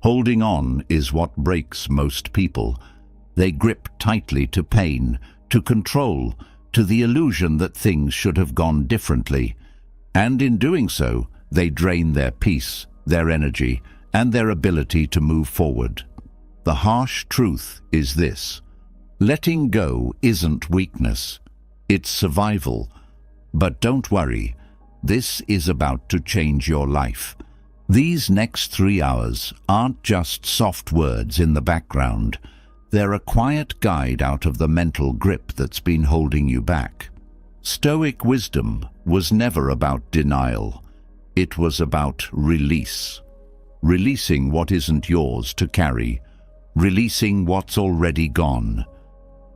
Holding on is what breaks most people. They grip tightly to pain, to control, to the illusion that things should have gone differently. And in doing so, they drain their peace, their energy, and their ability to move forward. The harsh truth is this: letting go isn't weakness, it's survival. But don't worry, this is about to change your life. These next 3 hours aren't just soft words in the background. They're a quiet guide out of the mental grip that's been holding you back. Stoic wisdom was never about denial. It was about release. Releasing what isn't yours to carry. Releasing what's already gone.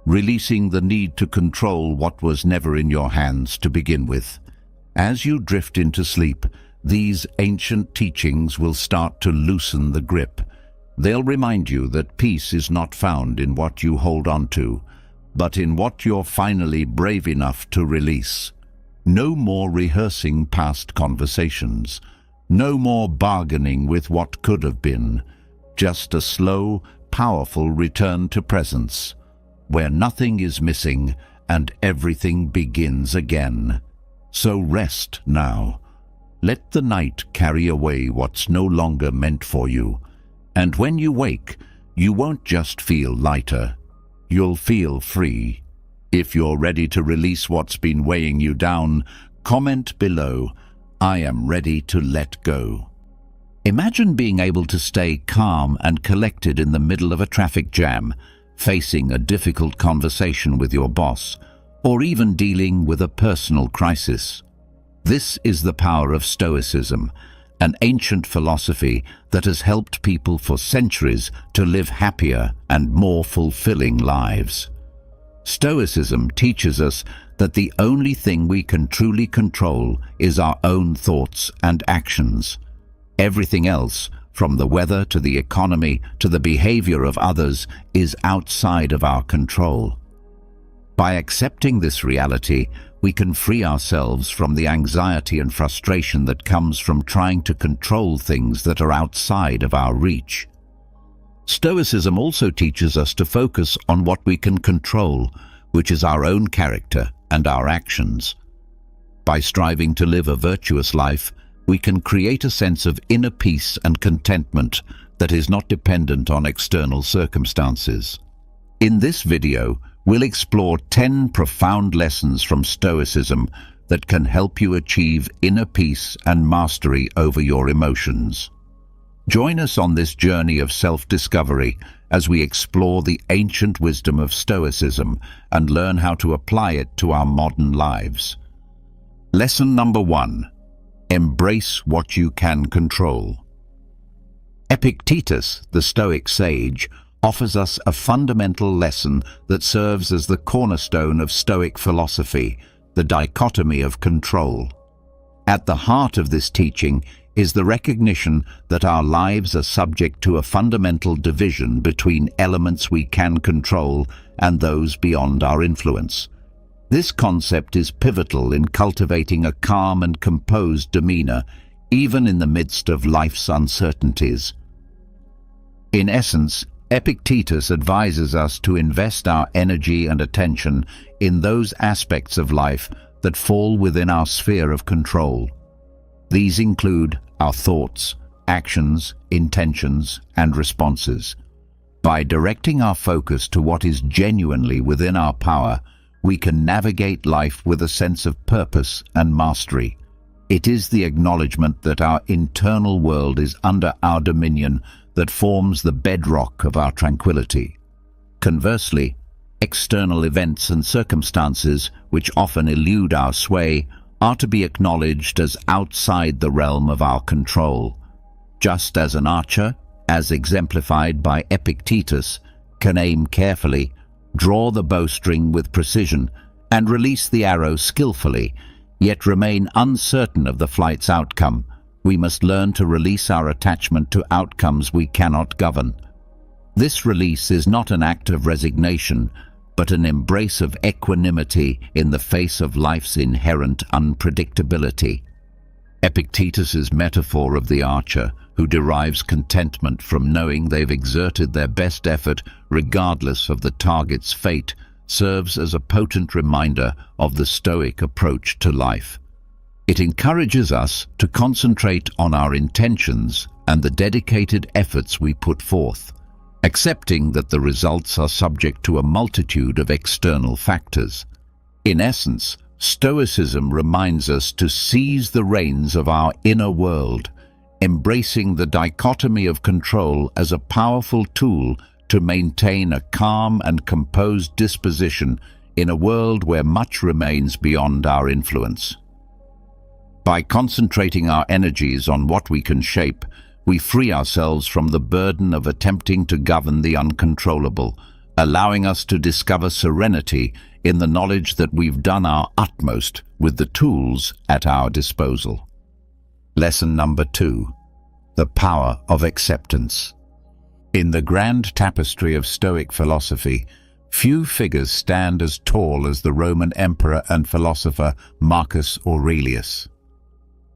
Releasing the need to control what was never in your hands to begin with. As you drift into sleep, these ancient teachings will start to loosen the grip. They'll remind you that peace is not found in what you hold on to, but in what you're finally brave enough to release. No more rehearsing past conversations. No more bargaining with what could have been. Just a slow, powerful return to presence, where nothing is missing and everything begins again. So rest now. Let the night carry away what's no longer meant for you. And when you wake, you won't just feel lighter. You'll feel free. If you're ready to release what's been weighing you down, comment below, "I am ready to let go." Imagine being able to stay calm and collected in the middle of a traffic jam, facing a difficult conversation with your boss, or even dealing with a personal crisis. This is the power of Stoicism, an ancient philosophy that has helped people for centuries to live happier and more fulfilling lives. Stoicism teaches us that the only thing we can truly control is our own thoughts and actions. Everything else, from the weather to the economy to the behavior of others, is outside of our control. By accepting this reality, we can free ourselves from the anxiety and frustration that comes from trying to control things that are outside of our reach. Stoicism also teaches us to focus on what we can control, which is our own character and our actions. By striving to live a virtuous life, we can create a sense of inner peace and contentment that is not dependent on external circumstances. In this video, we'll explore 10 profound lessons from Stoicism that can help you achieve inner peace and mastery over your emotions. Join us on this journey of self-discovery as we explore the ancient wisdom of Stoicism and learn how to apply it to our modern lives. Lesson number 1. Embrace what you can control. Epictetus, the Stoic sage, offers us a fundamental lesson that serves as the cornerstone of Stoic philosophy, the dichotomy of control. At the heart of this teaching is the recognition that our lives are subject to a fundamental division between elements we can control and those beyond our influence. This concept is pivotal in cultivating a calm and composed demeanor, even in the midst of life's uncertainties. In essence, Epictetus advises us to invest our energy and attention in those aspects of life that fall within our sphere of control. These include our thoughts, actions, intentions, and responses. By directing our focus to what is genuinely within our power, we can navigate life with a sense of purpose and mastery. It is the acknowledgement that our internal world is under our dominion that forms the bedrock of our tranquility. Conversely, external events and circumstances, which often elude our sway, are to be acknowledged as outside the realm of our control. Just as an archer, as exemplified by Epictetus, can aim carefully, draw the bowstring with precision, and release the arrow skillfully, yet remain uncertain of the flight's outcome, we must learn to release our attachment to outcomes we cannot govern. This release is not an act of resignation, but an embrace of equanimity in the face of life's inherent unpredictability. Epictetus's metaphor of the archer, who derives contentment from knowing they've exerted their best effort regardless of the target's fate, serves as a potent reminder of the Stoic approach to life. It encourages us to concentrate on our intentions and the dedicated efforts we put forth, accepting that the results are subject to a multitude of external factors. In essence, Stoicism reminds us to seize the reins of our inner world, embracing the dichotomy of control as a powerful tool to maintain a calm and composed disposition in a world where much remains beyond our influence. By concentrating our energies on what we can shape, we free ourselves from the burden of attempting to govern the uncontrollable, allowing us to discover serenity in the knowledge that we've done our utmost with the tools at our disposal. Lesson number 2. The power of acceptance. In the grand tapestry of Stoic philosophy, few figures stand as tall as the Roman emperor and philosopher Marcus Aurelius.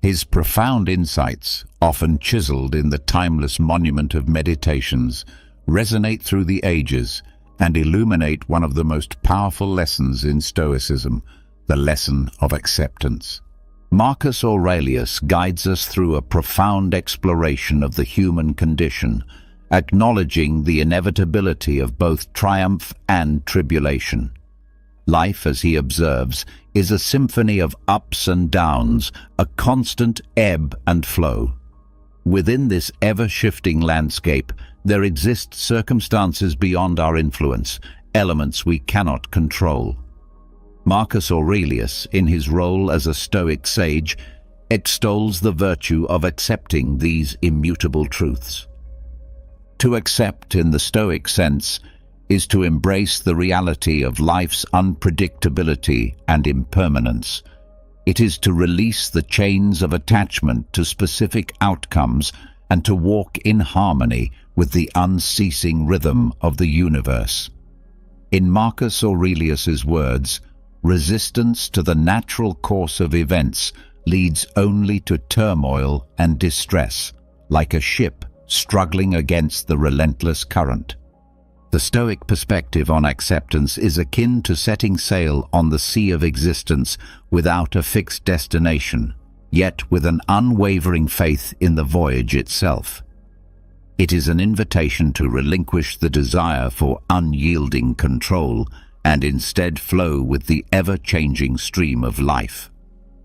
His profound insights, often chiseled in the timeless monument of Meditations, resonate through the ages and illuminate one of the most powerful lessons in Stoicism, the lesson of acceptance. Marcus Aurelius guides us through a profound exploration of the human condition, acknowledging the inevitability of both triumph and tribulation. Life, as he observes, is a symphony of ups and downs, a constant ebb and flow. Within this ever-shifting landscape, there exist circumstances beyond our influence, elements we cannot control. Marcus Aurelius, in his role as a Stoic sage, extols the virtue of accepting these immutable truths. To accept, in the Stoic sense, is to embrace the reality of life's unpredictability and impermanence. It is to release the chains of attachment to specific outcomes and to walk in harmony with the unceasing rhythm of the universe. In Marcus Aurelius's words, resistance to the natural course of events leads only to turmoil and distress, like a ship struggling against the relentless current. The Stoic perspective on acceptance is akin to setting sail on the sea of existence without a fixed destination, yet with an unwavering faith in the voyage itself. It is an invitation to relinquish the desire for unyielding control and instead flow with the ever-changing stream of life.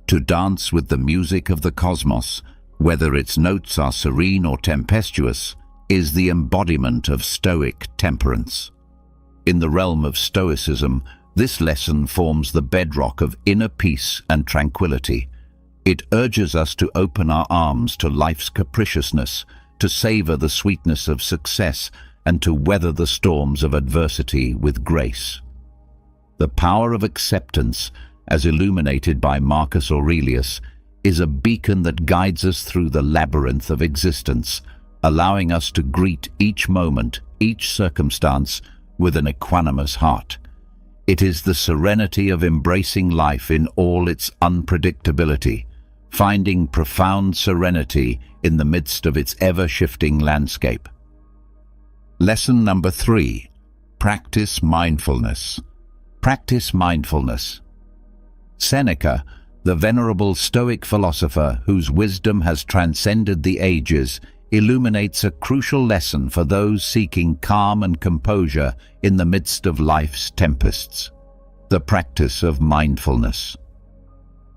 To dance with the music of the cosmos, whether its notes are serene or tempestuous, is the embodiment of Stoic temperance. In the realm of Stoicism, this lesson forms the bedrock of inner peace and tranquility. It urges us to open our arms to life's capriciousness, to savor the sweetness of success, and to weather the storms of adversity with grace. The power of acceptance, as illuminated by Marcus Aurelius, is a beacon that guides us through the labyrinth of existence, allowing us to greet each moment, each circumstance, with an equanimous heart. It is the serenity of embracing life in all its unpredictability, finding profound serenity in the midst of its ever-shifting landscape. Lesson number 3. Practice mindfulness. Practice mindfulness. Seneca, the venerable Stoic philosopher whose wisdom has transcended the ages, illuminates a crucial lesson for those seeking calm and composure in the midst of life's tempests: the practice of mindfulness.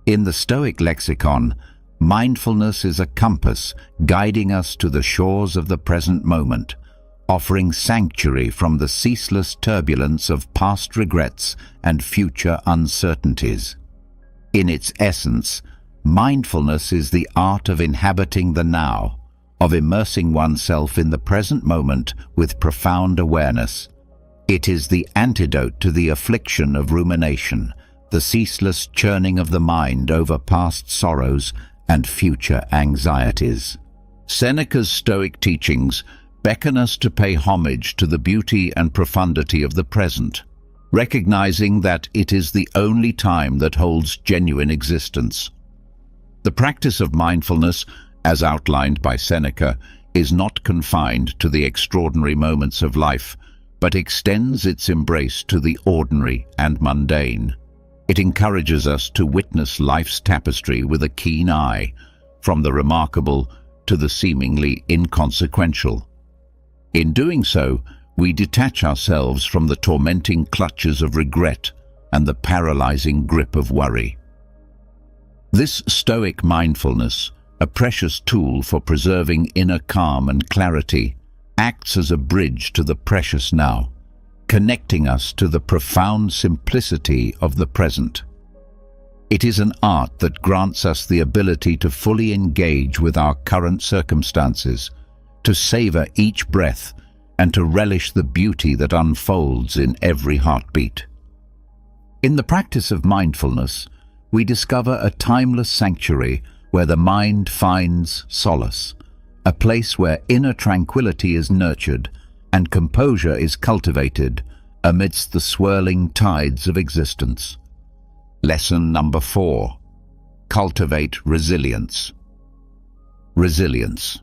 In the Stoic lexicon, mindfulness is a compass guiding us to the shores of the present moment, offering sanctuary from the ceaseless turbulence of past regrets and future uncertainties. In its essence, mindfulness is the art of inhabiting the now, of immersing oneself in the present moment with profound awareness. It is the antidote to the affliction of rumination, the ceaseless churning of the mind over past sorrows and future anxieties. Seneca's Stoic teachings beckon us to pay homage to the beauty and profundity of the present, recognizing that it is the only time that holds genuine existence. The practice of mindfulness, as outlined by Seneca, is not confined to the extraordinary moments of life, but extends its embrace to the ordinary and mundane. It encourages us to witness life's tapestry with a keen eye, from the remarkable to the seemingly inconsequential. In doing so, we detach ourselves from the tormenting clutches of regret and the paralyzing grip of worry. This Stoic mindfulness, a precious tool for preserving inner calm and clarity, acts as a bridge to the precious now, connecting us to the profound simplicity of the present. It is an art that grants us the ability to fully engage with our current circumstances, to savor each breath, and to relish the beauty that unfolds in every heartbeat. In the practice of mindfulness, we discover a timeless sanctuary where the mind finds solace, a place where inner tranquility is nurtured and composure is cultivated amidst the swirling tides of existence. Lesson number 4. Cultivate resilience. Resilience.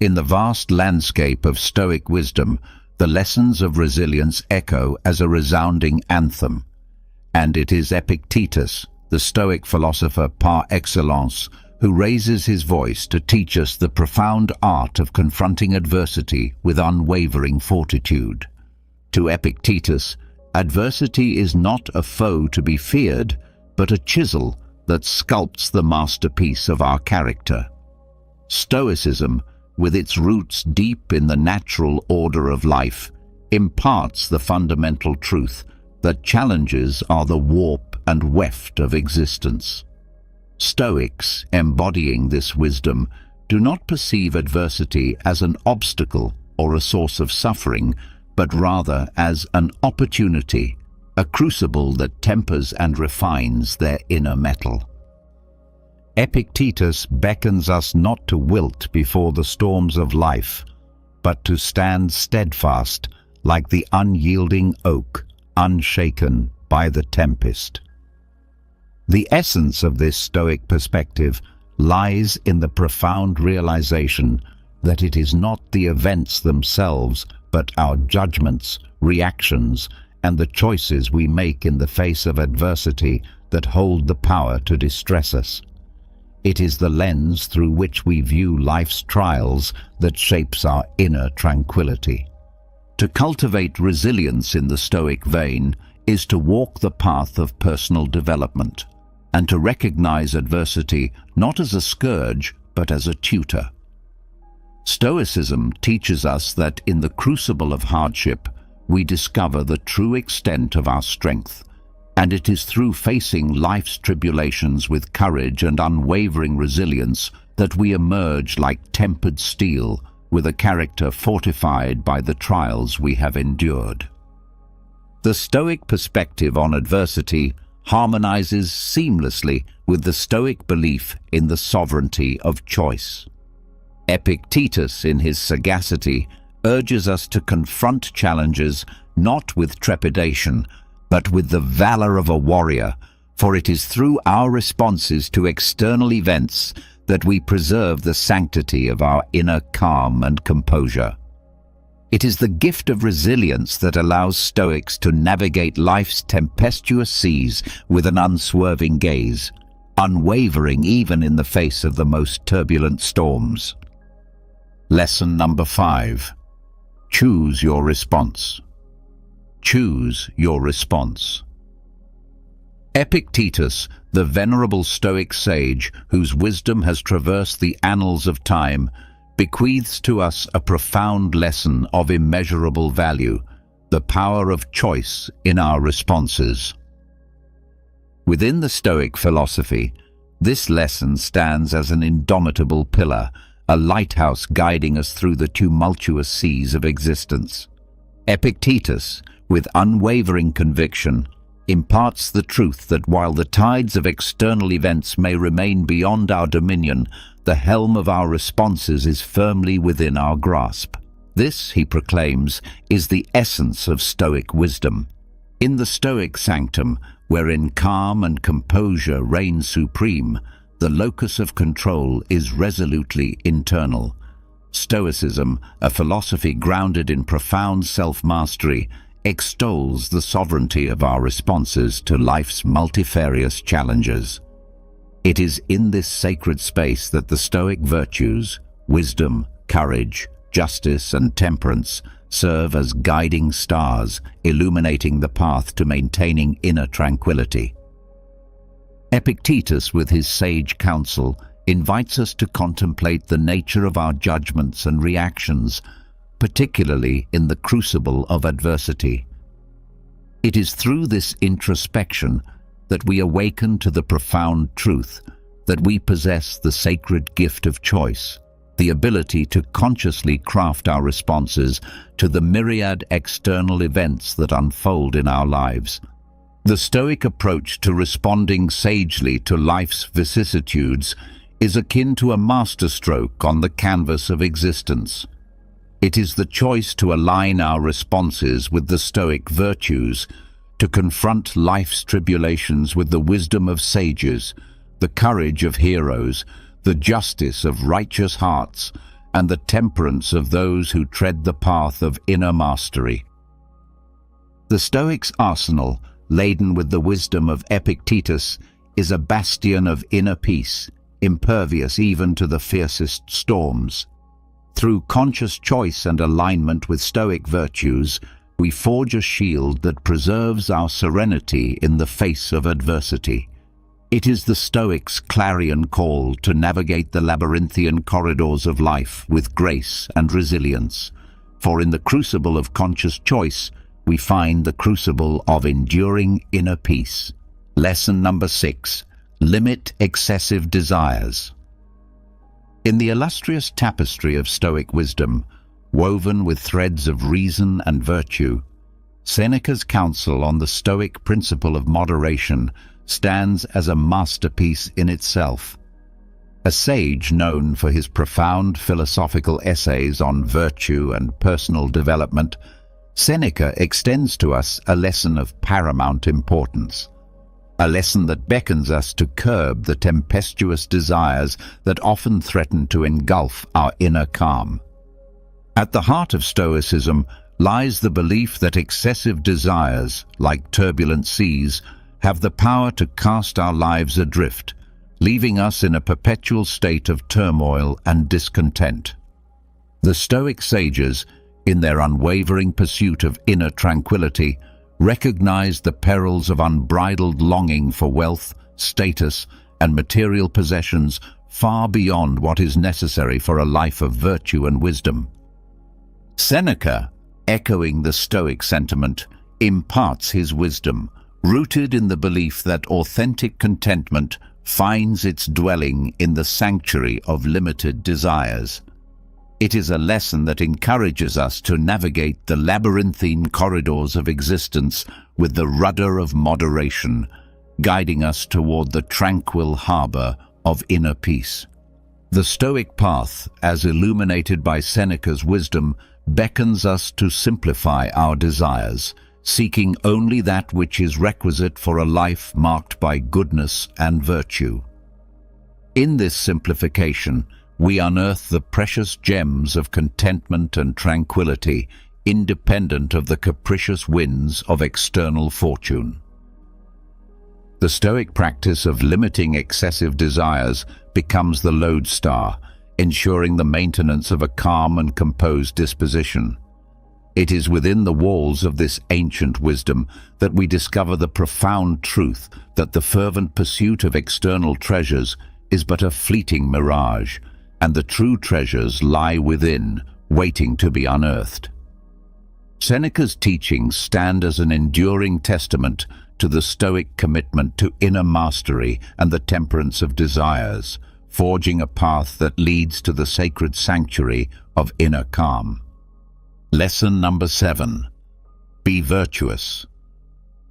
In the vast landscape of Stoic wisdom, the lessons of resilience echo as a resounding anthem. And it is Epictetus, the Stoic philosopher par excellence, who raises his voice to teach us the profound art of confronting adversity with unwavering fortitude. To Epictetus, adversity is not a foe to be feared, but a chisel that sculpts the masterpiece of our character. Stoicism, with its roots deep in the natural order of life, imparts the fundamental truth that challenges are the warp and weft of existence. Stoics, embodying this wisdom, do not perceive adversity as an obstacle or a source of suffering, but rather as an opportunity, a crucible that tempers and refines their inner metal. Epictetus beckons us not to wilt before the storms of life, but to stand steadfast like the unyielding oak, unshaken by the tempest. The essence of this Stoic perspective lies in the profound realization that it is not the events themselves, but our judgments, reactions, and the choices we make in the face of adversity that hold the power to distress us. It is the lens through which we view life's trials that shapes our inner tranquility. To cultivate resilience in the Stoic vein is to walk the path of personal development, and to recognize adversity not as a scourge, but as a tutor. Stoicism teaches us that in the crucible of hardship, we discover the true extent of our strength, and it is through facing life's tribulations with courage and unwavering resilience that we emerge like tempered steel, with a character fortified by the trials we have endured. The Stoic perspective on adversity harmonizes seamlessly with the Stoic belief in the sovereignty of choice. Epictetus, in his sagacity, urges us to confront challenges not with trepidation, but with the valor of a warrior, for it is through our responses to external events that we preserve the sanctity of our inner calm and composure. It is the gift of resilience that allows Stoics to navigate life's tempestuous seas with an unswerving gaze, unwavering even in the face of the most turbulent storms. Lesson number 5. Choose your response. Choose your response. Epictetus, the venerable Stoic sage whose wisdom has traversed the annals of time, bequeaths to us a profound lesson of immeasurable value, the power of choice in our responses. Within the Stoic philosophy, this lesson stands as an indomitable pillar, a lighthouse guiding us through the tumultuous seas of existence. Epictetus, with unwavering conviction, imparts the truth that while the tides of external events may remain beyond our dominion, the helm of our responses is firmly within our grasp. This, he proclaims, is the essence of Stoic wisdom. In the Stoic sanctum, wherein calm and composure reign supreme, The locus of control is resolutely internal. Stoicism, a philosophy grounded in profound self-mastery, extols the sovereignty of our responses to life's multifarious challenges. It is in this sacred space that the Stoic virtues, wisdom, courage, justice, and temperance serve as guiding stars, illuminating the path to maintaining inner tranquility. Epictetus, with his sage counsel, invites us to contemplate the nature of our judgments and reactions, particularly in the crucible of adversity. It is through this introspection that we awaken to the profound truth that we possess the sacred gift of choice, the ability to consciously craft our responses to the myriad external events that unfold in our lives. The Stoic approach to responding sagely to life's vicissitudes is akin to a masterstroke on the canvas of existence. It is the choice to align our responses with the Stoic virtues, to confront life's tribulations with the wisdom of sages, the courage of heroes, the justice of righteous hearts, and the temperance of those who tread the path of inner mastery. The Stoic's arsenal, laden with the wisdom of Epictetus, is a bastion of inner peace, impervious even to the fiercest storms. Through conscious choice and alignment with Stoic virtues, we forge a shield that preserves our serenity in the face of adversity. It is the Stoic's clarion call to navigate the labyrinthian corridors of life with grace and resilience. For in the crucible of conscious choice, we find the crucible of enduring inner peace. Lesson number 6. Limit excessive desires. In the illustrious tapestry of Stoic wisdom, woven with threads of reason and virtue, Seneca's counsel on the Stoic principle of moderation stands as a masterpiece in itself. A sage known for his profound philosophical essays on virtue and personal development, Seneca extends to us a lesson of paramount importance, a lesson that beckons us to curb the tempestuous desires that often threaten to engulf our inner calm. At the heart of Stoicism lies the belief that excessive desires, like turbulent seas, have the power to cast our lives adrift, leaving us in a perpetual state of turmoil and discontent. The Stoic sages, in their unwavering pursuit of inner tranquility, recognized the perils of unbridled longing for wealth, status, and material possessions far beyond what is necessary for a life of virtue and wisdom. Seneca, echoing the Stoic sentiment, imparts his wisdom, rooted in the belief that authentic contentment finds its dwelling in the sanctuary of limited desires. It is a lesson that encourages us to navigate the labyrinthine corridors of existence with the rudder of moderation, guiding us toward the tranquil harbor of inner peace. The Stoic path, as illuminated by Seneca's wisdom, beckons us to simplify our desires, seeking only that which is requisite for a life marked by goodness and virtue. In this simplification, we unearth the precious gems of contentment and tranquility, independent of the capricious winds of external fortune. The Stoic practice of limiting excessive desires becomes the lodestar, ensuring the maintenance of a calm and composed disposition. It is within the walls of this ancient wisdom that we discover the profound truth that the fervent pursuit of external treasures is but a fleeting mirage, and the true treasures lie within, waiting to be unearthed. Seneca's teachings stand as an enduring testament to the Stoic commitment to inner mastery and the temperance of desires, forging a path that leads to the sacred sanctuary of inner calm. Lesson number 7. Be virtuous.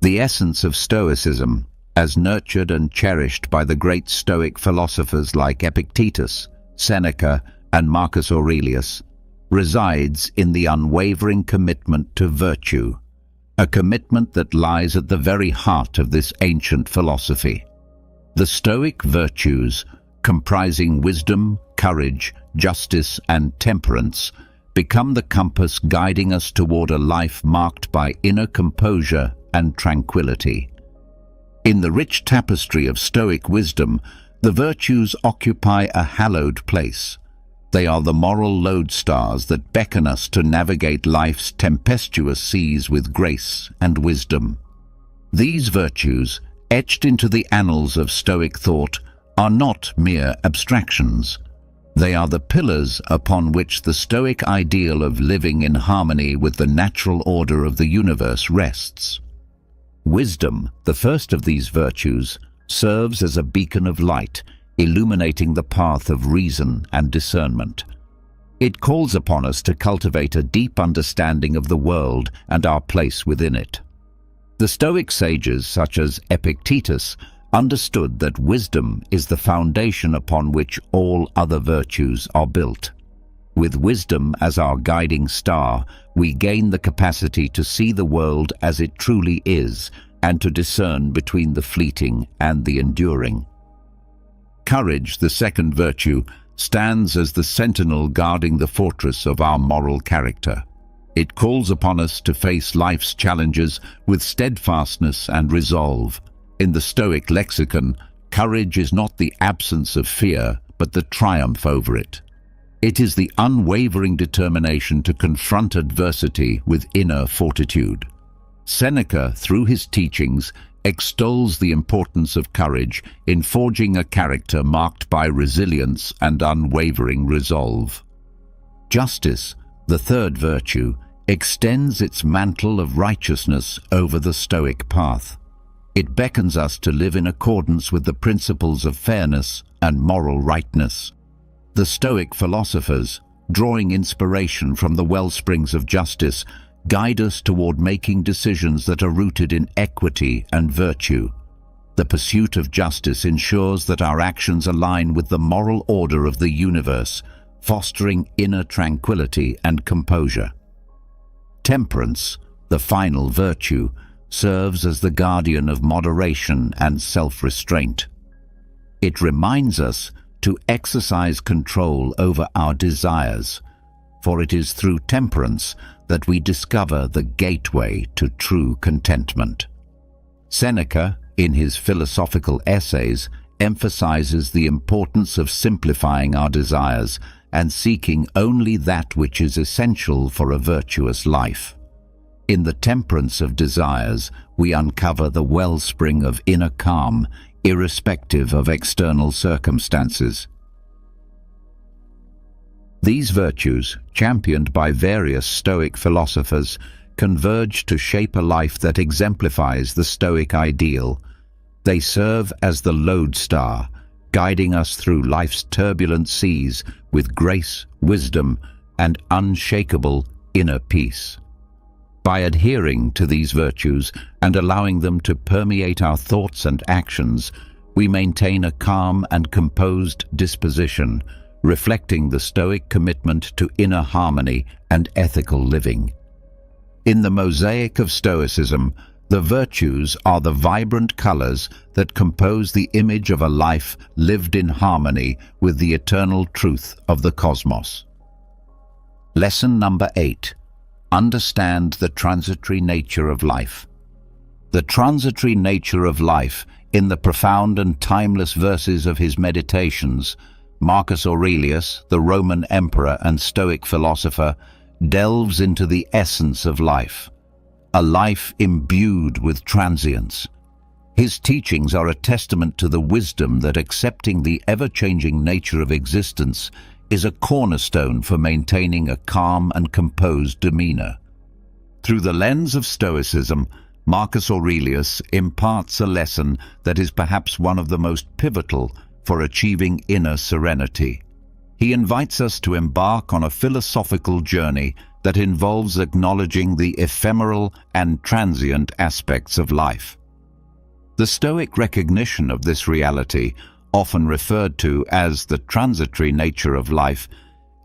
The essence of Stoicism, as nurtured and cherished by the great Stoic philosophers like Epictetus, Seneca, and Marcus Aurelius, resides in the unwavering commitment to virtue, a commitment that lies at the very heart of this ancient philosophy. The Stoic virtues, comprising wisdom, courage, justice, and temperance, become the compass guiding us toward a life marked by inner composure and tranquility. In the rich tapestry of Stoic wisdom, the virtues occupy a hallowed place. They are the moral lodestars that beckon us to navigate life's tempestuous seas with grace and wisdom. These virtues, etched into the annals of Stoic thought, are not mere abstractions. They are the pillars upon which the Stoic ideal of living in harmony with the natural order of the universe rests. Wisdom, the first of these virtues, serves as a beacon of light, illuminating the path of reason and discernment. It calls upon us to cultivate a deep understanding of the world and our place within it. The Stoic sages, such as Epictetus, understood that wisdom is the foundation upon which all other virtues are built. With wisdom as our guiding star, we gain the capacity to see the world as it truly is and to discern between the fleeting and the enduring. Courage, the second virtue, stands as the sentinel guarding the fortress of our moral character. It calls upon us to face life's challenges with steadfastness and resolve. In the Stoic lexicon, courage is not the absence of fear, but the triumph over it. It is the unwavering determination to confront adversity with inner fortitude. Seneca, through his teachings, extols the importance of courage in forging a character marked by resilience and unwavering resolve. Justice, the third virtue, extends its mantle of righteousness over the Stoic path. It beckons us to live in accordance with the principles of fairness and moral rightness. The Stoic philosophers, drawing inspiration from the wellsprings of justice, guide us toward making decisions that are rooted in equity and virtue. The pursuit of justice ensures that our actions align with the moral order of the universe, fostering inner tranquility and composure. Temperance, the final virtue, serves as the guardian of moderation and self-restraint. It reminds us to exercise control over our desires, for it is through temperance that we discover the gateway to true contentment. Seneca, in his philosophical essays, emphasizes the importance of simplifying our desires and seeking only that which is essential for a virtuous life. In the temperance of desires, we uncover the wellspring of inner calm, irrespective of external circumstances. These virtues, championed by various Stoic philosophers, converge to shape a life that exemplifies the Stoic ideal. They serve as the lodestar, guiding us through life's turbulent seas with grace, wisdom, and unshakable inner peace. By adhering to these virtues and allowing them to permeate our thoughts and actions, we maintain a calm and composed disposition, reflecting the Stoic commitment to inner harmony and ethical living. In the mosaic of Stoicism, the virtues are the vibrant colors that compose the image of a life lived in harmony with the eternal truth of the cosmos. Lesson number 8. Understand the transitory nature of life. The transitory nature of life, in the profound and timeless verses of his Meditations, Marcus Aurelius, the Roman emperor and Stoic philosopher, delves into the essence of life, a life imbued with transience. His teachings are a testament to the wisdom that accepting the ever-changing nature of existence is a cornerstone for maintaining a calm and composed demeanor. Through the lens of Stoicism, Marcus Aurelius imparts a lesson that is perhaps one of the most pivotal for achieving inner serenity. He invites us to embark on a philosophical journey that involves acknowledging the ephemeral and transient aspects of life. The Stoic recognition of this reality, often referred to as the transitory nature of life,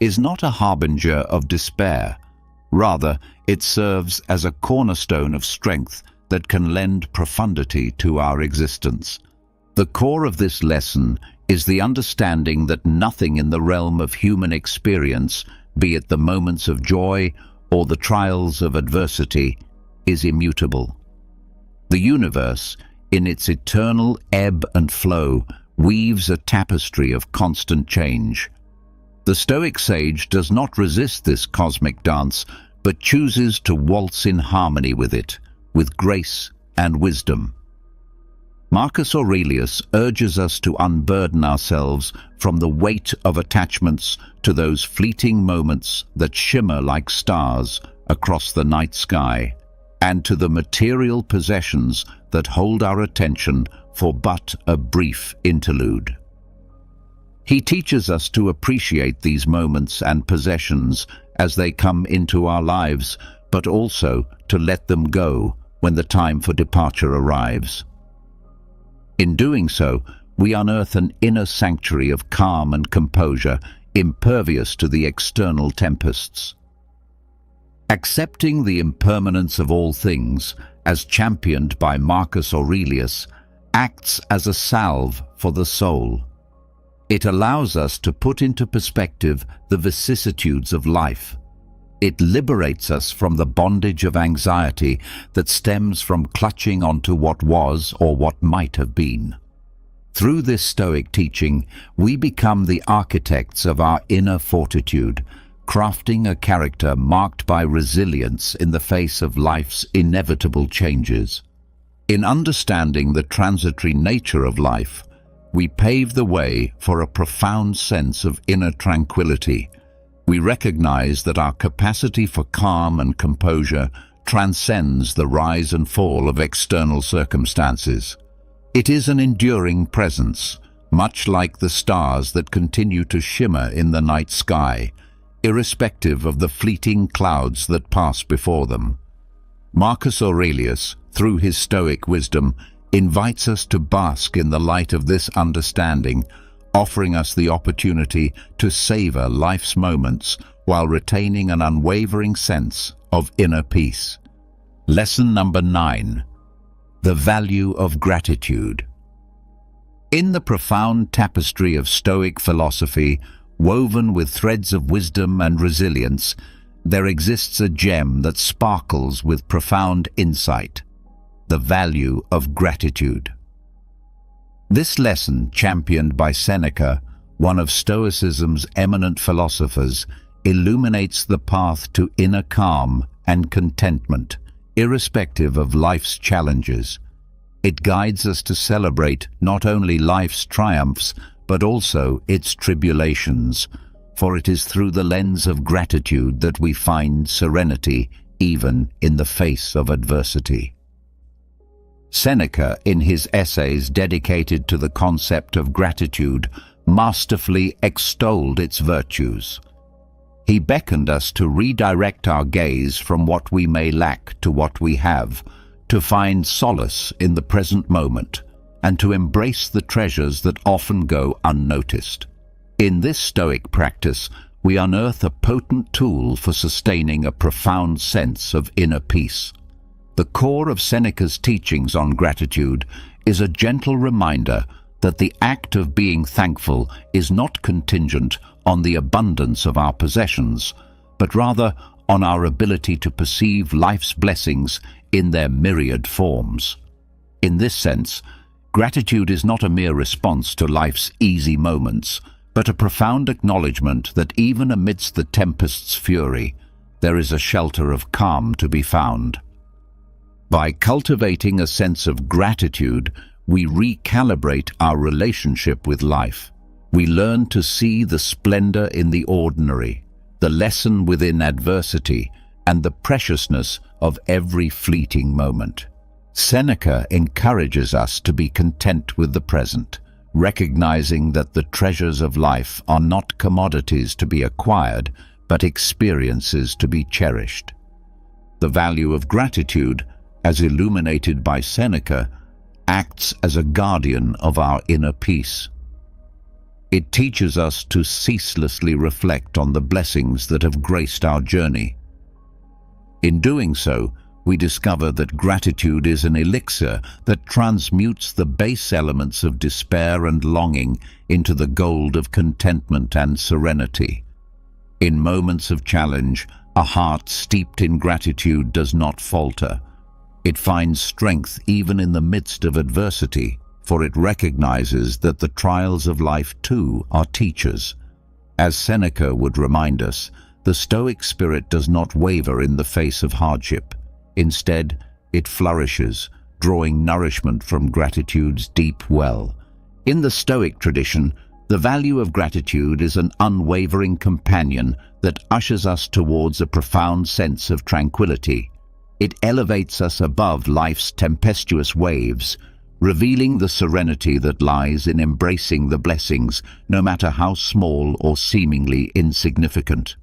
is not a harbinger of despair. Rather, it serves as a cornerstone of strength that can lend profundity to our existence. The core of this lesson is the understanding that nothing in the realm of human experience, be it the moments of joy or the trials of adversity, is immutable. The universe, in its eternal ebb and flow, weaves a tapestry of constant change. The Stoic sage does not resist this cosmic dance, but chooses to waltz in harmony with it, with grace and wisdom. Marcus Aurelius urges us to unburden ourselves from the weight of attachments to those fleeting moments that shimmer like stars across the night sky, and to the material possessions that hold our attention for but a brief interlude. He teaches us to appreciate these moments and possessions as they come into our lives, but also to let them go when the time for departure arrives. In doing so, we unearth an inner sanctuary of calm and composure, impervious to the external tempests. Accepting the impermanence of all things, as championed by Marcus Aurelius, acts as a salve for the soul. It allows us to put into perspective the vicissitudes of life. It liberates us from the bondage of anxiety that stems from clutching onto what was or what might have been. Through this Stoic teaching, we become the architects of our inner fortitude, crafting a character marked by resilience in the face of life's inevitable changes. In understanding the transitory nature of life, we pave the way for a profound sense of inner tranquility. We recognize that our capacity for calm and composure transcends the rise and fall of external circumstances. It is an enduring presence, much like the stars that continue to shimmer in the night sky, irrespective of the fleeting clouds that pass before them. Marcus Aurelius, through his Stoic wisdom, invites us to bask in the light of this understanding, offering us the opportunity to savor life's moments while retaining an unwavering sense of inner peace. Lesson number 9. The value of gratitude. In the profound tapestry of Stoic philosophy, woven with threads of wisdom and resilience, there exists a gem that sparkles with profound insight: the value of gratitude. This lesson, championed by Seneca, one of Stoicism's eminent philosophers, illuminates the path to inner calm and contentment, irrespective of life's challenges. It guides us to celebrate not only life's triumphs, but also its tribulations, for it is through the lens of gratitude that we find serenity even in the face of adversity. Seneca, in his essays dedicated to the concept of gratitude, masterfully extolled its virtues. He beckoned us to redirect our gaze from what we may lack to what we have, to find solace in the present moment, and to embrace the treasures that often go unnoticed. In this Stoic practice, we unearth a potent tool for sustaining a profound sense of inner peace. The core of Seneca's teachings on gratitude is a gentle reminder that the act of being thankful is not contingent on the abundance of our possessions, but rather on our ability to perceive life's blessings in their myriad forms. In this sense, gratitude is not a mere response to life's easy moments, but a profound acknowledgement that even amidst the tempest's fury, there is a shelter of calm to be found. By cultivating a sense of gratitude, we recalibrate our relationship with life. We learn to see the splendor in the ordinary, the lesson within adversity, and the preciousness of every fleeting moment. Seneca encourages us to be content with the present, recognizing that the treasures of life are not commodities to be acquired, but experiences to be cherished. The value of gratitude, as illuminated by Seneca, acts as a guardian of our inner peace. It teaches us to ceaselessly reflect on the blessings that have graced our journey. In doing so, we discover that gratitude is an elixir that transmutes the base elements of despair and longing into the gold of contentment and serenity. In moments of challenge, a heart steeped in gratitude does not falter. It finds strength even in the midst of adversity, for it recognizes that the trials of life too are teachers. As Seneca would remind us, the Stoic spirit does not waver in the face of hardship. Instead, it flourishes, drawing nourishment from gratitude's deep well. In the Stoic tradition, the value of gratitude is an unwavering companion that ushers us towards a profound sense of tranquility. It elevates us above life's tempestuous waves, revealing the serenity that lies in embracing the blessings, no matter how small or seemingly insignificant.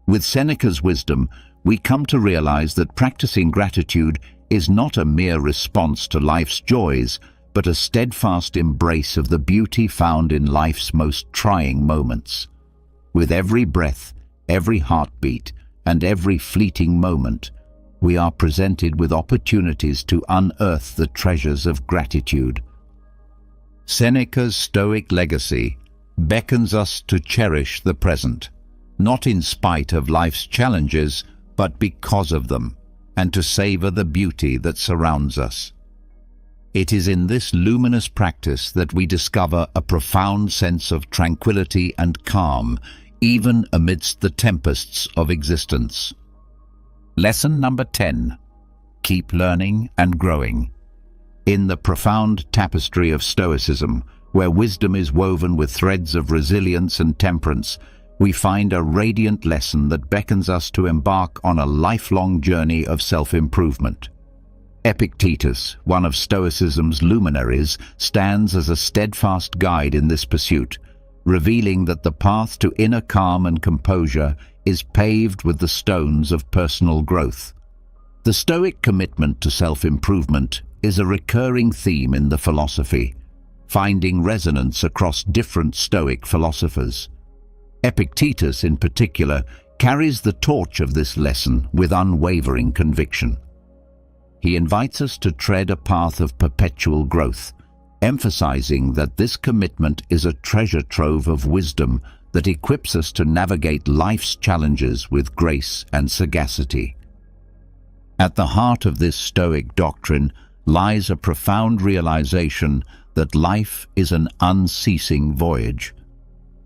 With Seneca's wisdom, we come to realize that practicing gratitude is not a mere response to life's joys, but a steadfast embrace of the beauty found in life's most trying moments. With every breath, every heartbeat, and every fleeting moment, we are presented with opportunities to unearth the treasures of gratitude. Seneca's Stoic legacy beckons us to cherish the present, not in spite of life's challenges, but because of them, and to savor the beauty that surrounds us. It is in this luminous practice that we discover a profound sense of tranquility and calm, even amidst the tempests of existence. Lesson number 10. Keep learning and growing. In the profound tapestry of Stoicism, where wisdom is woven with threads of resilience and temperance, we find a radiant lesson that beckons us to embark on a lifelong journey of self-improvement. Epictetus, one of Stoicism's luminaries, stands as a steadfast guide in this pursuit, revealing that the path to inner calm and composure is paved with the stones of personal growth. The Stoic commitment to self-improvement is a recurring theme in the philosophy, finding resonance across different Stoic philosophers. Epictetus, in particular, carries the torch of this lesson with unwavering conviction. He invites us to tread a path of perpetual growth, emphasizing that this commitment is a treasure trove of wisdom that equips us to navigate life's challenges with grace and sagacity. At the heart of this Stoic doctrine lies a profound realization that life is an unceasing voyage.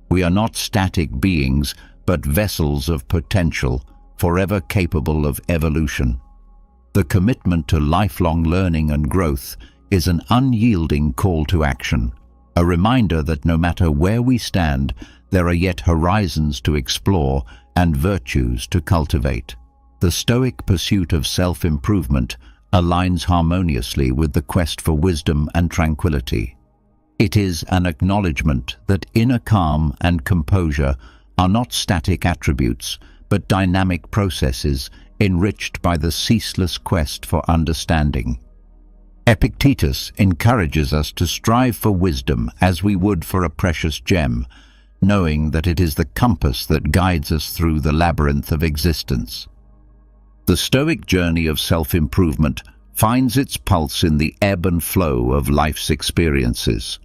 We are not static beings, but vessels of potential, forever capable of evolution. The commitment to lifelong learning and growth is an unyielding call to action, a reminder that no matter where we stand, there are yet horizons to explore and virtues to cultivate. The Stoic pursuit of self-improvement aligns harmoniously with the quest for wisdom and tranquility. It is an acknowledgement that inner calm and composure are not static attributes, but dynamic processes enriched by the ceaseless quest for understanding. Epictetus encourages us to strive for wisdom as we would for a precious gem, knowing that it is the compass that guides us through the labyrinth of existence. The Stoic journey of self-improvement finds its pulse in the ebb and flow of life's experiences.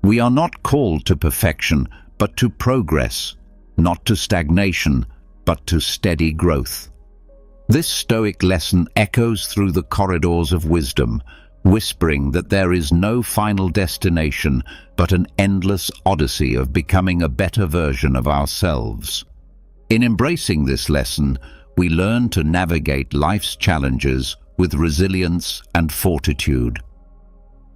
We are not called to perfection, but to progress, not to stagnation, but to steady growth. This Stoic lesson echoes through the corridors of wisdom, whispering that there is no final destination, but an endless odyssey of becoming a better version of ourselves. In embracing this lesson, we learn to navigate life's challenges with resilience and fortitude.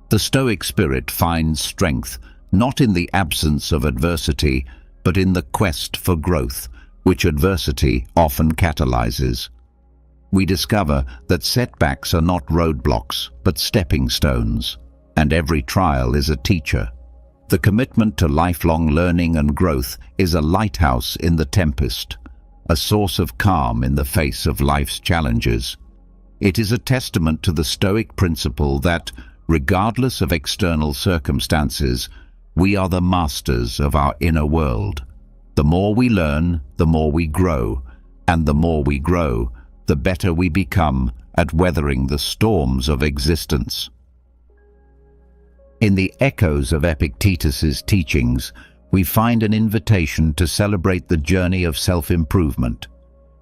The Stoic spirit finds strength not in the absence of adversity, but in the quest for growth, which adversity often catalyzes. We discover that setbacks are not roadblocks, but stepping stones, and every trial is a teacher. The commitment to lifelong learning and growth is a lighthouse in the tempest, a source of calm in the face of life's challenges. It is a testament to the Stoic principle that, regardless of external circumstances, we are the masters of our inner world. The more we learn, the more we grow, and the more we grow, the better we become at weathering the storms of existence. In the echoes of Epictetus's teachings, we find an invitation to celebrate the journey of self-improvement,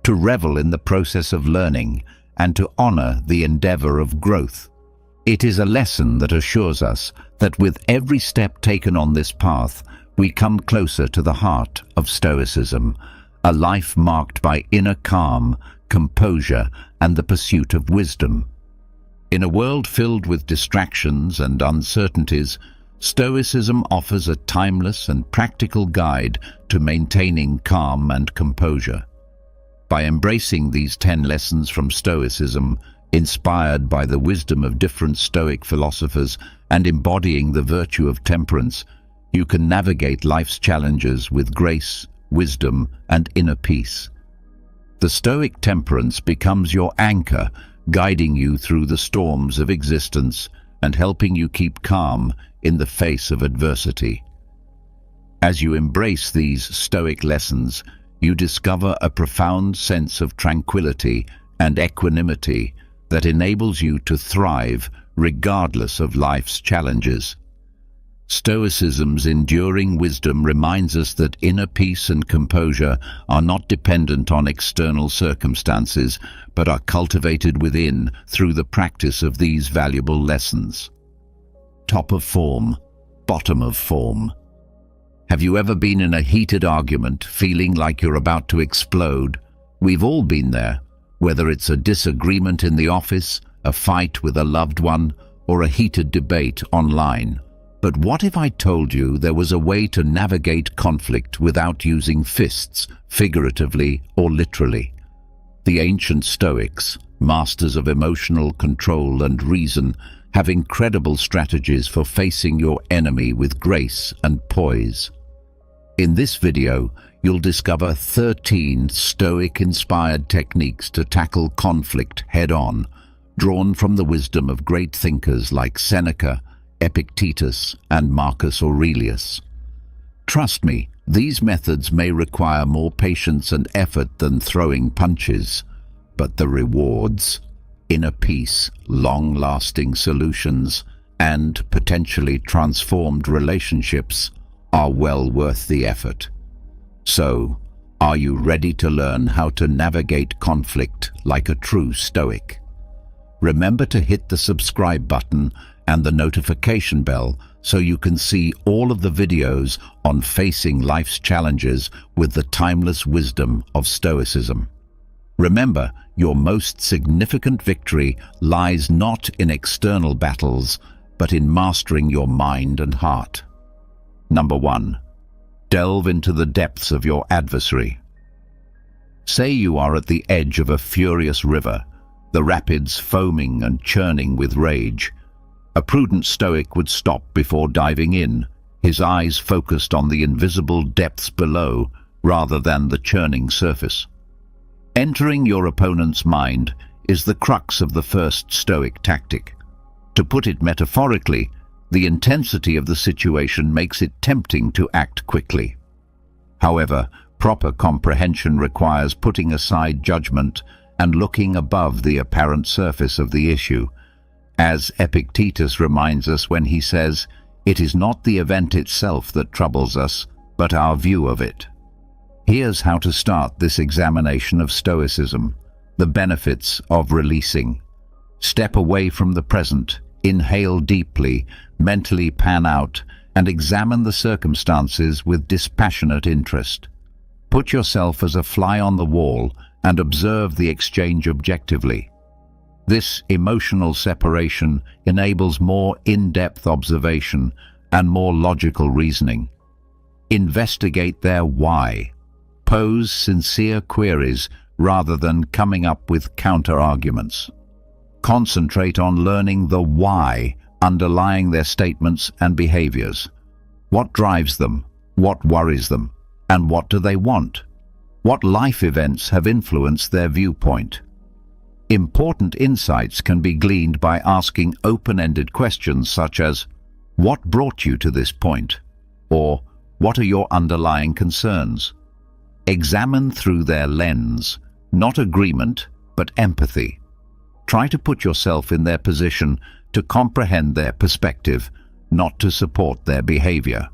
to revel in the process of learning, and to honor the endeavor of growth. It is a lesson that assures us that with every step taken on this path, we come closer to the heart of Stoicism, a life marked by inner calm, composure, and the pursuit of wisdom. In a world filled with distractions and uncertainties, Stoicism offers a timeless and practical guide to maintaining calm and composure. By embracing these 10 lessons from Stoicism, inspired by the wisdom of different Stoic philosophers and embodying the virtue of temperance, you can navigate life's challenges with grace, wisdom, and inner peace. The Stoic temperance becomes your anchor, guiding you through the storms of existence and helping you keep calm in the face of adversity. As you embrace these Stoic lessons, you discover a profound sense of tranquility and equanimity that enables you to thrive regardless of life's challenges. Stoicism's enduring wisdom reminds us that inner peace and composure are not dependent on external circumstances, but are cultivated within through the practice of these valuable lessons. Top of form, bottom of form. Have you ever been in a heated argument, feeling like you're about to explode? We've all been there, whether it's a disagreement in the office, a fight with a loved one, or a heated debate online. But what if I told you there was a way to navigate conflict without using fists, figuratively or literally? The ancient Stoics, masters of emotional control and reason, have incredible strategies for facing your enemy with grace and poise. In this video, you'll discover 13 Stoic-inspired techniques to tackle conflict head-on, drawn from the wisdom of great thinkers like Seneca, Epictetus, and Marcus Aurelius. Trust me, these methods may require more patience and effort than throwing punches, but the rewards, inner peace, long-lasting solutions, and potentially transformed relationships are well worth the effort. So, are you ready to learn how to navigate conflict like a true Stoic? Remember to hit the subscribe button and the notification bell so you can see all of the videos on facing life's challenges with the timeless wisdom of Stoicism. Remember, your most significant victory lies not in external battles, but in mastering your mind and heart. Number 1. Delve into the depths of your adversary. Say you are at the edge of a furious river, the rapids foaming and churning with rage. A prudent Stoic would stop before diving in, his eyes focused on the invisible depths below rather than the churning surface. Entering your opponent's mind is the crux of the first Stoic tactic. To put it metaphorically, the intensity of the situation makes it tempting to act quickly. However, proper comprehension requires putting aside judgment and looking above the apparent surface of the issue, as Epictetus reminds us when he says, "It is not the event itself that troubles us, but our view of it." Here's how to start this examination of Stoicism, the benefits of releasing. Step away from the present, inhale deeply, mentally pan out, and examine the circumstances with dispassionate interest. Put yourself as a fly on the wall and observe the exchange objectively. This emotional separation enables more in-depth observation and more logical reasoning. Investigate their why. Pose sincere queries rather than coming up with counter-arguments. Concentrate on learning the why underlying their statements and behaviors. What drives them? What worries them? And what do they want? What life events have influenced their viewpoint? Important insights can be gleaned by asking open-ended questions such as, "What brought you to this point?" Or, "What are your underlying concerns?" Examine through their lens, not agreement, but empathy. Try to put yourself in their position to comprehend their perspective, not to support their behavior.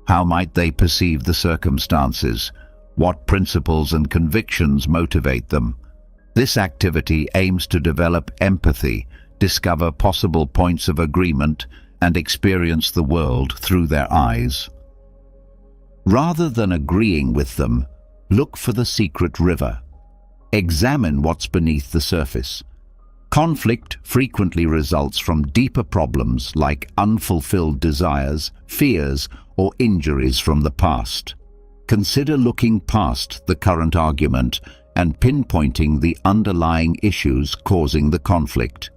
How might they perceive the circumstances? What principles and convictions motivate them? This activity aims to develop empathy, discover possible points of agreement, and experience the world through their eyes. Rather than agreeing with them, look for the secret river. Examine what's beneath the surface. Conflict frequently results from deeper problems like unfulfilled desires, fears, or injuries from the past. Consider looking past the current argument and pinpointing the underlying issues causing the conflict.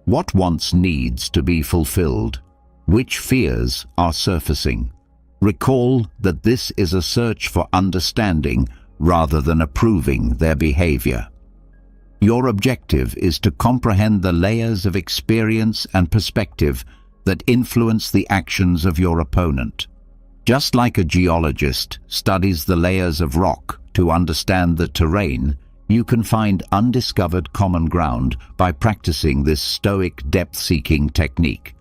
What wants needs to be fulfilled? Which fears are surfacing? Recall that this is a search for understanding rather than approving their behavior. Your objective is to comprehend the layers of experience and perspective that influence the actions of your opponent. Just like a geologist studies the layers of rock to understand the terrain, you can find undiscovered common ground by practicing this Stoic depth-seeking technique.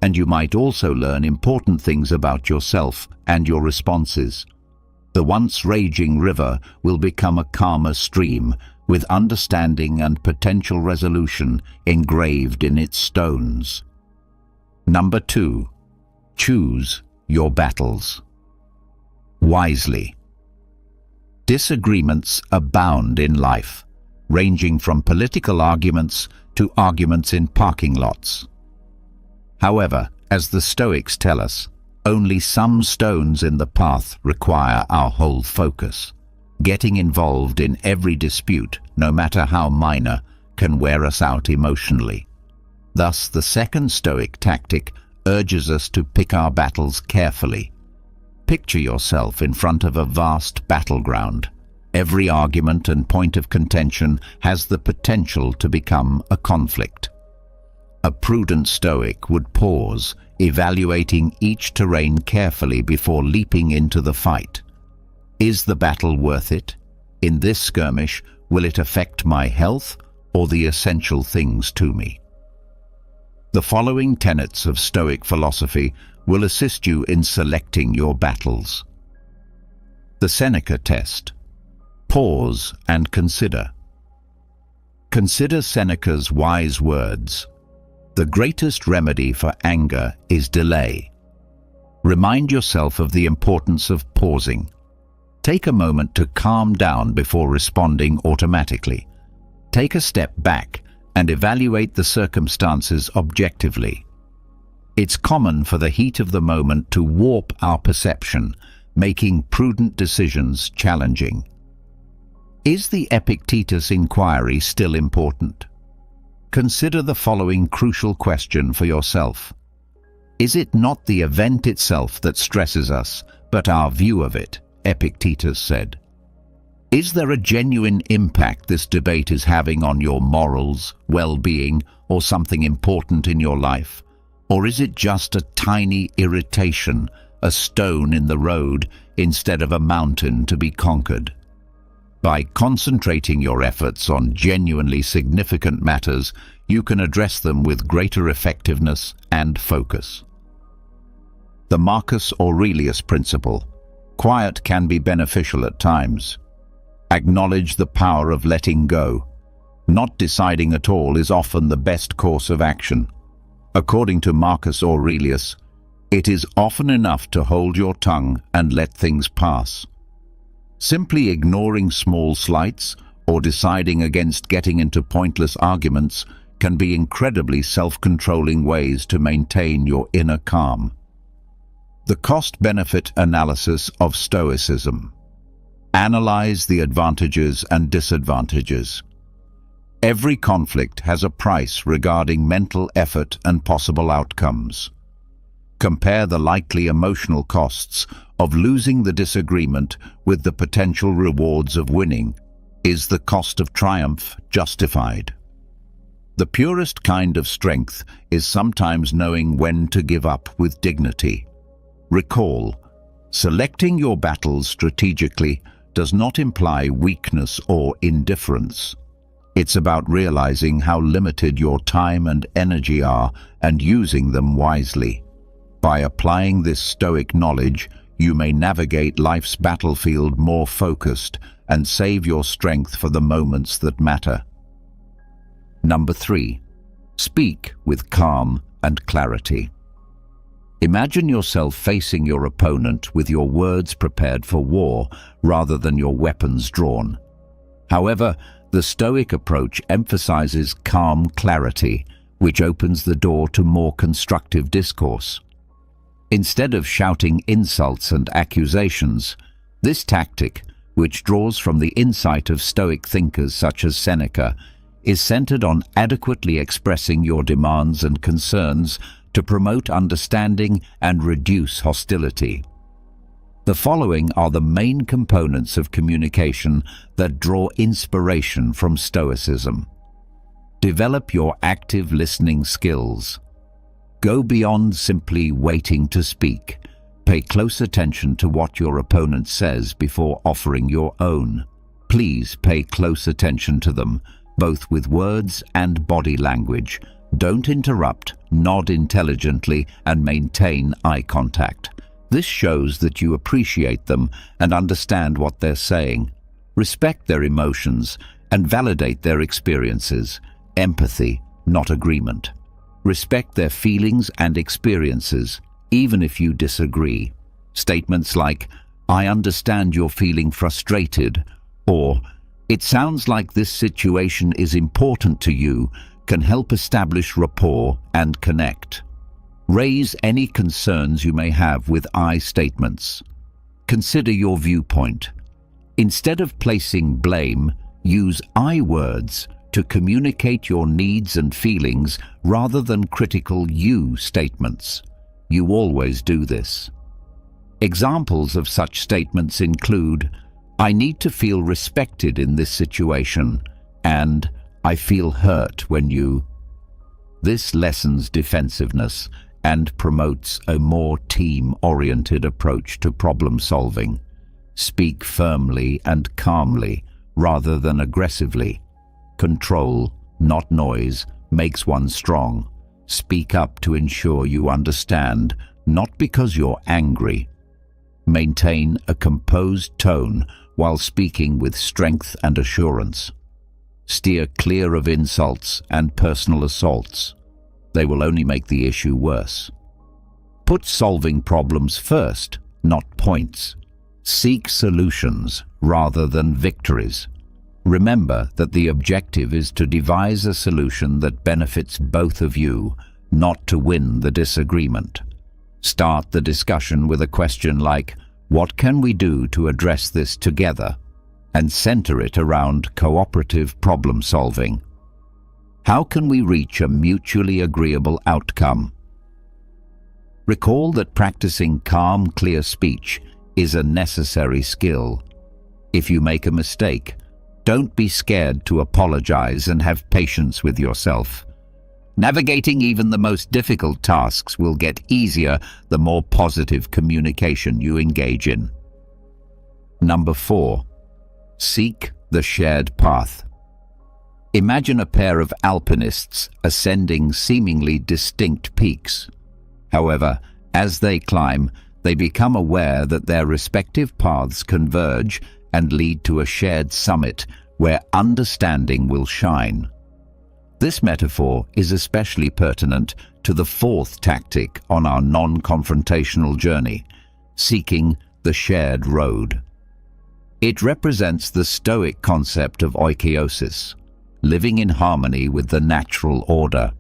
And you might also learn important things about yourself and your responses. The once raging river will become a calmer stream, with understanding and potential resolution engraved in its stones. Number 2. Choose your battles wisely. Disagreements abound in life, ranging from political arguments to arguments in parking lots. However, as the Stoics tell us, only some stones in the path require our whole focus. Getting involved in every dispute, no matter how minor, can wear us out emotionally. Thus, the second Stoic tactic urges us to pick our battles carefully. Picture yourself in front of a vast battleground. Every argument and point of contention has the potential to become a conflict. A prudent Stoic would pause, evaluating each terrain carefully before leaping into the fight. Is the battle worth it? In this skirmish, will it affect my health or the essential things to me? The following tenets of Stoic philosophy will assist you in selecting your battles. The Seneca test. Pause and consider. Consider Seneca's wise words. The greatest remedy for anger is delay. Remind yourself of the importance of pausing. Take a moment to calm down before responding automatically. Take a step back and evaluate the circumstances objectively. It's common for the heat of the moment to warp our perception, making prudent decisions challenging. Is the Epictetus inquiry still important? Consider the following crucial question for yourself. Is it not the event itself that stresses us, but our view of it? Epictetus said. Is there a genuine impact this debate is having on your morals, well-being, or something important in your life? Or is it just a tiny irritation, a stone in the road, instead of a mountain to be conquered? By concentrating your efforts on genuinely significant matters, you can address them with greater effectiveness and focus. The Marcus Aurelius principle. Quiet can be beneficial at times. Acknowledge the power of letting go. Not deciding at all is often the best course of action. According to Marcus Aurelius, it is often enough to hold your tongue and let things pass. Simply ignoring small slights or deciding against getting into pointless arguments can be incredibly self-controlling ways to maintain your inner calm. The cost-benefit analysis of Stoicism. Analyze the advantages and disadvantages. Every conflict has a price regarding mental effort and possible outcomes. Compare the likely emotional costs of losing the disagreement with the potential rewards of winning. Is the cost of triumph justified? The purest kind of strength is sometimes knowing when to give up with dignity. Recall, selecting your battles strategically does not imply weakness or indifference. It's about realizing how limited your time and energy are and using them wisely. By applying this Stoic knowledge, you may navigate life's battlefield more focused and save your strength for the moments that matter. Number 3. Speak with calm and clarity. Imagine yourself facing your opponent with your words prepared for war rather than your weapons drawn. However, the Stoic approach emphasizes calm clarity, which opens the door to more constructive discourse. Instead of shouting insults and accusations, this tactic, which draws from the insight of Stoic thinkers such as Seneca, is centered on adequately expressing your demands and concerns to promote understanding and reduce hostility. The following are the main components of communication that draw inspiration from Stoicism. Develop your active listening skills. Go beyond simply waiting to speak. Pay close attention to what your opponent says before offering your own. Please pay close attention to them, both with words and body language. Don't interrupt, nod intelligently, and maintain eye contact. This shows that you appreciate them and understand what they're saying. Respect their emotions and validate their experiences. Empathy, not agreement. Respect their feelings and experiences, even if you disagree. Statements like, "I understand you're feeling frustrated," or "It sounds like this situation is important to you," can help establish rapport and connect. Raise any concerns you may have with I statements. Consider your viewpoint. Instead of placing blame, use I words to communicate your needs and feelings rather than critical you statements. You always do this. Examples of such statements include, "I need to feel respected in this situation," and "I feel hurt when you..." This lessens defensiveness and promotes a more team-oriented approach to problem solving. Speak firmly and calmly rather than aggressively. Control, not noise, makes one strong. Speak up to ensure you understand, not because you're angry. Maintain a composed tone while speaking with strength and assurance. Steer clear of insults and personal assaults. They will only make the issue worse. Put solving problems first, not points. Seek solutions rather than victories. Remember that the objective is to devise a solution that benefits both of you, not to win the disagreement. Start the discussion with a question like, "What can we do to address this together?" and center it around cooperative problem solving. How can we reach a mutually agreeable outcome? Recall that practicing calm, clear speech is a necessary skill. If you make a mistake, don't be scared to apologize and have patience with yourself. Navigating even the most difficult tasks will get easier the more positive communication you engage in. Number 4. Seek the shared path. Imagine a pair of alpinists ascending seemingly distinct peaks. However, as they climb, they become aware that their respective paths converge and lead to a shared summit where understanding will shine. This metaphor is especially pertinent to the 4th tactic on our non-confrontational journey, seeking the shared road. It represents the Stoic concept of oikeiosis, living in harmony with the natural order.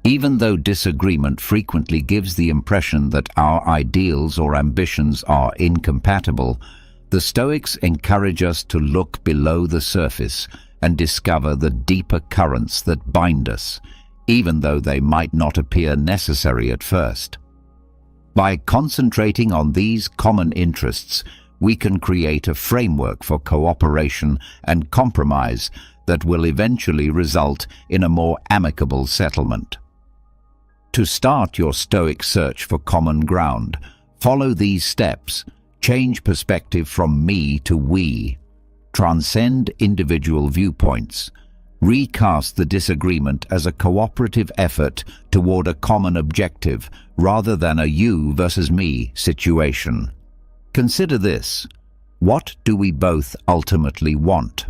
Even though disagreement frequently gives the impression that our ideals or ambitions are incompatible, the Stoics encourage us to look below the surface and discover the deeper currents that bind us, even though they might not appear necessary at first. By concentrating on these common interests, we can create a framework for cooperation and compromise that will eventually result in a more amicable settlement. To start your Stoic search for common ground, follow these steps. Change perspective from me to we. Transcend individual viewpoints. Recast the disagreement as a cooperative effort toward a common objective rather than a you versus me situation. Consider this: what do we both ultimately want?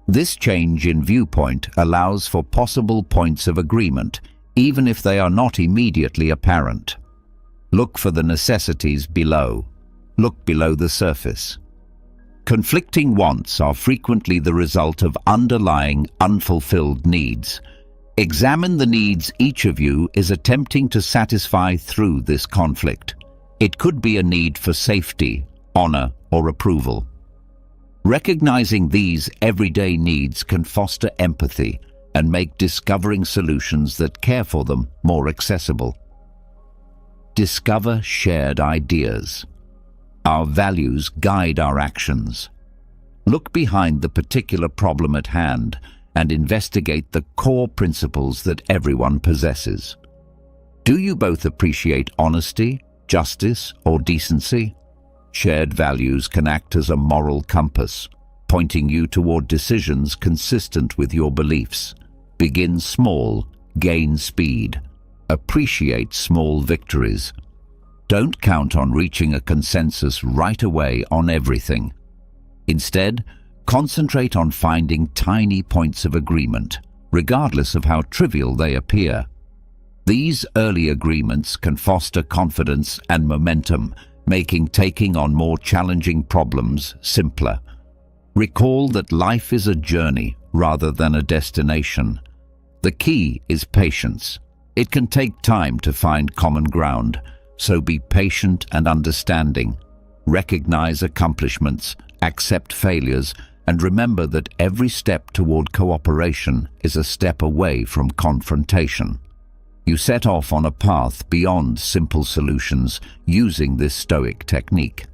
This change in viewpoint allows for possible points of agreement, even if they are not immediately apparent. Look for the necessities below. Look below the surface. Conflicting wants are frequently the result of underlying, unfulfilled needs. Examine the needs each of you is attempting to satisfy through this conflict. It could be a need for safety, honor, or approval. Recognizing these everyday needs can foster empathy and make discovering solutions that care for them more accessible. Discover shared ideas. Our values guide our actions. Look behind the particular problem at hand and investigate the core principles that everyone possesses. Do you both appreciate honesty, justice, or decency? Shared values can act as a moral compass, pointing you toward decisions consistent with your beliefs. Begin small, gain speed. Appreciate small victories. Don't count on reaching a consensus right away on everything. Instead, concentrate on finding tiny points of agreement, regardless of how trivial they appear. These early agreements can foster confidence and momentum, making taking on more challenging problems simpler. Recall that life is a journey rather than a destination. The key is patience. It can take time to find common ground, so be patient and understanding. Recognize accomplishments, accept failures, and remember that every step toward cooperation is a step away from confrontation. You set off on a path beyond simple solutions using this Stoic technique.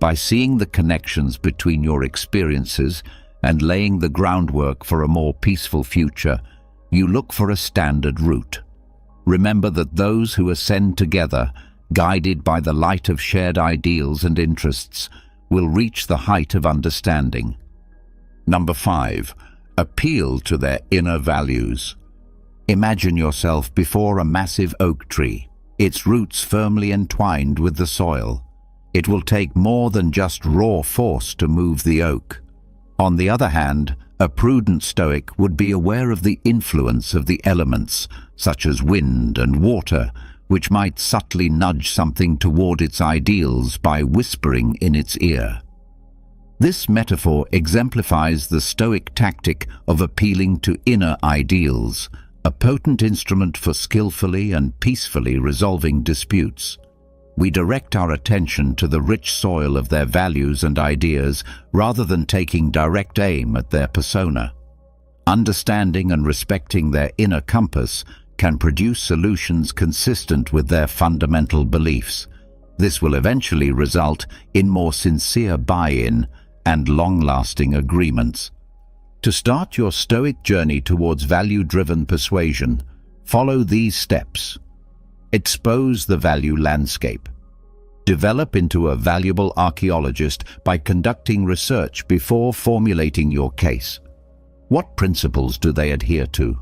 By seeing the connections between your experiences and laying the groundwork for a more peaceful future, you look for a standard route. Remember that those who ascend together, guided by the light of shared ideals and interests, will reach the height of understanding. Number 5. Appeal to their inner values. Imagine yourself before a massive oak tree, its roots firmly entwined with the soil. It will take more than just raw force to move the oak. On the other hand, a prudent Stoic would be aware of the influence of the elements, such as wind and water, which might subtly nudge something toward its ideals by whispering in its ear. This metaphor exemplifies the Stoic tactic of appealing to inner ideals, a potent instrument for skillfully and peacefully resolving disputes. We direct our attention to the rich soil of their values and ideas rather than taking direct aim at their persona. Understanding and respecting their inner compass can produce solutions consistent with their fundamental beliefs. This will eventually result in more sincere buy-in and long-lasting agreements. To start your Stoic journey towards value-driven persuasion, follow these steps. Expose the value landscape. Develop into a valuable archaeologist by conducting research before formulating your case. What principles do they adhere to?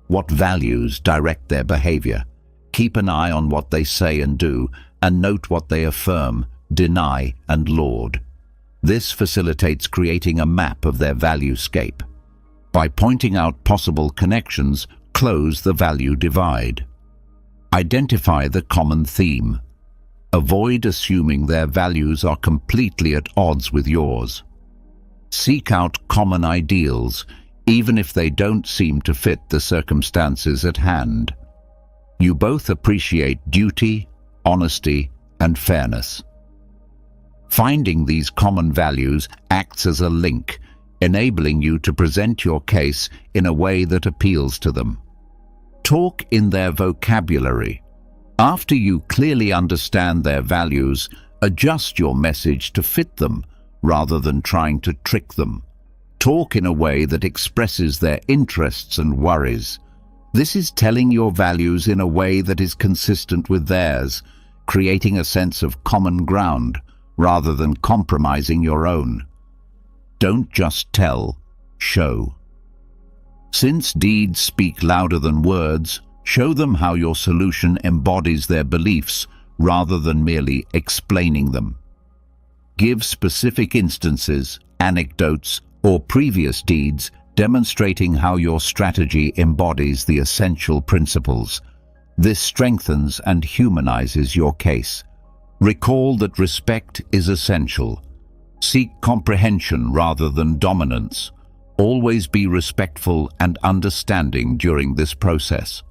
What values direct their behavior? Keep an eye on what they say and do, and note what they affirm, deny, and laud. This facilitates creating a map of their value-scape. By pointing out possible connections, close the value divide. Identify the common theme. Avoid assuming their values are completely at odds with yours. Seek out common ideals, even if they don't seem to fit the circumstances at hand. You both appreciate duty, honesty, and fairness. Finding these common values acts as a link, enabling you to present your case in a way that appeals to them. Talk in their vocabulary. After you clearly understand their values, adjust your message to fit them rather than trying to trick them. Talk in a way that expresses their interests and worries. This is telling your values in a way that is consistent with theirs, creating a sense of common ground rather than compromising your own. Don't just tell, show. Since deeds speak louder than words, show them how your solution embodies their beliefs rather than merely explaining them. Give specific instances, anecdotes, or previous deeds demonstrating how your strategy embodies the essential principles. This strengthens and humanizes your case. Recall that respect is essential. Seek comprehension rather than dominance. Always be respectful and understanding during this process.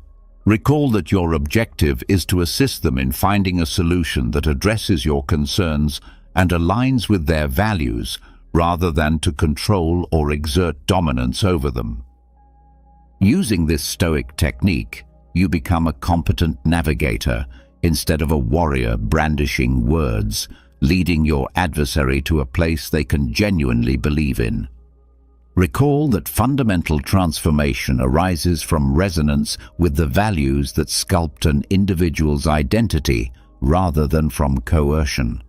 Recall that your objective is to assist them in finding a solution that addresses your concerns and aligns with their values, rather than to control or exert dominance over them. Using this Stoic technique, you become a competent navigator instead of a warrior brandishing words, leading your adversary to a place they can genuinely believe in. Recall that fundamental transformation arises from resonance with the values that sculpt an individual's identity rather than from coercion.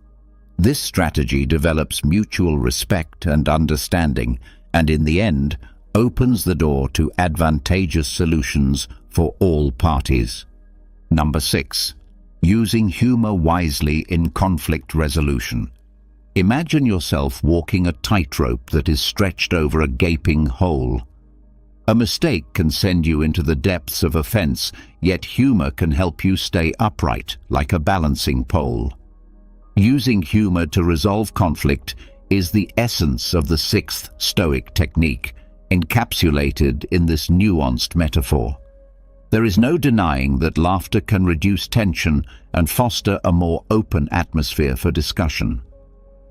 This strategy develops mutual respect and understanding, and in the end, opens the door to advantageous solutions for all parties. Number 6. Using humor wisely in conflict resolution. Imagine yourself walking a tightrope that is stretched over a gaping hole. A mistake can send you into the depths of offense, yet humor can help you stay upright, like a balancing pole. Using humor to resolve conflict is the essence of the 6th Stoic technique, encapsulated in this nuanced metaphor. There is no denying that laughter can reduce tension and foster a more open atmosphere for discussion.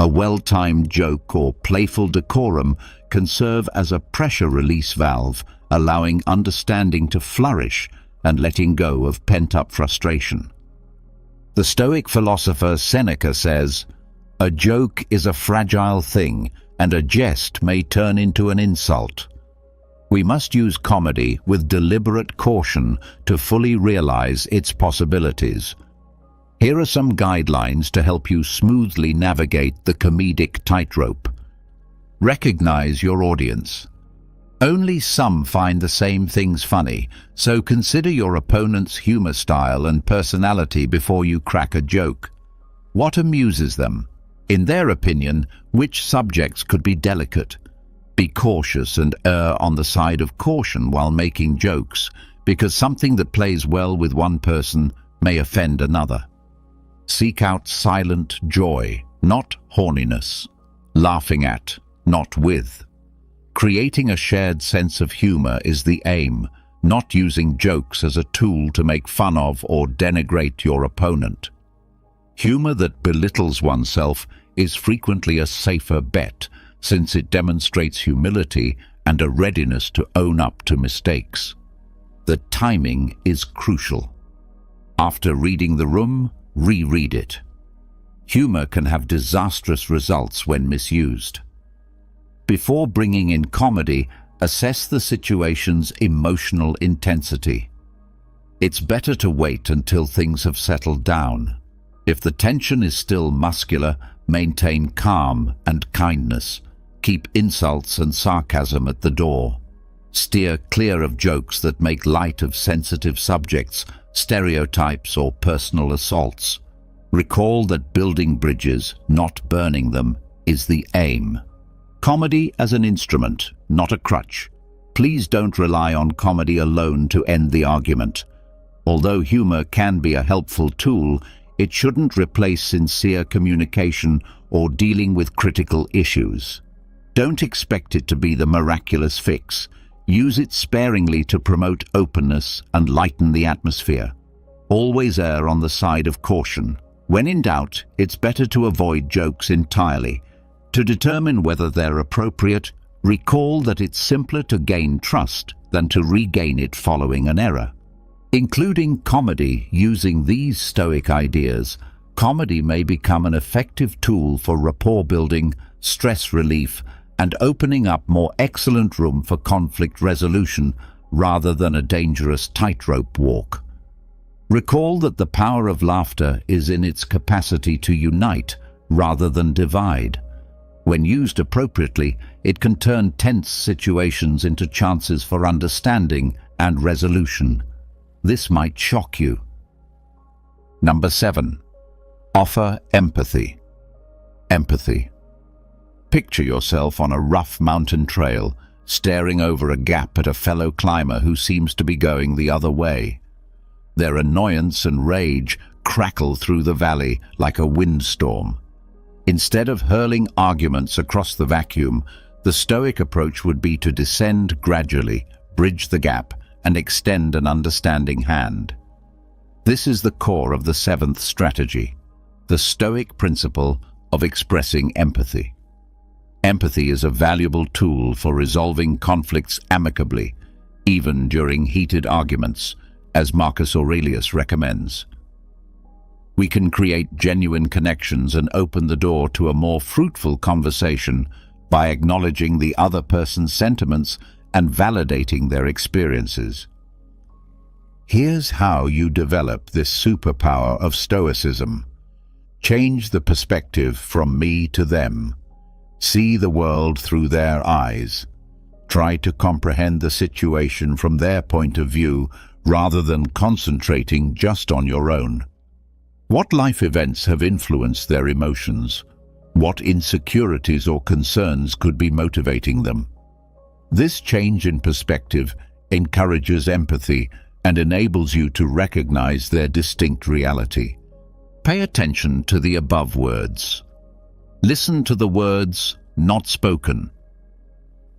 A well-timed joke or playful decorum can serve as a pressure release valve, allowing understanding to flourish and letting go of pent-up frustration. The Stoic philosopher Seneca says, "A joke is a fragile thing, and a jest may turn into an insult." We must use comedy with deliberate caution to fully realize its possibilities. Here are some guidelines to help you smoothly navigate the comedic tightrope. Recognize your audience. Only some find the same things funny, so consider your opponent's humor style and personality before you crack a joke. What amuses them? In their opinion, which subjects could be delicate? Be cautious and err on the side of caution while making jokes, because something that plays well with one person may offend another. Seek out silent joy, not horniness. Laughing at, not with. Creating a shared sense of humor is the aim, not using jokes as a tool to make fun of or denigrate your opponent. Humor that belittles oneself is frequently a safer bet, since it demonstrates humility and a readiness to own up to mistakes. The timing is crucial. After reading the room, reread it. Humor can have disastrous results when misused. Before bringing in comedy, assess the situation's emotional intensity. It's better to wait until things have settled down. If the tension is still muscular, maintain calm and kindness. Keep insults and sarcasm at the door. Steer clear of jokes that make light of sensitive subjects, stereotypes, or personal assaults. Recall that building bridges, not burning them, is the aim. Comedy as an instrument, not a crutch. Please don't rely on comedy alone to end the argument. Although humor can be a helpful tool, it shouldn't replace sincere communication or dealing with critical issues. Don't expect it to be the miraculous fix. Use it sparingly to promote openness and lighten the atmosphere. Always err on the side of caution. When in doubt, it's better to avoid jokes entirely. To determine whether they're appropriate, recall that it's simpler to gain trust than to regain it following an error. Including comedy using these Stoic ideas, comedy may become an effective tool for rapport building, stress relief, and opening up more excellent room for conflict resolution rather than a dangerous tightrope walk. Recall that the power of laughter is in its capacity to unite rather than divide. When used appropriately, it can turn tense situations into chances for understanding and resolution. This might shock you. Number 7. Offer empathy. Empathy. Picture yourself on a rough mountain trail, staring over a gap at a fellow climber who seems to be going the other way. Their annoyance and rage crackle through the valley like a windstorm. Instead of hurling arguments across the vacuum, the Stoic approach would be to descend gradually, bridge the gap, and extend an understanding hand. This is the core of the 7th strategy, the Stoic principle of expressing empathy. Empathy is a valuable tool for resolving conflicts amicably, even during heated arguments, as Marcus Aurelius recommends. We can create genuine connections and open the door to a more fruitful conversation by acknowledging the other person's sentiments and validating their experiences. Here's how you develop this superpower of Stoicism. Change the perspective from me to them. See the world through their eyes. Try to comprehend the situation from their point of view rather than concentrating just on your own. What life events have influenced their emotions? What insecurities or concerns could be motivating them? This change in perspective encourages empathy and enables you to recognize their distinct reality. Pay attention to the above words. Listen to the words not spoken.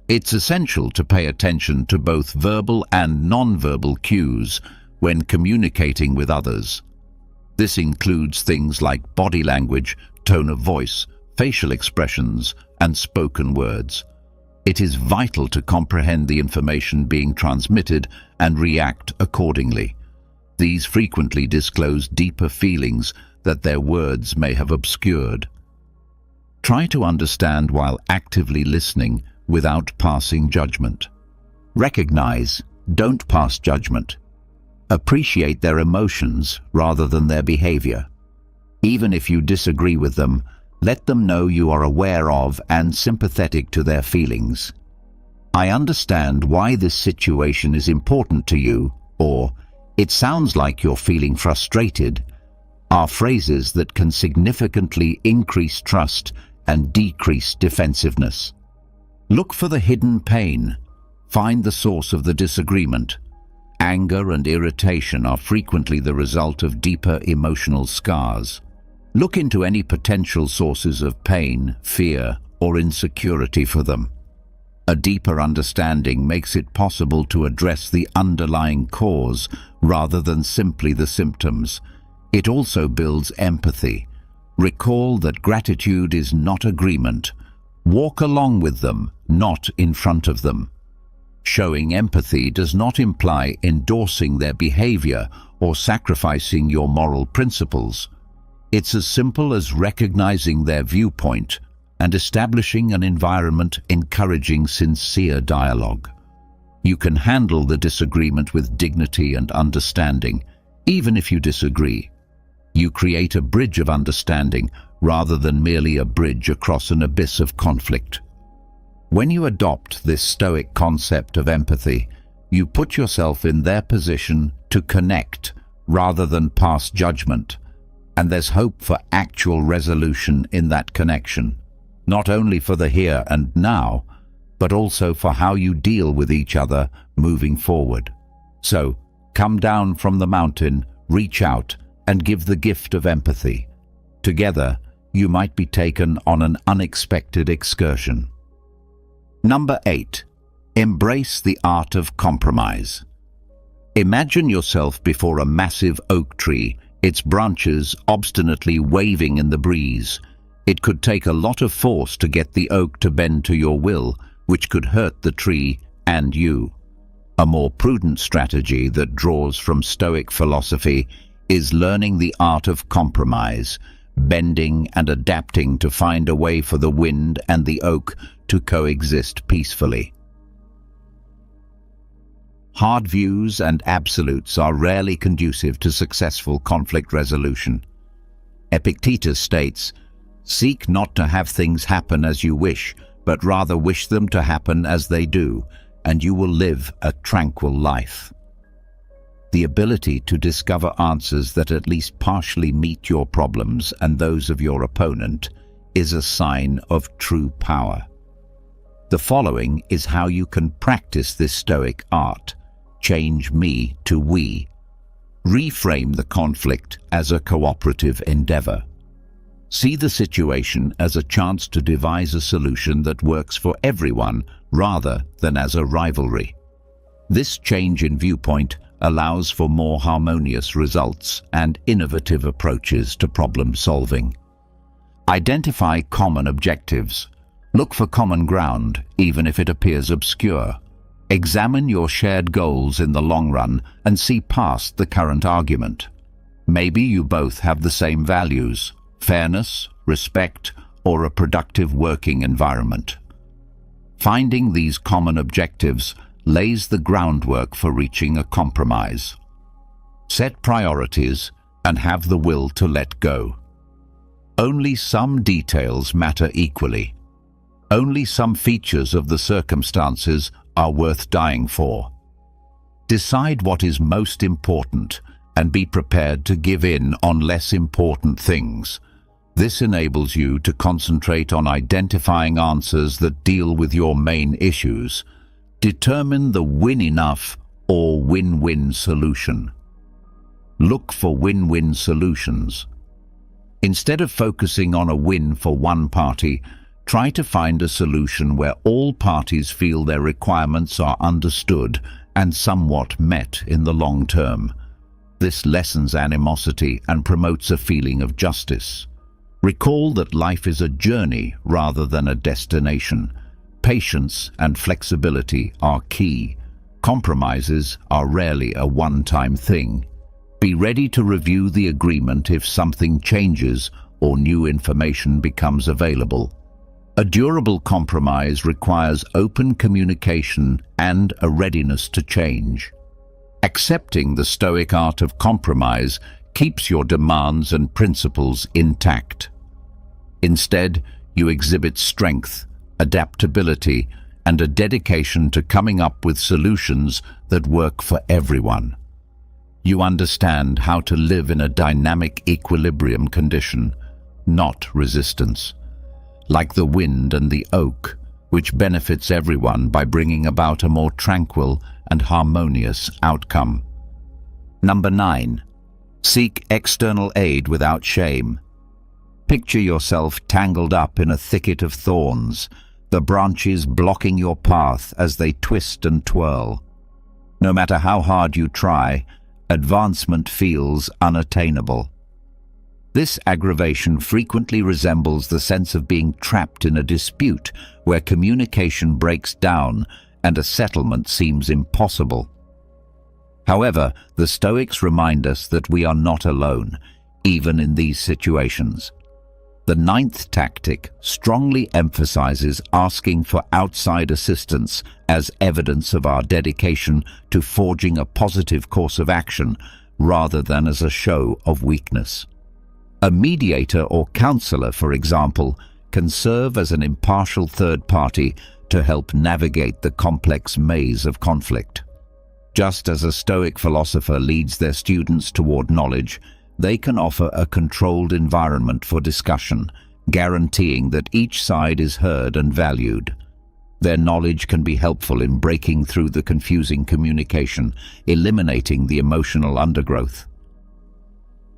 It's essential to pay attention to both verbal and non-verbal cues when communicating with others. This includes things like body language, tone of voice, facial expressions, and spoken words. It is vital to comprehend the information being transmitted and react accordingly. These frequently disclose deeper feelings that their words may have obscured. Try to understand while actively listening without passing judgment. Recognize, don't pass judgment. Appreciate their emotions rather than their behavior. Even if you disagree with them, let them know you are aware of and sympathetic to their feelings. I understand why this situation is important to you, or it sounds like you're feeling frustrated, are phrases that can significantly increase trust and decrease defensiveness. Look for the hidden pain. Find the source of the disagreement. Anger and irritation are frequently the result of deeper emotional scars. Look into any potential sources of pain, fear, or insecurity for them. A deeper understanding makes it possible to address the underlying cause rather than simply the symptoms. It also builds empathy. Recall that gratitude is not agreement. Walk along with them, not in front of them. Showing empathy does not imply endorsing their behavior or sacrificing your moral principles. It's as simple as recognizing their viewpoint and establishing an environment encouraging sincere dialogue. You can handle the disagreement with dignity and understanding, even if you disagree. You create a bridge of understanding rather than merely a bridge across an abyss of conflict. When you adopt this Stoic concept of empathy, you put yourself in their position to connect rather than pass judgment, and there's hope for actual resolution in that connection, not only for the here and now, but also for how you deal with each other moving forward. So, come down from the mountain, reach out, and give the gift of empathy. Together, you might be taken on an unexpected excursion. Number 8. Embrace the art of compromise. Imagine yourself before a massive oak tree, its branches obstinately waving in the breeze. It could take a lot of force to get the oak to bend to your will, which could hurt the tree and you. A more prudent strategy that draws from Stoic philosophy is learning the art of compromise, bending and adapting to find a way for the wind and the oak to coexist peacefully. Hard views and absolutes are rarely conducive to successful conflict resolution. Epictetus states, Seek not to have things happen as you wish, but rather wish them to happen as they do, and you will live a tranquil life. The ability to discover answers that at least partially meet your problems and those of your opponent is a sign of true power. The following is how you can practice this Stoic art. Change me to we. Reframe the conflict as a cooperative endeavor. See the situation as a chance to devise a solution that works for everyone rather than as a rivalry. This change in viewpoint allows for more harmonious results and innovative approaches to problem solving. Identify common objectives. Look for common ground, even if it appears obscure. Examine your shared goals in the long run and see past the current argument. Maybe you both have the same values: fairness, respect, or a productive working environment. Finding these common objectives lays the groundwork for reaching a compromise. Set priorities and have the will to let go. Only some details matter equally. Only some features of the circumstances are worth dying for. Decide what is most important and be prepared to give in on less important things. This enables you to concentrate on identifying answers that deal with your main issues. Determine the win enough or win-win solution. Look for win-win solutions. Instead of focusing on a win for one party, try to find a solution where all parties feel their requirements are understood and somewhat met in the long term. This lessens animosity and promotes a feeling of justice. Recall that life is a journey rather than a destination. Patience and flexibility are key. Compromises are rarely a one-time thing. Be ready to review the agreement if something changes or new information becomes available. A durable compromise requires open communication and a readiness to change. Accepting the Stoic art of compromise keeps your demands and principles intact. Instead, you exhibit strength, adaptability, and a dedication to coming up with solutions that work for everyone. You understand how to live in a dynamic equilibrium condition, not resistance. Like the wind and the oak, which benefits everyone by bringing about a more tranquil and harmonious outcome. Number 9. Seek external aid without shame. Picture yourself tangled up in a thicket of thorns, the branches blocking your path as they twist and twirl. No matter how hard you try, advancement feels unattainable. This aggravation frequently resembles the sense of being trapped in a dispute where communication breaks down and a settlement seems impossible. However, the Stoics remind us that we are not alone, even in these situations. The 9th tactic strongly emphasizes asking for outside assistance as evidence of our dedication to forging a positive course of action rather than as a show of weakness. A mediator or counselor, for example, can serve as an impartial third party to help navigate the complex maze of conflict. Just as a Stoic philosopher leads their students toward knowledge, they can offer a controlled environment for discussion, guaranteeing that each side is heard and valued. Their knowledge can be helpful in breaking through the confusing communication, eliminating the emotional undergrowth.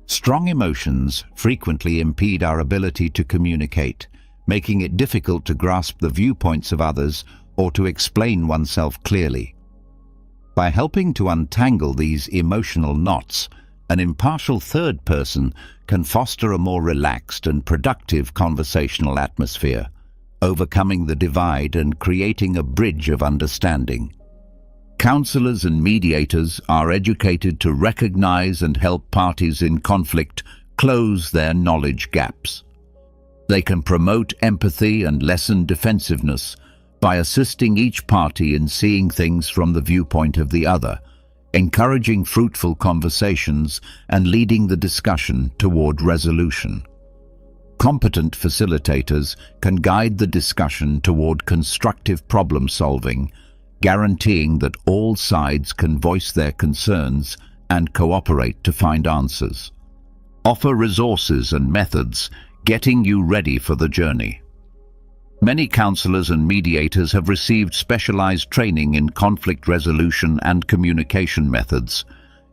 Strong emotions frequently impede our ability to communicate, making it difficult to grasp the viewpoints of others or to explain oneself clearly. By helping to untangle these emotional knots, an impartial third person can foster a more relaxed and productive conversational atmosphere, overcoming the divide and creating a bridge of understanding. Counselors and mediators are educated to recognize and help parties in conflict close their knowledge gaps. They can promote empathy and lessen defensiveness by assisting each party in seeing things from the viewpoint of the other, encouraging fruitful conversations and leading the discussion toward resolution. Competent facilitators can guide the discussion toward constructive problem solving, guaranteeing that all sides can voice their concerns and cooperate to find answers. Offer resources and methods, getting you ready for the journey. Many counselors and mediators have received specialized training in conflict resolution and communication methods.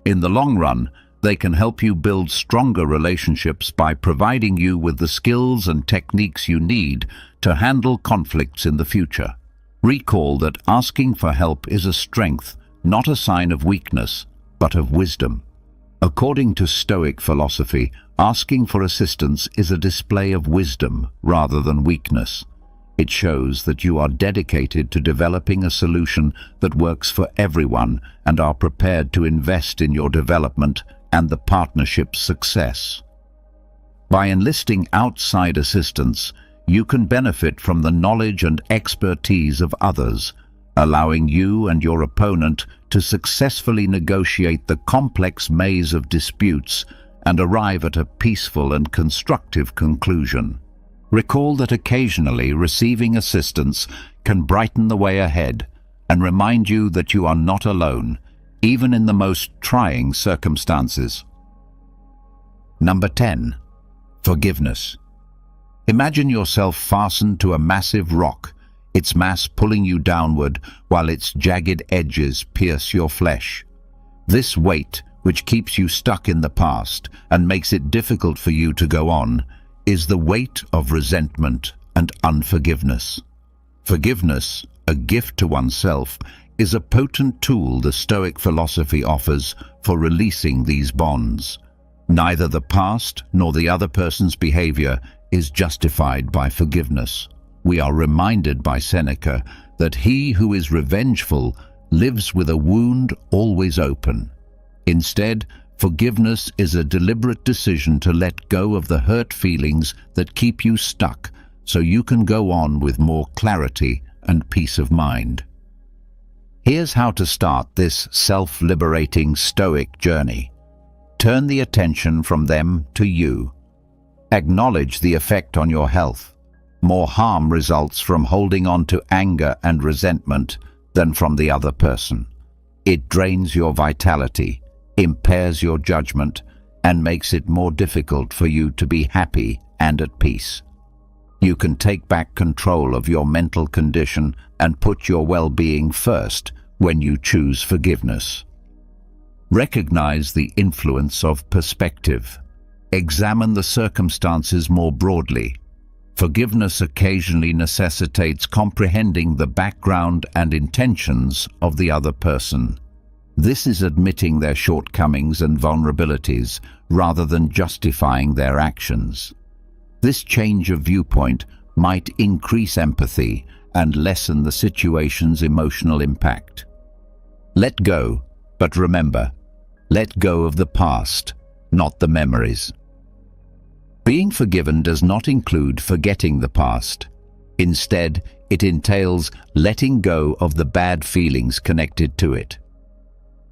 In the long run, they can help you build stronger relationships by providing you with the skills and techniques you need to handle conflicts in the future. Recall that asking for help is a strength, not a sign of weakness, but of wisdom. According to Stoic philosophy, asking for assistance is a display of wisdom rather than weakness. It shows that you are dedicated to developing a solution that works for everyone and are prepared to invest in your development and the partnership's success. By enlisting outside assistance, you can benefit from the knowledge and expertise of others, allowing you and your opponent to successfully negotiate the complex maze of disputes and arrive at a peaceful and constructive conclusion. Recall that occasionally receiving assistance can brighten the way ahead and remind you that you are not alone, even in the most trying circumstances. Number 10. Forgiveness. Imagine yourself fastened to a massive rock, its mass pulling you downward while its jagged edges pierce your flesh. This weight, which keeps you stuck in the past and makes it difficult for you to go on, is the weight of resentment and unforgiveness. Forgiveness, a gift to oneself, is a potent tool the Stoic philosophy offers for releasing these bonds. Neither the past nor the other person's behavior is justified by forgiveness. We are reminded by Seneca that he who is revengeful lives with a wound always open. Instead, forgiveness is a deliberate decision to let go of the hurt feelings that keep you stuck so you can go on with more clarity and peace of mind. Here's how to start this self-liberating Stoic journey. Turn the attention from them to you. Acknowledge the effect on your health. More harm results from holding on to anger and resentment than from the other person. It drains your vitality, impairs your judgment, and makes it more difficult for you to be happy and at peace. You can take back control of your mental condition and put your well-being first when you choose forgiveness. Recognize the influence of perspective. Examine the circumstances more broadly. Forgiveness occasionally necessitates comprehending the background and intentions of the other person. This is admitting their shortcomings and vulnerabilities rather than justifying their actions. This change of viewpoint might increase empathy and lessen the situation's emotional impact. Let go, but remember, let go of the past, not the memories. Being forgiven does not include forgetting the past. Instead, it entails letting go of the bad feelings connected to it.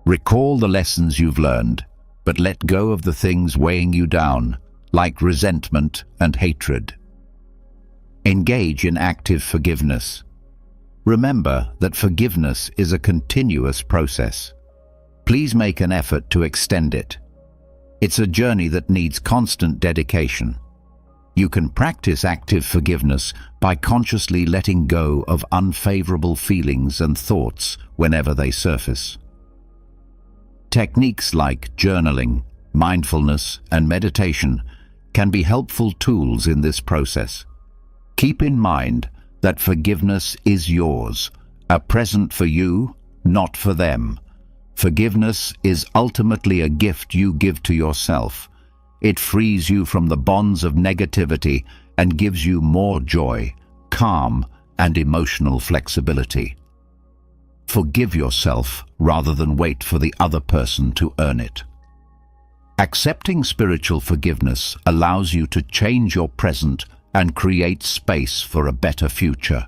Recall the lessons you've learned, but let go of the things weighing you down, like resentment and hatred. Engage in active forgiveness. Remember that forgiveness is a continuous process. Please make an effort to extend it. It's a journey that needs constant dedication. You can practice active forgiveness by consciously letting go of unfavorable feelings and thoughts whenever they surface. Techniques like journaling, mindfulness, and meditation can be helpful tools in this process. Keep in mind that forgiveness is yours, a present for you, not for them. Forgiveness is ultimately a gift you give to yourself. It frees you from the bonds of negativity and gives you more joy, calm, and emotional flexibility. Forgive yourself rather than wait for the other person to earn it. Accepting spiritual forgiveness allows you to change your present and create space for a better future.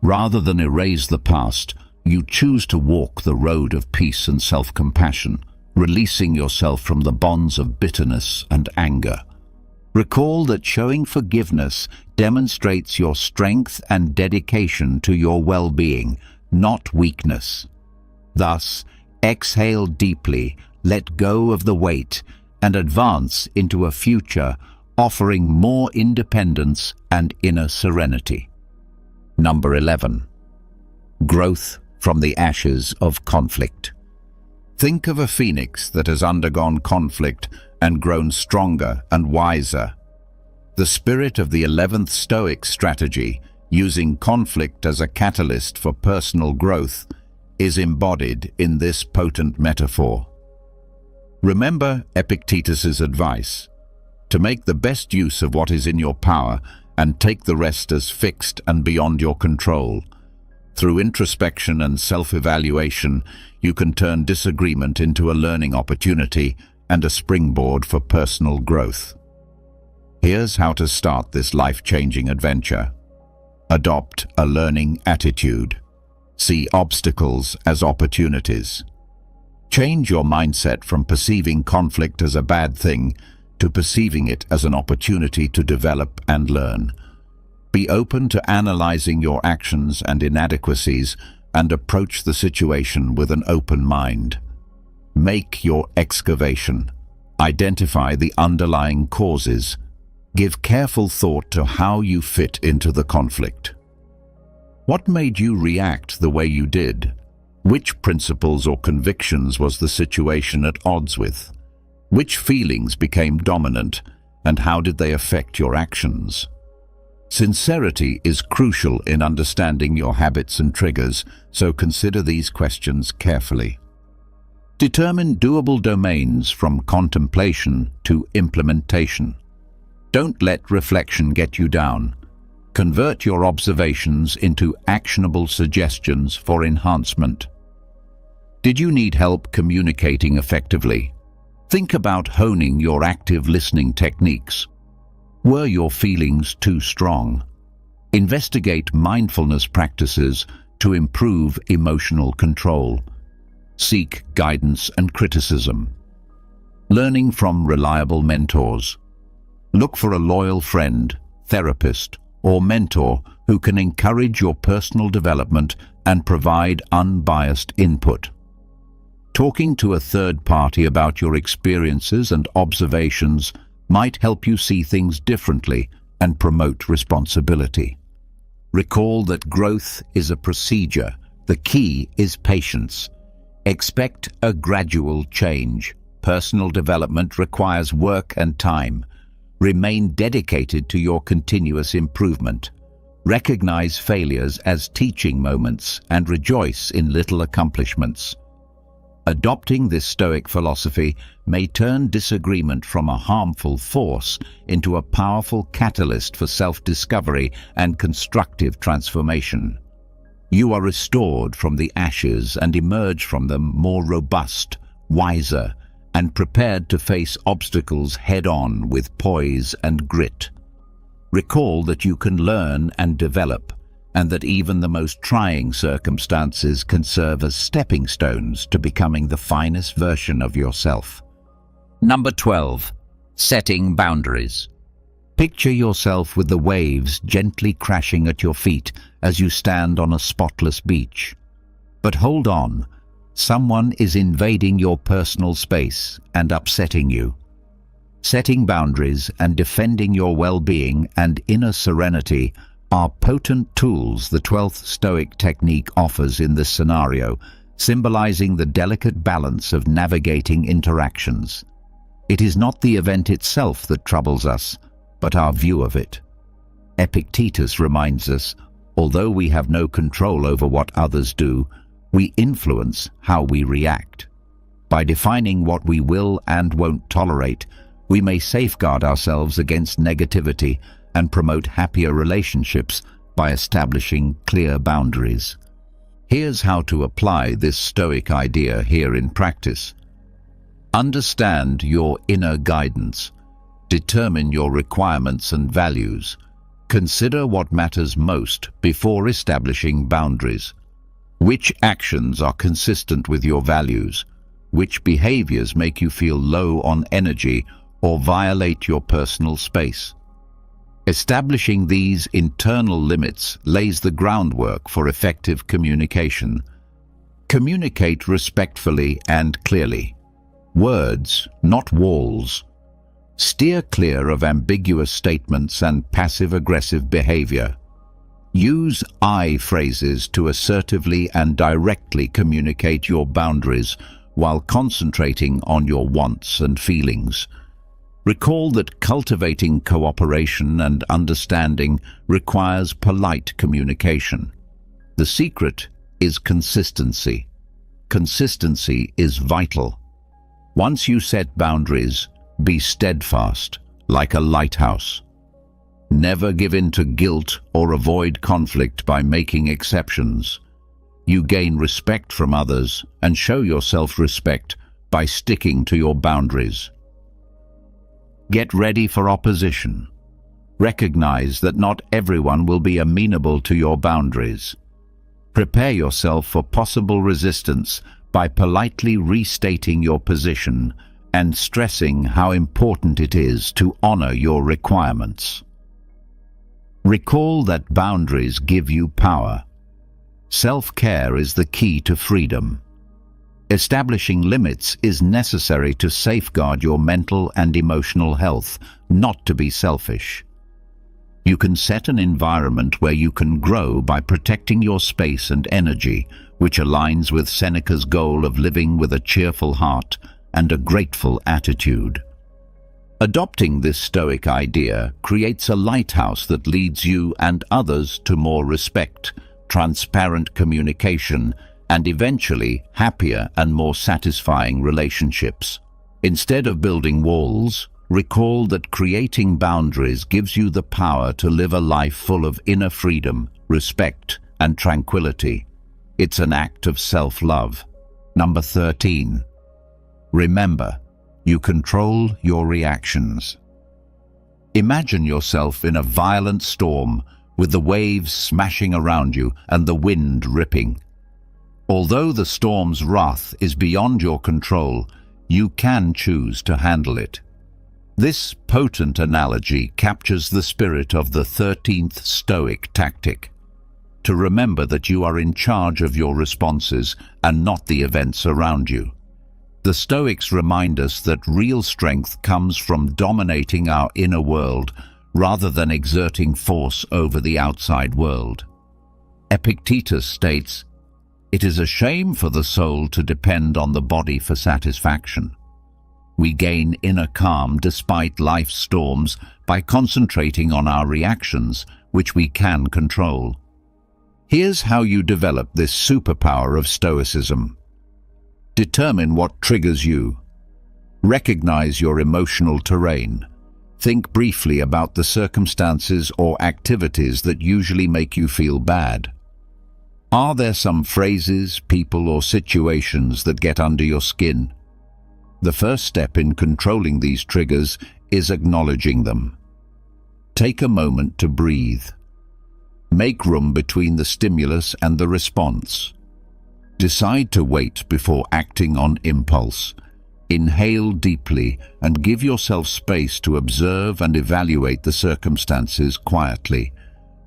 Rather than erase the past, you choose to walk the road of peace and self-compassion, releasing yourself from the bonds of bitterness and anger. Recall that showing forgiveness demonstrates your strength and dedication to your well-being, not weakness. Thus, exhale deeply, let go of the weight, and advance into a future offering more independence and inner serenity. Number 11. Growth from the ashes of conflict. Think of a phoenix that has undergone conflict and grown stronger and wiser. The spirit of the 11th Stoic strategy, using conflict as a catalyst for personal growth, is embodied in this potent metaphor. Remember Epictetus's advice: to make the best use of what is in your power and take the rest as fixed and beyond your control. Through introspection and self-evaluation, you can turn disagreement into a learning opportunity and a springboard for personal growth. Here's how to start this life-changing adventure. Adopt a learning attitude. See obstacles as opportunities. Change your mindset from perceiving conflict as a bad thing to perceiving it as an opportunity to develop and learn. Be open to analyzing your actions and inadequacies and approach the situation with an open mind. Make your excavation. Identify the underlying causes. Give careful thought to how you fit into the conflict. What made you react the way you did? Which principles or convictions was the situation at odds with? Which feelings became dominant, and how did they affect your actions? Sincerity is crucial in understanding your habits and triggers, so consider these questions carefully. Determine doable domains from contemplation to implementation. Don't let reflection get you down. Convert your observations into actionable suggestions for enhancement. Did you need help communicating effectively? Think about honing your active listening techniques. Were your feelings too strong? Investigate mindfulness practices to improve emotional control. Seek guidance and criticism. Learning from reliable mentors. Look for a loyal friend, therapist, or mentor who can encourage your personal development and provide unbiased input. Talking to a third party about your experiences and observations might help you see things differently and promote responsibility. Recall that growth is a procedure. The key is patience. Expect a gradual change. Personal development requires work and time. Remain dedicated to your continuous improvement. Recognize failures as teaching moments and rejoice in little accomplishments. Adopting this Stoic philosophy may turn disagreement from a harmful force into a powerful catalyst for self-discovery and constructive transformation. You are restored from the ashes and emerge from them more robust, wiser, and prepared to face obstacles head-on with poise and grit. Recall that you can learn and develop, and that even the most trying circumstances can serve as stepping stones to becoming the finest version of yourself. Number 12. Setting boundaries. Picture yourself with the waves gently crashing at your feet as you stand on a spotless beach. But hold on. Someone is invading your personal space and upsetting you. Setting boundaries and defending your well-being and inner serenity are potent tools the 12th Stoic technique offers in this scenario, symbolizing the delicate balance of navigating interactions. It is not the event itself that troubles us, but our view of it. Epictetus reminds us, although we have no control over what others do, we influence how we react. By defining what we will and won't tolerate, we may safeguard ourselves against negativity and promote happier relationships by establishing clear boundaries. Here's how to apply this Stoic idea here in practice. Understand your inner guidance. Determine your requirements and values. Consider what matters most before establishing boundaries. Which actions are consistent with your values? Which behaviors make you feel low on energy or violate your personal space. Establishing these internal limits lays the groundwork for effective communication. Communicate respectfully and clearly. Words, not walls. Steer clear of ambiguous statements and passive-aggressive behavior. Use I phrases to assertively and directly communicate your boundaries while concentrating on your wants and feelings. Recall that cultivating cooperation and understanding requires polite communication. The secret is consistency. Consistency is vital. Once you set boundaries, be steadfast, like a lighthouse. Never give in to guilt or avoid conflict by making exceptions. You gain respect from others and show your self-respect by sticking to your boundaries. Get ready for opposition. Recognize that not everyone will be amenable to your boundaries. Prepare yourself for possible resistance by politely restating your position and stressing how important it is to honor your requirements. Recall that boundaries give you power. Self-care is the key to freedom. Establishing limits is necessary to safeguard your mental and emotional health, not to be selfish. You can set an environment where you can grow by protecting your space and energy, which aligns with Seneca's goal of living with a cheerful heart and a grateful attitude. Adopting this Stoic idea creates a lighthouse that leads you and others to more respect, transparent communication, and eventually happier and more satisfying relationships. Instead of building walls, recall that creating boundaries gives you the power to live a life full of inner freedom, respect, and tranquility. It's an act of self-love. Number 13. Remember, you control your reactions. Imagine yourself in a violent storm with the waves smashing around you and the wind ripping. Although the storm's wrath is beyond your control, you can choose to handle it. This potent analogy captures the spirit of the 13th Stoic tactic: to remember that you are in charge of your responses and not the events around you. The Stoics remind us that real strength comes from dominating our inner world rather than exerting force over the outside world. Epictetus states, "It is a shame for the soul to depend on the body for satisfaction." We gain inner calm despite life's storms by concentrating on our reactions, which we can control. Here's how you develop this superpower of Stoicism. Determine what triggers you. Recognize your emotional terrain. Think briefly about the circumstances or activities that usually make you feel bad. Are there some phrases, people, or situations that get under your skin? The first step in controlling these triggers is acknowledging them. Take a moment to breathe. Make room between the stimulus and the response. Decide to wait before acting on impulse. Inhale deeply and give yourself space to observe and evaluate the circumstances quietly.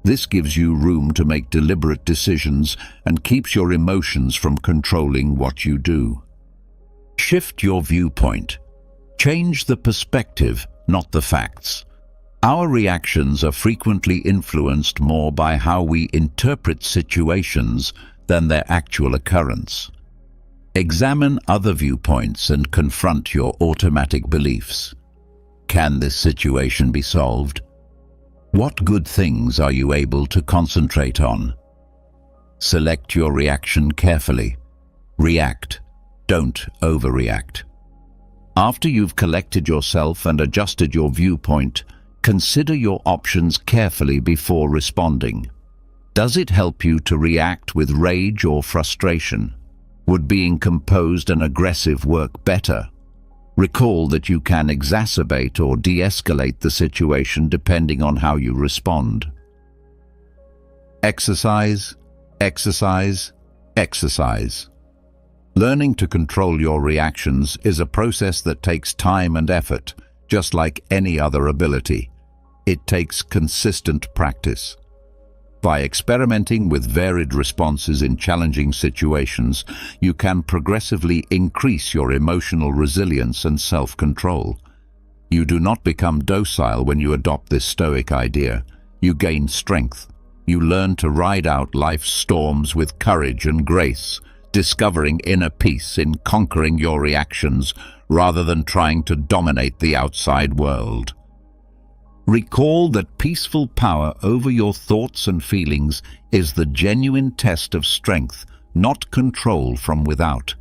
This gives you room to make deliberate decisions and keeps your emotions from controlling what you do. Shift your viewpoint. Change the perspective, not the facts. Our reactions are frequently influenced more by how we interpret situations than their actual occurrence. Examine other viewpoints and confront your automatic beliefs. Can this situation be solved? What good things are you able to concentrate on? Select your reaction carefully. React. Don't overreact. After you've collected yourself and adjusted your viewpoint, consider your options carefully before responding. Does it help you to react with rage or frustration? Would being composed and aggressive work better? Recall that you can exacerbate or de-escalate the situation depending on how you respond. Exercise, exercise, exercise. Learning to control your reactions is a process that takes time and effort, just like any other ability. It takes consistent practice. By experimenting with varied responses in challenging situations, you can progressively increase your emotional resilience and self-control. You do not become docile when you adopt this Stoic idea. You gain strength. You learn to ride out life's storms with courage and grace, discovering inner peace in conquering your reactions rather than trying to dominate the outside world. Recall that peaceful power over your thoughts and feelings is the genuine test of strength, not control from without.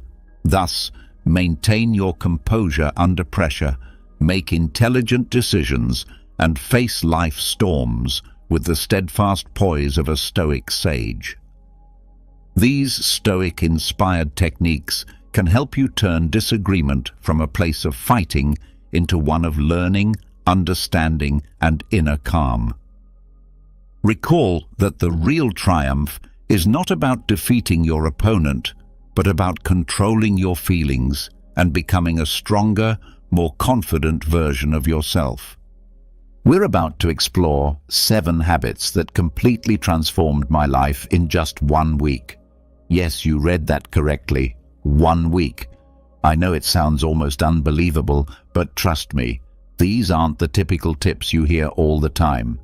Thus, maintain your composure under pressure, make intelligent decisions, and face life's storms with the steadfast poise of a Stoic sage. These Stoic-inspired techniques can help you turn disagreement from a place of fighting into one of learning, understanding, and inner calm. Recall that the real triumph is not about defeating your opponent, but about controlling your feelings and becoming a stronger, more confident version of yourself. We're about to explore 7 habits that completely transformed my life in just 1 week. Yes, you read that correctly. 1 week. I know it sounds almost unbelievable, but trust me, these aren't the typical tips you hear all the time.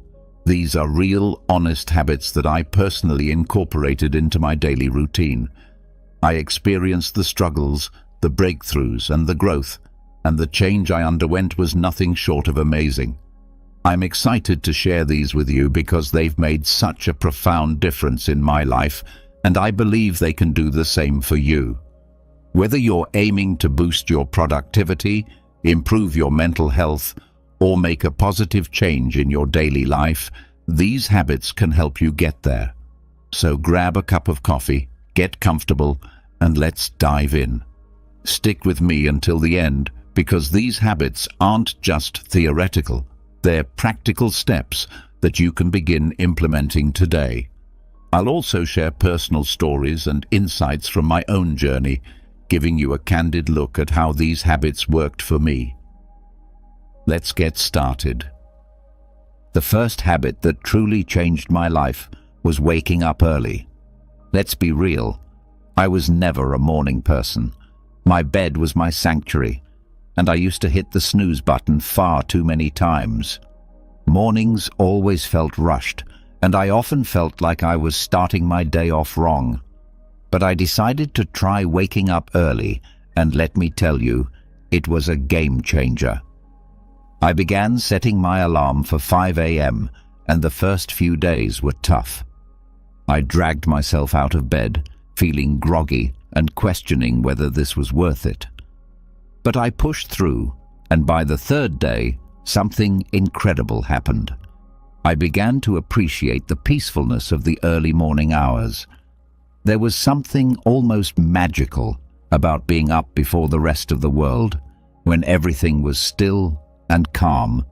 These are real, honest habits that I personally incorporated into my daily routine. I experienced the struggles, the breakthroughs, and the growth, and the change I underwent was nothing short of amazing. I'm excited to share these with you because they've made such a profound difference in my life, and I believe they can do the same for you. Whether you're aiming to boost your productivity, improve your mental health, or make a positive change in your daily life, these habits can help you get there. So grab a cup of coffee, get comfortable, and let's dive in. Stick with me until the end, because these habits aren't just theoretical. They're practical steps that you can begin implementing today. I'll also share personal stories and insights from my own journey, giving you a candid look at how these habits worked for me. Let's get started. The first habit that truly changed my life was waking up early. Let's be real, I was never a morning person. My bed was my sanctuary, and I used to hit the snooze button far too many times. Mornings always felt rushed, and I often felt like I was starting my day off wrong. But I decided to try waking up early, and let me tell you, it was a game changer. I began setting my alarm for 5 a.m., and the first few days were tough. I dragged myself out of bed, feeling groggy and questioning whether this was worth it. But I pushed through, and by the 3rd day, something incredible happened. I began to appreciate the peacefulness of the early morning hours. There was something almost magical about being up before the rest of the world, when everything was still and calm.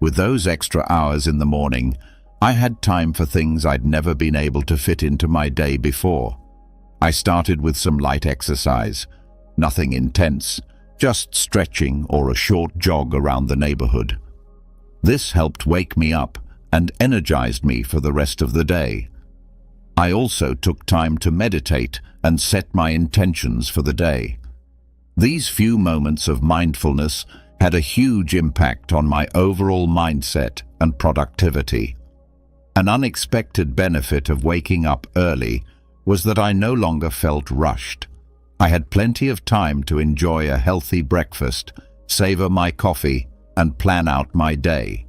With those extra hours in the morning, I had time for things I'd never been able to fit into my day before. I started with some light exercise, nothing intense, just stretching or a short jog around the neighborhood. This helped wake me up and energized me for the rest of the day. I also took time to meditate and set my intentions for the day. These few moments of mindfulness had a huge impact on my overall mindset and productivity. An unexpected benefit of waking up early was that I no longer felt rushed. I had plenty of time to enjoy a healthy breakfast, savor my coffee, and plan out my day.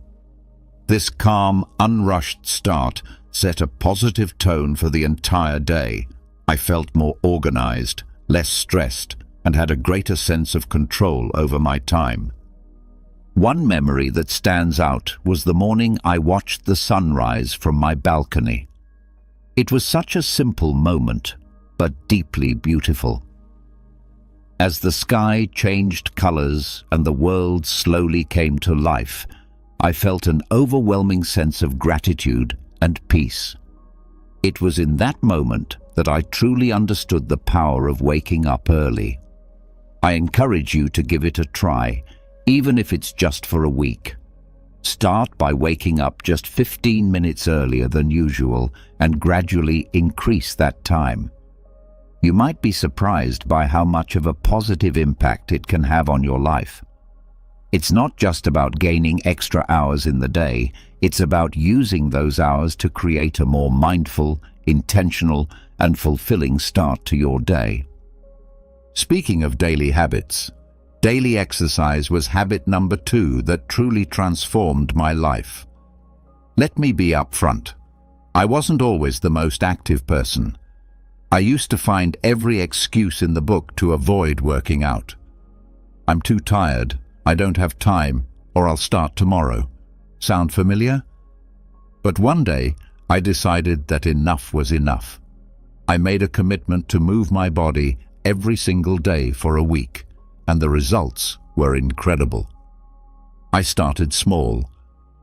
This calm, unrushed start set a positive tone for the entire day. I felt more organized, less stressed, and had a greater sense of control over my time. One memory that stands out was the morning I watched the sunrise from my balcony. It was such a simple moment, but deeply beautiful. As the sky changed colors and the world slowly came to life, I felt an overwhelming sense of gratitude and peace. It was in that moment that I truly understood the power of waking up early. I encourage you to give it a try, even if it's just for a week. Start by waking up just 15 minutes earlier than usual and gradually increase that time. You might be surprised by how much of a positive impact it can have on your life. It's not just about gaining extra hours in the day, it's about using those hours to create a more mindful, intentional, and fulfilling start to your day. Speaking of daily habits, daily exercise was habit number 2 that truly transformed my life. Let me be upfront. I wasn't always the most active person. I used to find every excuse in the book to avoid working out. I'm too tired, I don't have time, or I'll start tomorrow. Sound familiar? But one day, I decided that enough was enough. I made a commitment to move my body every single day for a week, and the results were incredible. I started small,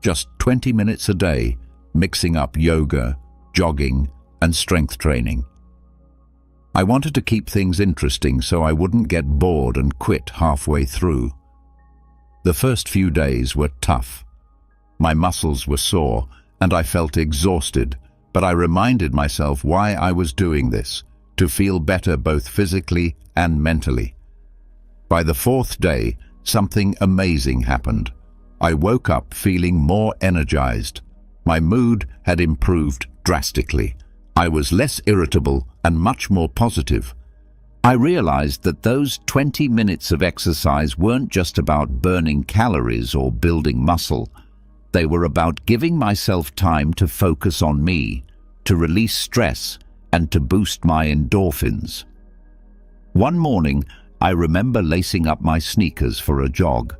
just 20 minutes a day, mixing up yoga, jogging, and strength training. I wanted to keep things interesting so I wouldn't get bored and quit halfway through. The first few days were tough. My muscles were sore and I felt exhausted, but I reminded myself why I was doing this, to feel better both physically and mentally. By the 4th day, something amazing happened. I woke up feeling more energized. My mood had improved drastically. I was less irritable and much more positive. I realized that those 20 minutes of exercise weren't just about burning calories or building muscle. They were about giving myself time to focus on me, to release stress, and to boost my endorphins. One morning, I remember lacing up my sneakers for a jog.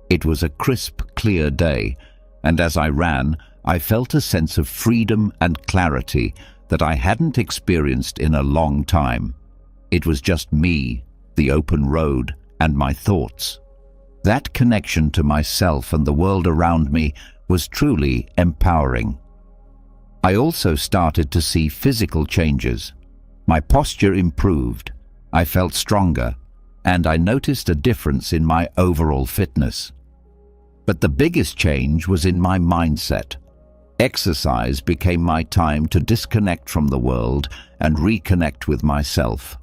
It was a crisp, clear day, and as I ran, I felt a sense of freedom and clarity that I hadn't experienced in a long time. It was just me, the open road, and my thoughts. That connection to myself and the world around me was truly empowering. I also started to see physical changes. My posture improved, I felt stronger, and I noticed a difference in my overall fitness. But the biggest change was in my mindset. Exercise became my time to disconnect from the world and reconnect with myself.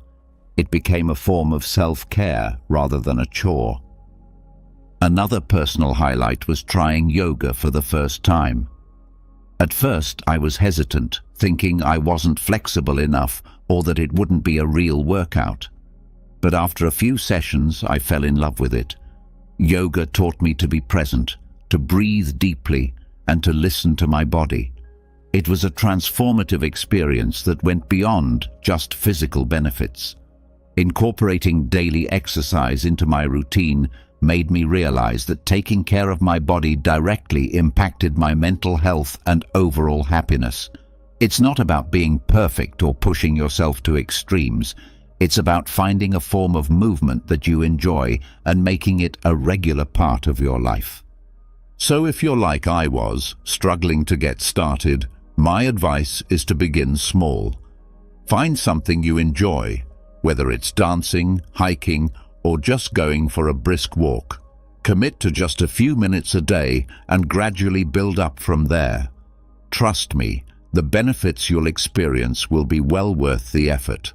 It became a form of self-care rather than a chore. Another personal highlight was trying yoga for the first time. At first, I was hesitant, thinking I wasn't flexible enough or that it wouldn't be a real workout. But after a few sessions, I fell in love with it. Yoga taught me to be present, to breathe deeply, and to listen to my body. It was a transformative experience that went beyond just physical benefits. Incorporating daily exercise into my routine made me realize that taking care of my body directly impacted my mental health and overall happiness. It's not about being perfect or pushing yourself to extremes. It's about finding a form of movement that you enjoy and making it a regular part of your life. So if you're like I was, struggling to get started, my advice is to begin small. Find something you enjoy, whether it's dancing, hiking, or just going for a brisk walk. Commit to just a few minutes a day and gradually build up from there. Trust me, the benefits you'll experience will be well worth the effort.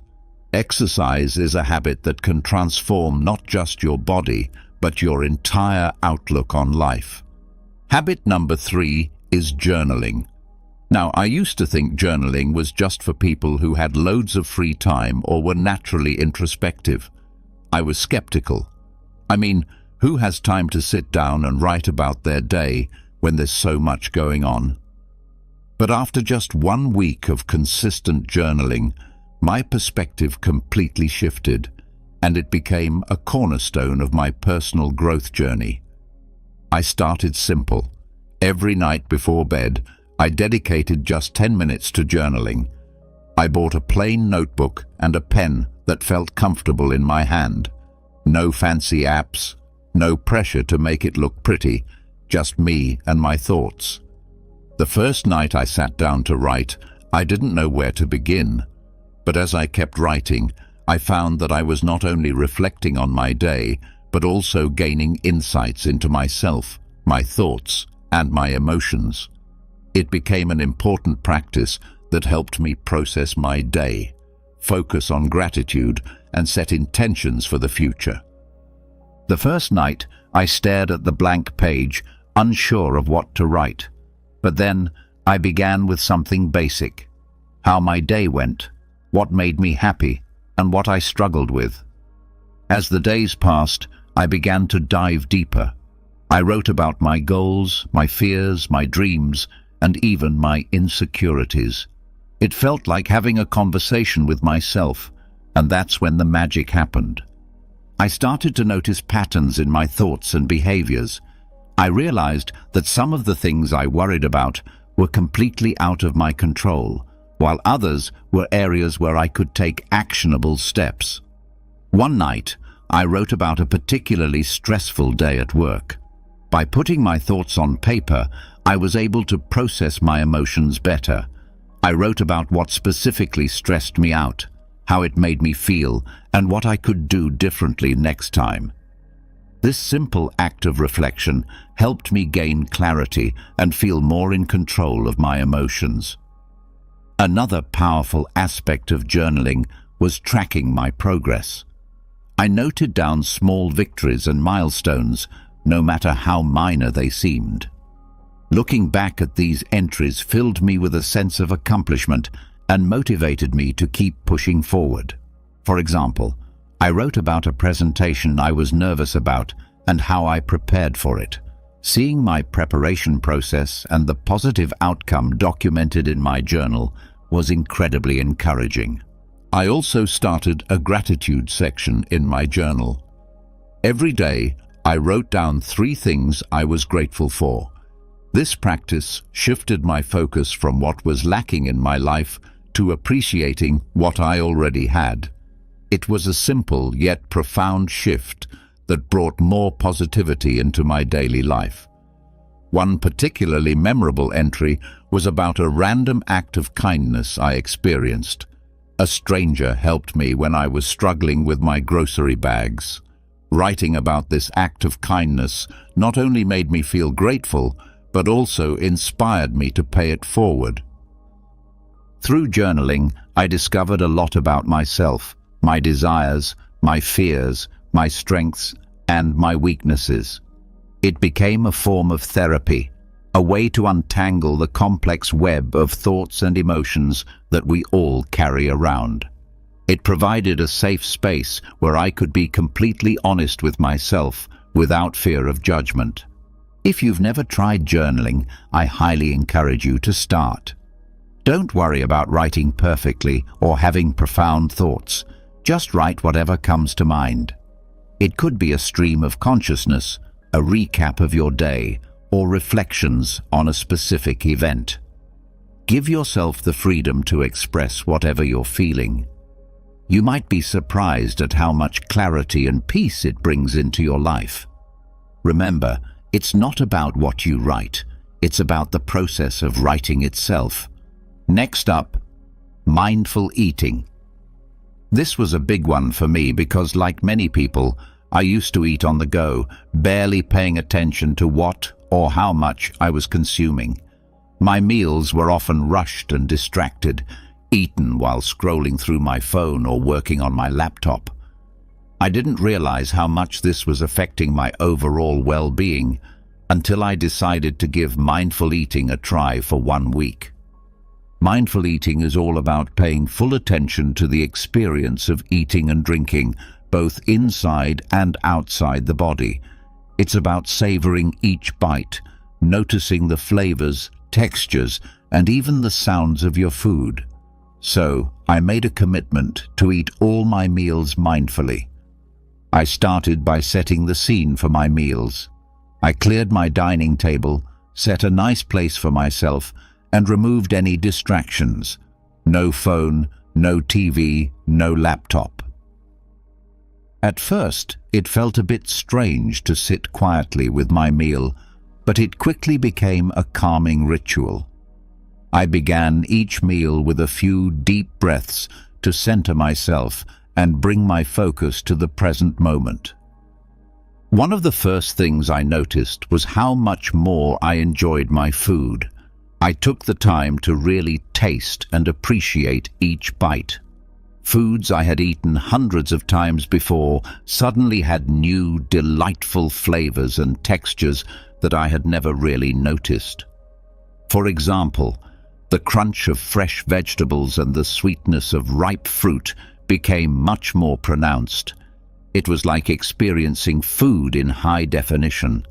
Exercise is a habit that can transform not just your body, but your entire outlook on life. Habit number 3 is journaling. Now, I used to think journaling was just for people who had loads of free time or were naturally introspective. I was skeptical. I mean, who has time to sit down and write about their day when there's so much going on? But after just 1 week of consistent journaling, my perspective completely shifted, and it became a cornerstone of my personal growth journey. I started simple. Every night before bed, I dedicated just 10 minutes to journaling. I bought a plain notebook and a pen that felt comfortable in my hand. No fancy apps, no pressure to make it look pretty, just me and my thoughts. The first night I sat down to write, I didn't know where to begin. But as I kept writing, I found that I was not only reflecting on my day, but also gaining insights into myself, my thoughts, and my emotions. It became an important practice that helped me process my day, focus on gratitude, and set intentions for the future. The first night, I stared at the blank page, unsure of what to write. But then, I began with something basic: how my day went, what made me happy, and what I struggled with. As the days passed, I began to dive deeper. I wrote about my goals, my fears, my dreams, and even my insecurities. It felt like having a conversation with myself, and that's when the magic happened. I started to notice patterns in my thoughts and behaviors. I realized that some of the things I worried about were completely out of my control, while others were areas where I could take actionable steps. One night, I wrote about a particularly stressful day at work. By putting my thoughts on paper, I was able to process my emotions better. I wrote about what specifically stressed me out, how it made me feel, and what I could do differently next time. This simple act of reflection helped me gain clarity and feel more in control of my emotions. Another powerful aspect of journaling was tracking my progress. I noted down small victories and milestones, no matter how minor they seemed. Looking back at these entries filled me with a sense of accomplishment and motivated me to keep pushing forward. For example, I wrote about a presentation I was nervous about and how I prepared for it. Seeing my preparation process and the positive outcome documented in my journal was incredibly encouraging. I also started a gratitude section in my journal. Every day, I wrote down 3 things I was grateful for. This practice shifted my focus from what was lacking in my life to appreciating what I already had. It was a simple yet profound shift that brought more positivity into my daily life. One particularly memorable entry was about a random act of kindness I experienced. A stranger helped me when I was struggling with my grocery bags. Writing about this act of kindness not only made me feel grateful, but also inspired me to pay it forward. Through journaling, I discovered a lot about myself, my desires, my fears, my strengths, and my weaknesses. It became a form of therapy, a way to untangle the complex web of thoughts and emotions that we all carry around. It provided a safe space where I could be completely honest with myself without fear of judgment. If you've never tried journaling, I highly encourage you to start. Don't worry about writing perfectly or having profound thoughts. Just write whatever comes to mind. It could be a stream of consciousness, a recap of your day, or reflections on a specific event. Give yourself the freedom to express whatever you're feeling. You might be surprised at how much clarity and peace it brings into your life. Remember, it's not about what you write, it's about the process of writing itself. Next up, mindful eating. This was a big one for me because, like many people, I used to eat on the go, barely paying attention to what or how much I was consuming. My meals were often rushed and distracted, eaten while scrolling through my phone or working on my laptop. I didn't realize how much this was affecting my overall well-being until I decided to give mindful eating a try for 1 week. Mindful eating is all about paying full attention to the experience of eating and drinking, both inside and outside the body. It's about savoring each bite, noticing the flavors, textures, and even the sounds of your food. So, I made a commitment to eat all my meals mindfully. I started by setting the scene for my meals. I cleared my dining table, set a nice place for myself, and removed any distractions. No phone, no TV, no laptop. At first, it felt a bit strange to sit quietly with my meal, but it quickly became a calming ritual. I began each meal with a few deep breaths to center myself and bring my focus to the present moment. One of the first things I noticed was how much more I enjoyed my food. I took the time to really taste and appreciate each bite. Foods I had eaten hundreds of times before suddenly had new, delightful flavors and textures that I had never really noticed. For example, the crunch of fresh vegetables and the sweetness of ripe fruit became much more pronounced. It was like experiencing food in high definition.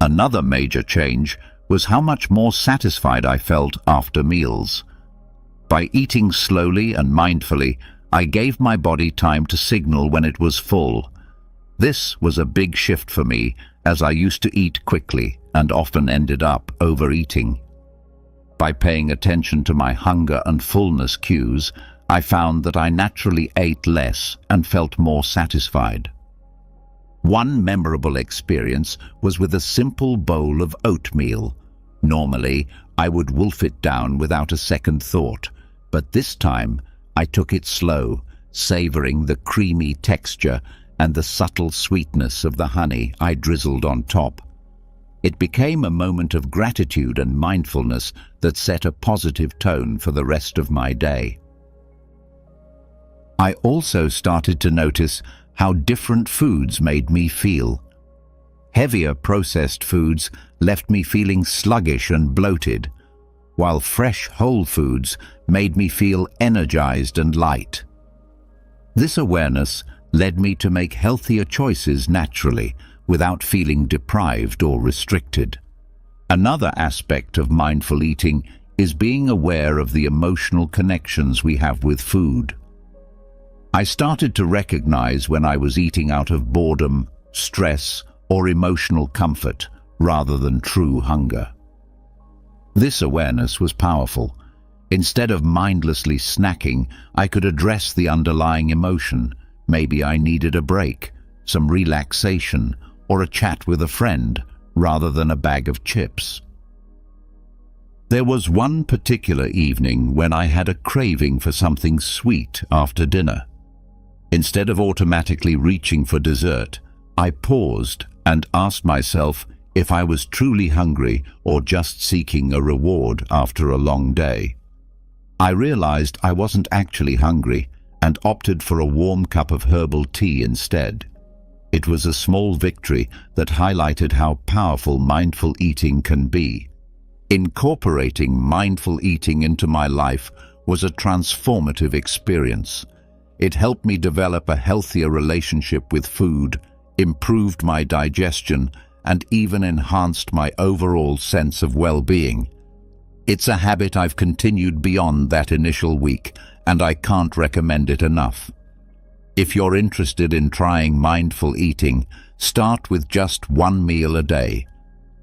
Another major change was how much more satisfied I felt after meals. By eating slowly and mindfully, I gave my body time to signal when it was full. This was a big shift for me, as I used to eat quickly and often ended up overeating. By paying attention to my hunger and fullness cues, I found that I naturally ate less and felt more satisfied. One memorable experience was with a simple bowl of oatmeal. Normally, I would wolf it down without a second thought, but this time I took it slow, savoring the creamy texture and the subtle sweetness of the honey I drizzled on top. It became a moment of gratitude and mindfulness that set a positive tone for the rest of my day. I also started to notice how different foods made me feel. Heavier processed foods left me feeling sluggish and bloated, while fresh whole foods made me feel energized and light. This awareness led me to make healthier choices naturally, without feeling deprived or restricted. Another aspect of mindful eating is being aware of the emotional connections we have with food. I started to recognize when I was eating out of boredom, stress, or emotional comfort, rather than true hunger. This awareness was powerful. Instead of mindlessly snacking, I could address the underlying emotion. Maybe I needed a break, some relaxation, or a chat with a friend, rather than a bag of chips. There was one particular evening when I had a craving for something sweet after dinner. Instead of automatically reaching for dessert, I paused and asked myself if I was truly hungry or just seeking a reward after a long day. I realized I wasn't actually hungry and opted for a warm cup of herbal tea instead. It was a small victory that highlighted how powerful mindful eating can be. Incorporating mindful eating into my life was a transformative experience. It helped me develop a healthier relationship with food, improved my digestion, and even enhanced my overall sense of well-being. It's a habit I've continued beyond that initial week, and I can't recommend it enough. If you're interested in trying mindful eating, start with just one meal a day.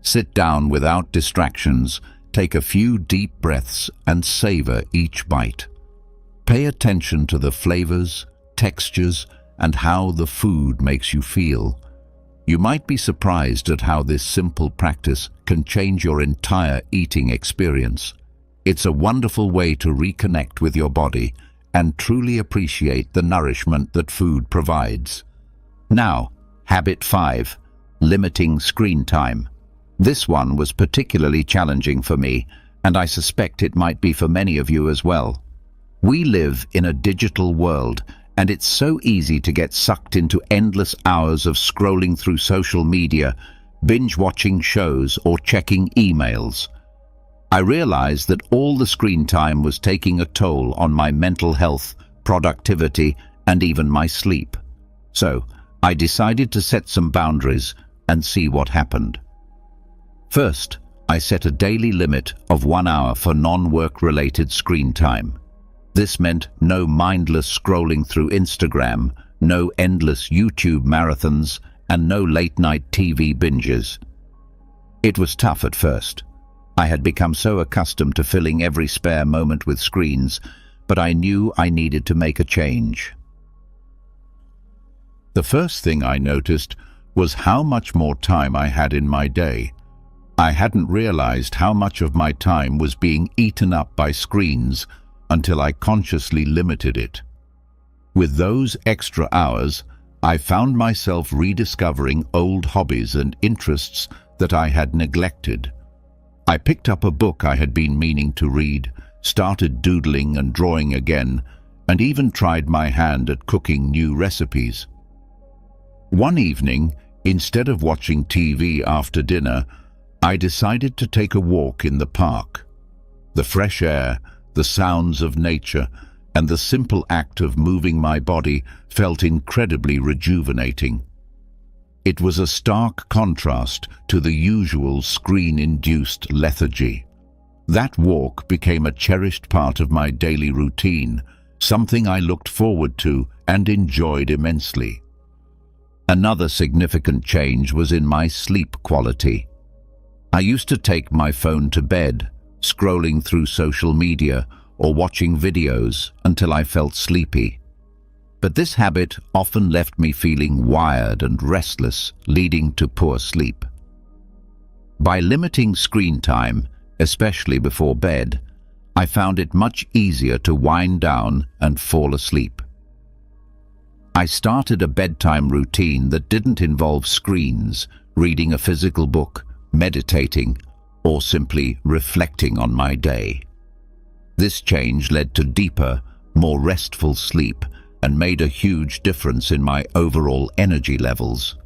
Sit down without distractions, take a few deep breaths, and savor each bite. Pay attention to the flavors, textures, and how the food makes you feel. You might be surprised at how this simple practice can change your entire eating experience. It's a wonderful way to reconnect with your body and truly appreciate the nourishment that food provides. Now, habit 5, limiting screen time. This one was particularly challenging for me, and I suspect it might be for many of you as well. We live in a digital world, and it's so easy to get sucked into endless hours of scrolling through social media, binge-watching shows, or checking emails. I realized that all the screen time was taking a toll on my mental health, productivity, and even my sleep. So, I decided to set some boundaries and see what happened. First, I set a daily limit of 1 hour for non-work-related screen time. This meant no mindless scrolling through Instagram, no endless YouTube marathons, and no late-night TV binges. It was tough at first. I had become so accustomed to filling every spare moment with screens, but I knew I needed to make a change. The first thing I noticed was how much more time I had in my day. I hadn't realized how much of my time was being eaten up by screens until I consciously limited it. With those extra hours, I found myself rediscovering old hobbies and interests that I had neglected. I picked up a book I had been meaning to read, started doodling and drawing again, and even tried my hand at cooking new recipes. One evening, instead of watching TV after dinner, I decided to take a walk in the park. The fresh air, the sounds of nature, and the simple act of moving my body felt incredibly rejuvenating. It was a stark contrast to the usual screen-induced lethargy. That walk became a cherished part of my daily routine, something I looked forward to and enjoyed immensely. Another significant change was in my sleep quality. I used to take my phone to bed, scrolling through social media or watching videos until I felt sleepy. But this habit often left me feeling wired and restless, leading to poor sleep. By limiting screen time, especially before bed, I found it much easier to wind down and fall asleep. I started a bedtime routine that didn't involve screens, reading a physical book, meditating, or simply reflecting on my day. This change led to deeper, more restful sleep and made a huge difference in my overall energy levels.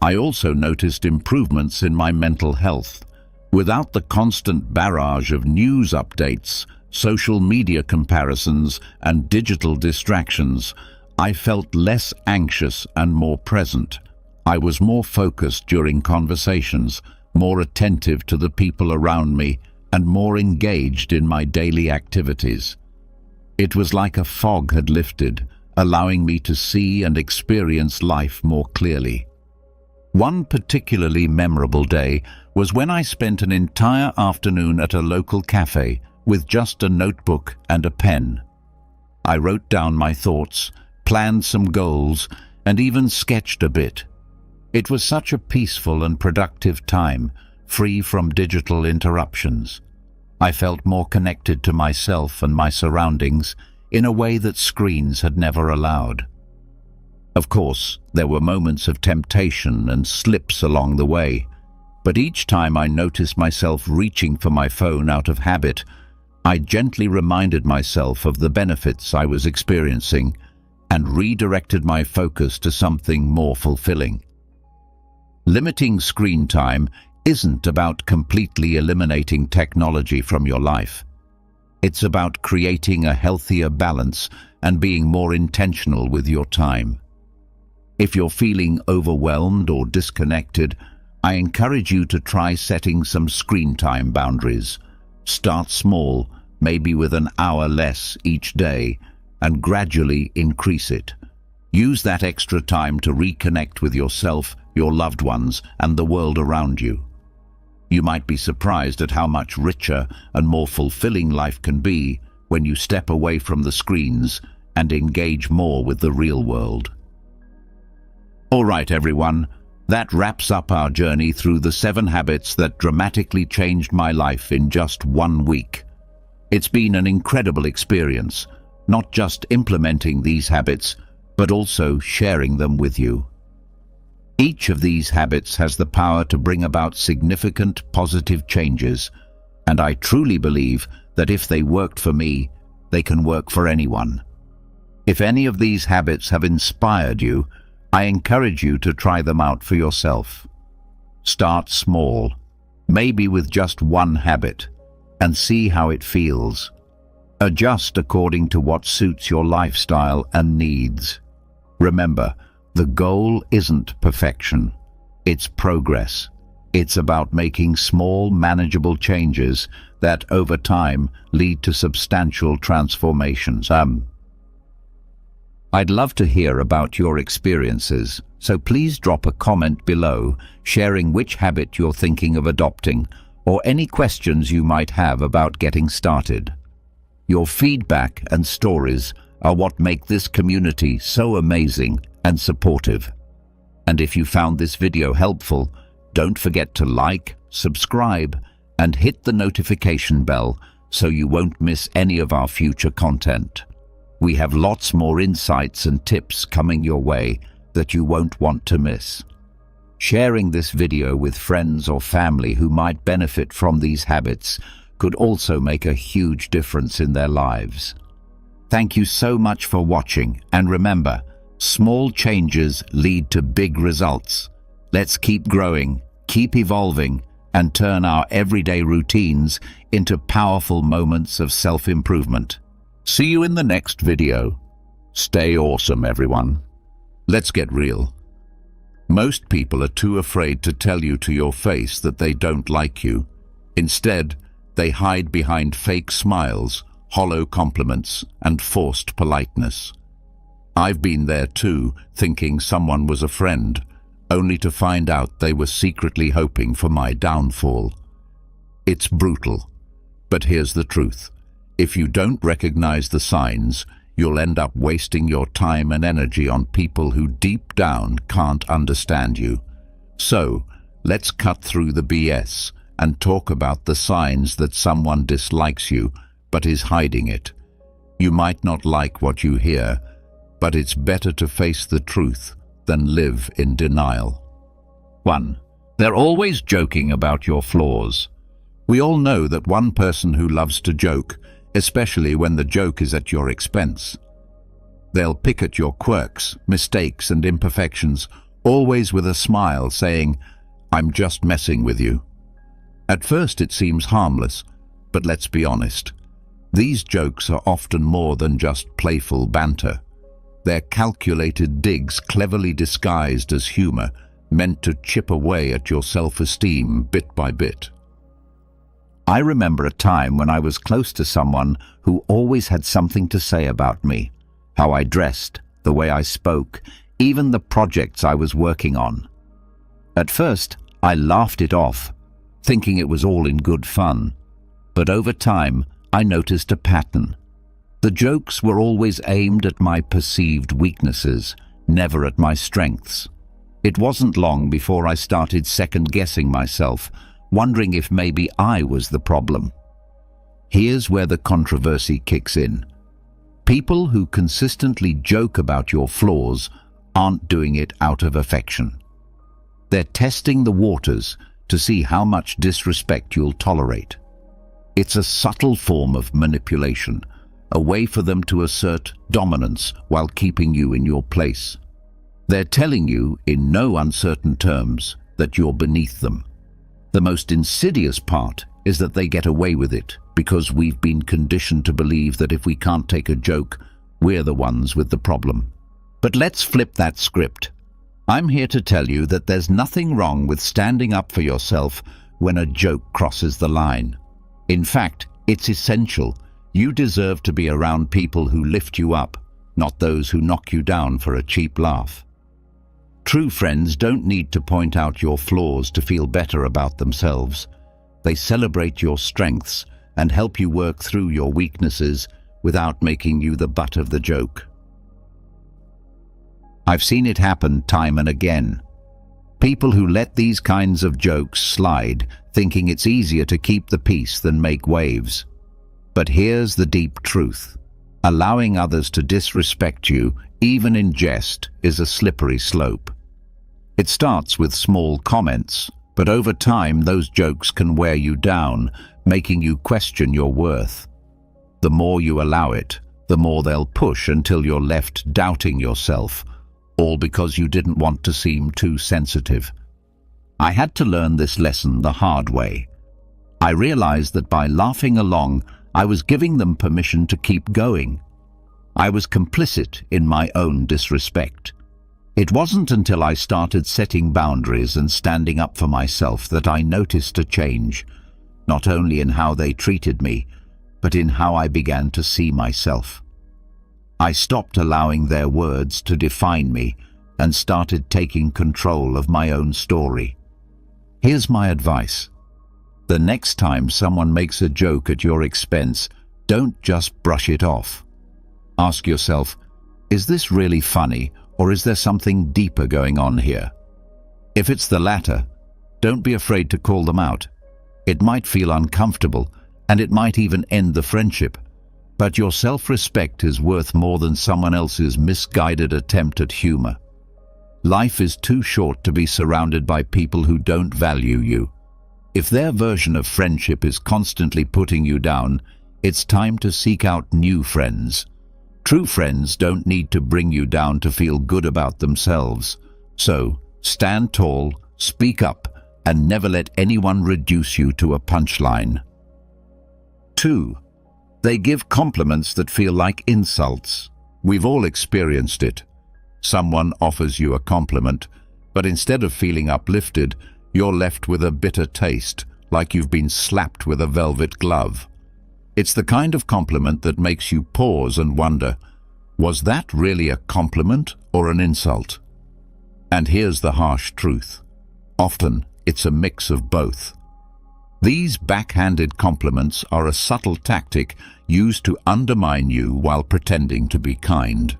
I also noticed improvements in my mental health. Without the constant barrage of news updates, social media comparisons, and digital distractions, I felt less anxious and more present. I was more focused during conversations, more attentive to the people around me, and more engaged in my daily activities. It was like a fog had lifted, allowing me to see and experience life more clearly. One particularly memorable day was when I spent an entire afternoon at a local cafe with just a notebook and a pen. I wrote down my thoughts, planned some goals, and even sketched a bit. It was such a peaceful and productive time, free from digital interruptions. I felt more connected to myself and my surroundings in a way that screens had never allowed. Of course, there were moments of temptation and slips along the way, but each time I noticed myself reaching for my phone out of habit, I gently reminded myself of the benefits I was experiencing and redirected my focus to something more fulfilling. Limiting screen time isn't about completely eliminating technology from your life. It's about creating a healthier balance and being more intentional with your time. If you're feeling overwhelmed or disconnected, I encourage you to try setting some screen time boundaries. Start small, maybe with an hour less each day, and gradually increase it. Use that extra time to reconnect with yourself, your loved ones, and the world around you. You might be surprised at how much richer and more fulfilling life can be when you step away from the screens and engage more with the real world. All right, everyone, that wraps up our journey through the 7 habits that dramatically changed my life in just 1 week. It's been an incredible experience, not just implementing these habits, but also sharing them with you. Each of these habits has the power to bring about significant positive changes, and I truly believe that if they worked for me, they can work for anyone. If any of these habits have inspired you, I encourage you to try them out for yourself. Start small, maybe with just 1 habit, and see how it feels. Adjust according to what suits your lifestyle and needs. Remember, the goal isn't perfection, it's progress. It's about making small, manageable changes that over time lead to substantial transformations. I'd love to hear about your experiences, so please drop a comment below sharing which habit you're thinking of adopting or any questions you might have about getting started. Your feedback and stories are what make this community so amazing and supportive. And if you found this video helpful, don't forget to like, subscribe, and hit the notification bell so you won't miss any of our future content. We have lots more insights and tips coming your way that you won't want to miss. Sharing this video with friends or family who might benefit from these habits could also make a huge difference in their lives. Thank you so much for watching, and remember, small changes lead to big results. Let's keep growing, keep evolving, and turn our everyday routines into powerful moments of self-improvement. See you in the next video. Stay awesome, everyone. Let's get real. Most people are too afraid to tell you to your face that they don't like you. Instead, they hide behind fake smiles, hollow compliments, and forced politeness. I've been there too, thinking someone was a friend, only to find out they were secretly hoping for my downfall. It's brutal, but here's the truth. If you don't recognize the signs, you'll end up wasting your time and energy on people who deep down can't understand you. So, let's cut through the BS and talk about the signs that someone dislikes you but is hiding it. You might not like what you hear, but it's better to face the truth than live in denial. 1. They're always joking about your flaws. We all know that one person who loves to joke, especially when the joke is at your expense. They'll pick at your quirks, mistakes, and imperfections, always with a smile, saying, "I'm just messing with you." At first it seems harmless, but let's be honest. These jokes are often more than just playful banter. They're calculated digs cleverly disguised as humor, meant to chip away at your self-esteem bit by bit. I remember a time when I was close to someone who always had something to say about me. How I dressed, the way I spoke, even the projects I was working on. At first, I laughed it off, thinking it was all in good fun. But over time, I noticed a pattern. The jokes were always aimed at my perceived weaknesses, never at my strengths. It wasn't long before I started second-guessing myself, wondering if maybe I was the problem. Here's where the controversy kicks in. People who consistently joke about your flaws aren't doing it out of affection. They're testing the waters to see how much disrespect you'll tolerate. It's a subtle form of manipulation, a way for them to assert dominance while keeping you in your place. They're telling you, in no uncertain terms, that you're beneath them. The most insidious part is that they get away with it because we've been conditioned to believe that if we can't take a joke, we're the ones with the problem. But let's flip that script. I'm here to tell you that there's nothing wrong with standing up for yourself when a joke crosses the line. In fact, it's essential. You deserve to be around people who lift you up, not those who knock you down for a cheap laugh. True friends don't need to point out your flaws to feel better about themselves. They celebrate your strengths and help you work through your weaknesses without making you the butt of the joke. I've seen it happen time and again. People who let these kinds of jokes slide, thinking it's easier to keep the peace than make waves. But here's the deep truth. Allowing others to disrespect you, even in jest, is a slippery slope. It starts with small comments, but over time those jokes can wear you down, making you question your worth. The more you allow it, the more they'll push until you're left doubting yourself, all because you didn't want to seem too sensitive. I had to learn this lesson the hard way. I realized that by laughing along, I was giving them permission to keep going. I was complicit in my own disrespect. It wasn't until I started setting boundaries and standing up for myself that I noticed a change, not only in how they treated me, but in how I began to see myself. I stopped allowing their words to define me and started taking control of my own story. Here's my advice. The next time someone makes a joke at your expense, don't just brush it off. Ask yourself, is this really funny, or is there something deeper going on here? If it's the latter, don't be afraid to call them out. It might feel uncomfortable, and it might even end the friendship. But your self-respect is worth more than someone else's misguided attempt at humor. Life is too short to be surrounded by people who don't value you. If their version of friendship is constantly putting you down, it's time to seek out new friends. True friends don't need to bring you down to feel good about themselves. So, stand tall, speak up, and never let anyone reduce you to a punchline. 2. They give compliments that feel like insults. We've all experienced it. Someone offers you a compliment, but instead of feeling uplifted, you're left with a bitter taste, like you've been slapped with a velvet glove. It's the kind of compliment that makes you pause and wonder, was that really a compliment or an insult? And here's the harsh truth. Often, it's a mix of both. These backhanded compliments are a subtle tactic used to undermine you while pretending to be kind.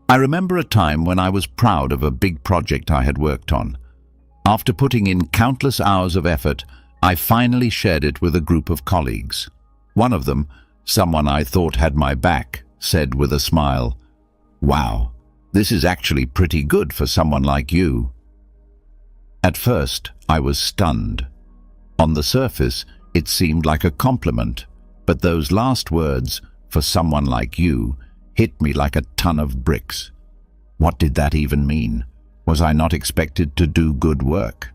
I remember a time when I was proud of a big project I had worked on. After putting in countless hours of effort, I finally shared it with a group of colleagues. One of them, someone I thought had my back, said with a smile, "Wow, this is actually pretty good for someone like you." At first, I was stunned. On the surface, it seemed like a compliment, but those last words, "for someone like you," hit me like a ton of bricks. What did that even mean? Was I not expected to do good work?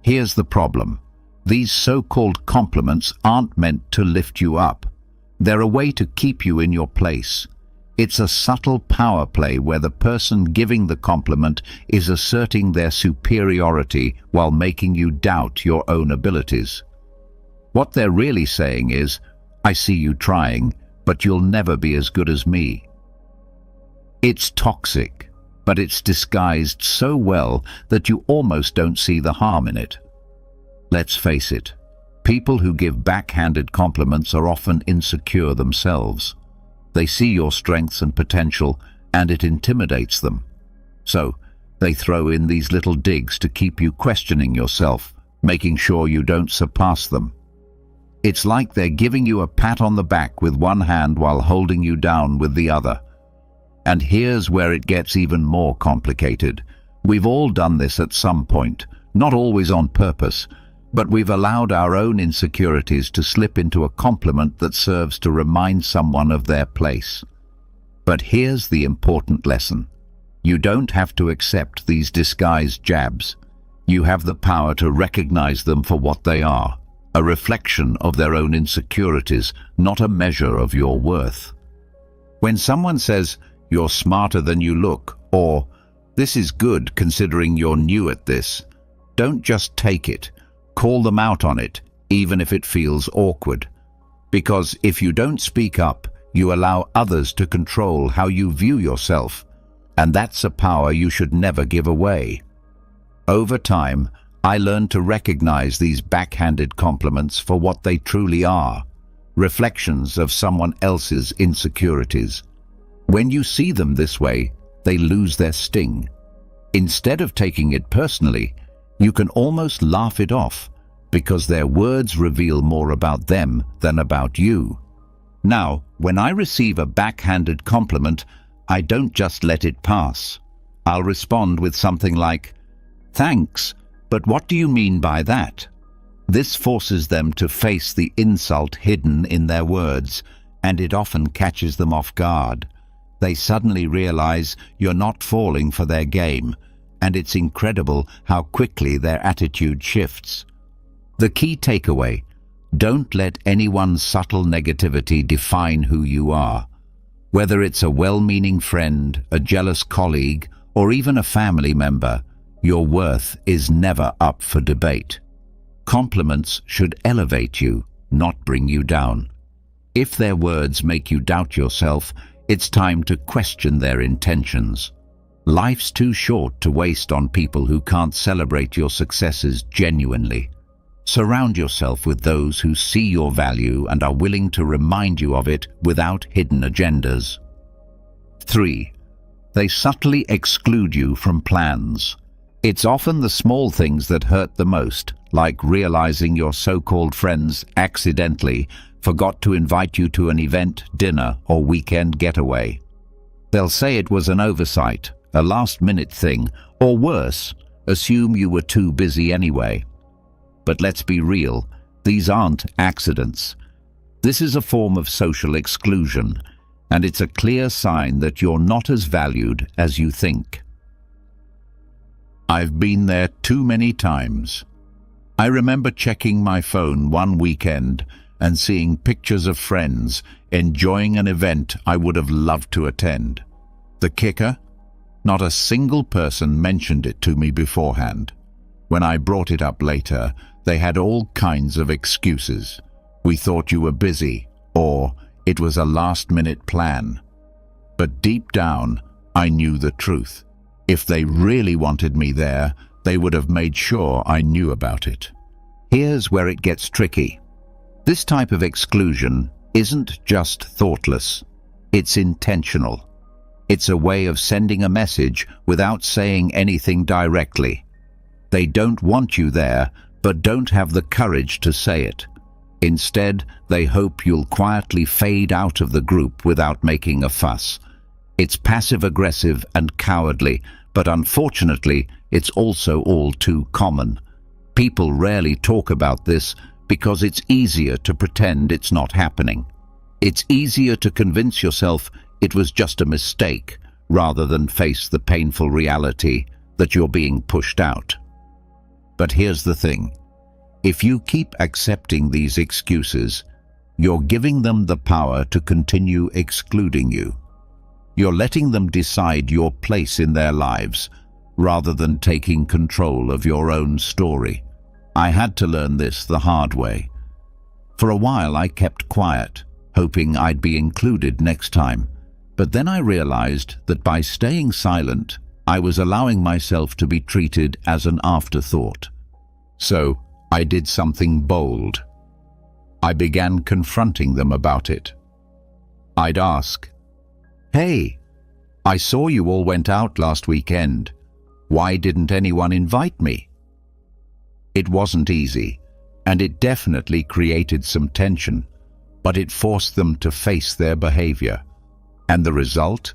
Here's the problem. These so-called compliments aren't meant to lift you up. They're a way to keep you in your place. It's a subtle power play where the person giving the compliment is asserting their superiority while making you doubt your own abilities. What they're really saying is, "I see you trying, but you'll never be as good as me." It's toxic, but it's disguised so well that you almost don't see the harm in it. Let's face it, people who give backhanded compliments are often insecure themselves. They see your strengths and potential, and it intimidates them. So, they throw in these little digs to keep you questioning yourself, making sure you don't surpass them. It's like they're giving you a pat on the back with one hand while holding you down with the other. And here's where it gets even more complicated. We've all done this at some point, not always on purpose, but we've allowed our own insecurities to slip into a compliment that serves to remind someone of their place. But here's the important lesson. You don't have to accept these disguised jabs. You have the power to recognize them for what they are, a reflection of their own insecurities, not a measure of your worth. When someone says, "You're smarter than you look," or "This is good considering you're new at this," don't just take it. Call them out on it, even if it feels awkward. Because if you don't speak up, you allow others to control how you view yourself, and that's a power you should never give away. Over time, I learned to recognize these backhanded compliments for what they truly are, reflections of someone else's insecurities. When you see them this way, they lose their sting. Instead of taking it personally, you can almost laugh it off, because their words reveal more about them than about you. Now, when I receive a backhanded compliment, I don't just let it pass. I'll respond with something like, "Thanks, but what do you mean by that?" This forces them to face the insult hidden in their words, and it often catches them off guard. They suddenly realize you're not falling for their game, and it's incredible how quickly their attitude shifts. The key takeaway: don't let anyone's subtle negativity define who you are. Whether it's a well-meaning friend, a jealous colleague, or even a family member, your worth is never up for debate. Compliments should elevate you, not bring you down. If their words make you doubt yourself, it's time to question their intentions. Life's too short to waste on people who can't celebrate your successes genuinely. Surround yourself with those who see your value and are willing to remind you of it without hidden agendas. 3. They subtly exclude you from plans. It's often the small things that hurt the most, like realizing your so-called friends accidentally forgot to invite you to an event, dinner, or weekend getaway. They'll say it was an oversight, a last-minute thing, or worse, assume you were too busy anyway. But let's be real, these aren't accidents. This is a form of social exclusion, and it's a clear sign that you're not as valued as you think. I've been there too many times. I remember checking my phone one weekend and seeing pictures of friends enjoying an event I would have loved to attend. The kicker? Not a single person mentioned it to me beforehand. When I brought it up later, they had all kinds of excuses. We thought you were busy, or it was a last-minute plan. But deep down, I knew the truth. If they really wanted me there, they would have made sure I knew about it. Here's where it gets tricky. This type of exclusion isn't just thoughtless, it's intentional. It's a way of sending a message without saying anything directly. They don't want you there, but don't have the courage to say it. Instead, they hope you'll quietly fade out of the group without making a fuss. It's passive-aggressive and cowardly, but unfortunately, it's also all too common. People rarely talk about this because it's easier to pretend it's not happening. It's easier to convince yourself it was just a mistake, rather than face the painful reality that you're being pushed out. But here's the thing. If you keep accepting these excuses, you're giving them the power to continue excluding you. You're letting them decide your place in their lives, rather than taking control of your own story. I had to learn this the hard way. For a while I kept quiet, hoping I'd be included next time. But then I realized that by staying silent, I was allowing myself to be treated as an afterthought. So I did something bold. I began confronting them about it. I'd ask, "Hey, I saw you all went out last weekend. Why didn't anyone invite me?" It wasn't easy, and it definitely created some tension, but it forced them to face their behavior. And the result?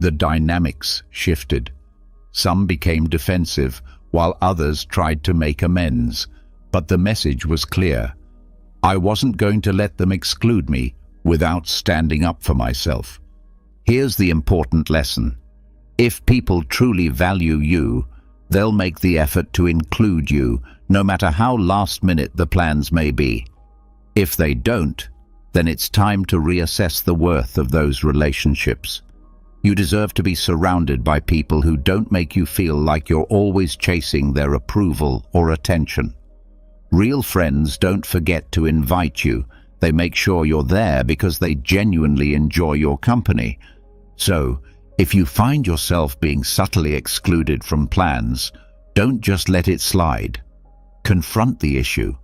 The dynamics shifted. Some became defensive, while others tried to make amends. But the message was clear. I wasn't going to let them exclude me without standing up for myself. Here's the important lesson. If people truly value you, they'll make the effort to include you, no matter how last-minute the plans may be. If they don't, then it's time to reassess the worth of those relationships. You deserve to be surrounded by people who don't make you feel like you're always chasing their approval or attention. Real friends don't forget to invite you. They make sure you're there because they genuinely enjoy your company. So, if you find yourself being subtly excluded from plans, don't just let it slide. Confront the issue.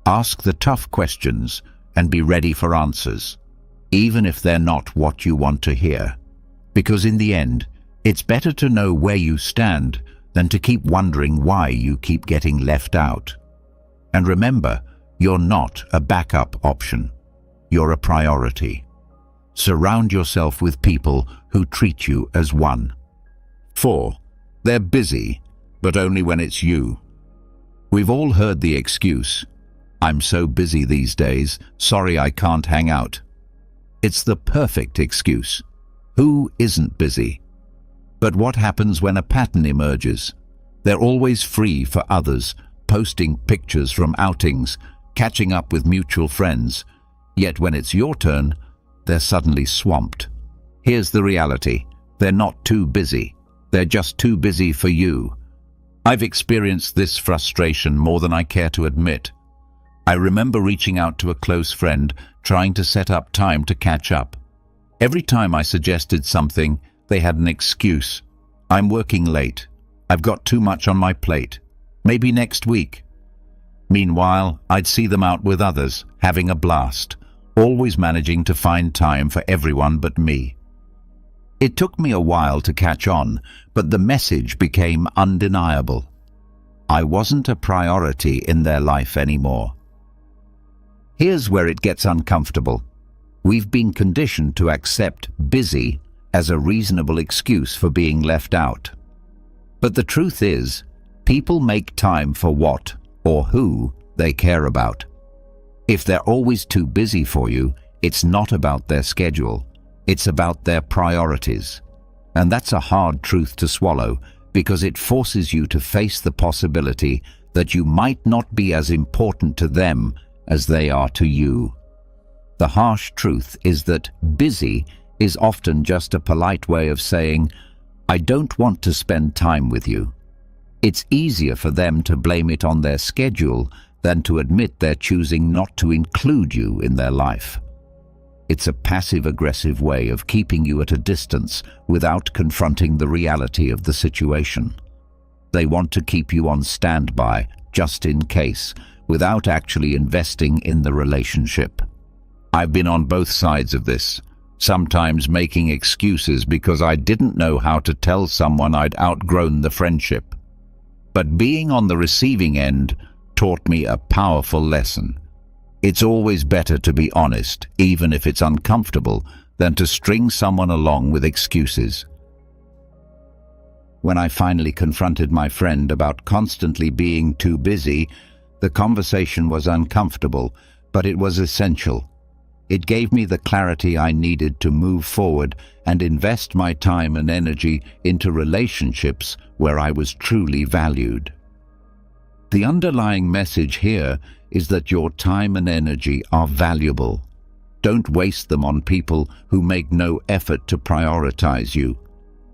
Ask the tough questions and be ready for answers, even if they're not what you want to hear. Because in the end, it's better to know where you stand than to keep wondering why you keep getting left out. And remember, you're not a backup option. You're a priority. Surround yourself with people who treat you as one. 4. They're busy, but only when it's you. We've all heard the excuse, "I'm so busy these days, sorry I can't hang out." It's the perfect excuse. Who isn't busy? But what happens when a pattern emerges? They're always free for others, posting pictures from outings, catching up with mutual friends. Yet when it's your turn, they're suddenly swamped. Here's the reality. They're not too busy. They're just too busy for you. I've experienced this frustration more than I care to admit. I remember reaching out to a close friend, trying to set up time to catch up. Every time I suggested something, they had an excuse. "I'm working late. I've got too much on my plate. Maybe next week." Meanwhile, I'd see them out with others, having a blast, always managing to find time for everyone but me. It took me a while to catch on, but the message became undeniable. I wasn't a priority in their life anymore. Here's where it gets uncomfortable. We've been conditioned to accept busy as a reasonable excuse for being left out. But the truth is, people make time for what or who they care about. If they're always too busy for you, it's not about their schedule, it's about their priorities. And that's a hard truth to swallow, because it forces you to face the possibility that you might not be as important to them as they are to you. The harsh truth is that busy is often just a polite way of saying, "I don't want to spend time with you." It's easier for them to blame it on their schedule than to admit they're choosing not to include you in their life. It's a passive-aggressive way of keeping you at a distance without confronting the reality of the situation. They want to keep you on standby, just in case, without actually investing in the relationship. I've been on both sides of this, sometimes making excuses because I didn't know how to tell someone I'd outgrown the friendship. But being on the receiving end taught me a powerful lesson. It's always better to be honest, even if it's uncomfortable, than to string someone along with excuses. When I finally confronted my friend about constantly being too busy, the conversation was uncomfortable, but it was essential. It gave me the clarity I needed to move forward and invest my time and energy into relationships where I was truly valued. The underlying message here is that your time and energy are valuable. Don't waste them on people who make no effort to prioritize you.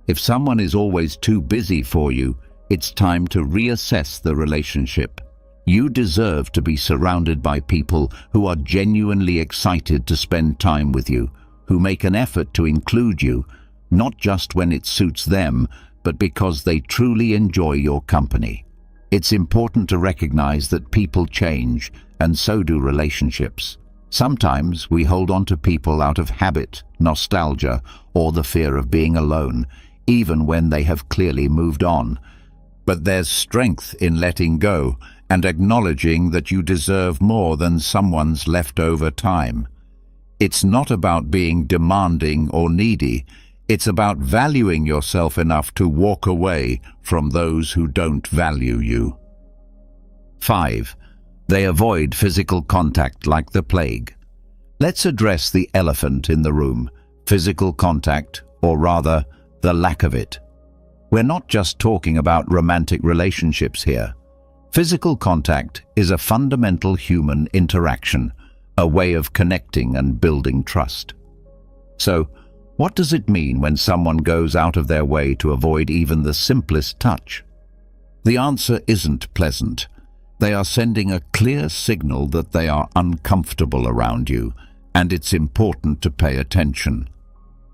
If someone is always too busy for you, it's time to reassess the relationship. You deserve to be surrounded by people who are genuinely excited to spend time with you, who make an effort to include you, not just when it suits them, but because they truly enjoy your company. It's important to recognize that people change, and so do relationships. Sometimes we hold on to people out of habit, nostalgia, or the fear of being alone, even when they have clearly moved on. But there's strength in letting go and acknowledging that you deserve more than someone's leftover time. It's not about being demanding or needy. It's about valuing yourself enough to walk away from those who don't value you. 5. They avoid physical contact like the plague. Let's address the elephant in the room, physical contact, or rather, the lack of it. We're not just talking about romantic relationships here. Physical contact is a fundamental human interaction, a way of connecting and building trust. So, what does it mean when someone goes out of their way to avoid even the simplest touch? The answer isn't pleasant. They are sending a clear signal that they are uncomfortable around you, and it's important to pay attention.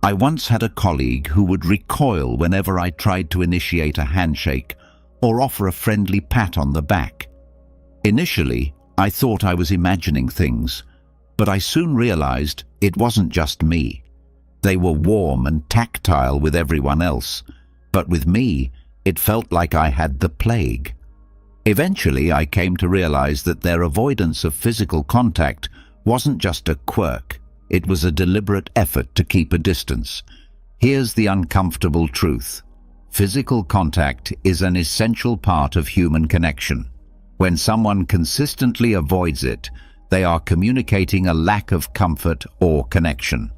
I once had a colleague who would recoil whenever I tried to initiate a handshake or offer a friendly pat on the back. Initially, I thought I was imagining things, but I soon realized it wasn't just me. They were warm and tactile with everyone else, but with me, it felt like I had the plague. Eventually, I came to realize that their avoidance of physical contact wasn't just a quirk. It was a deliberate effort to keep a distance. Here's the uncomfortable truth. Physical contact is an essential part of human connection. When someone consistently avoids it, they are communicating a lack of comfort or connection.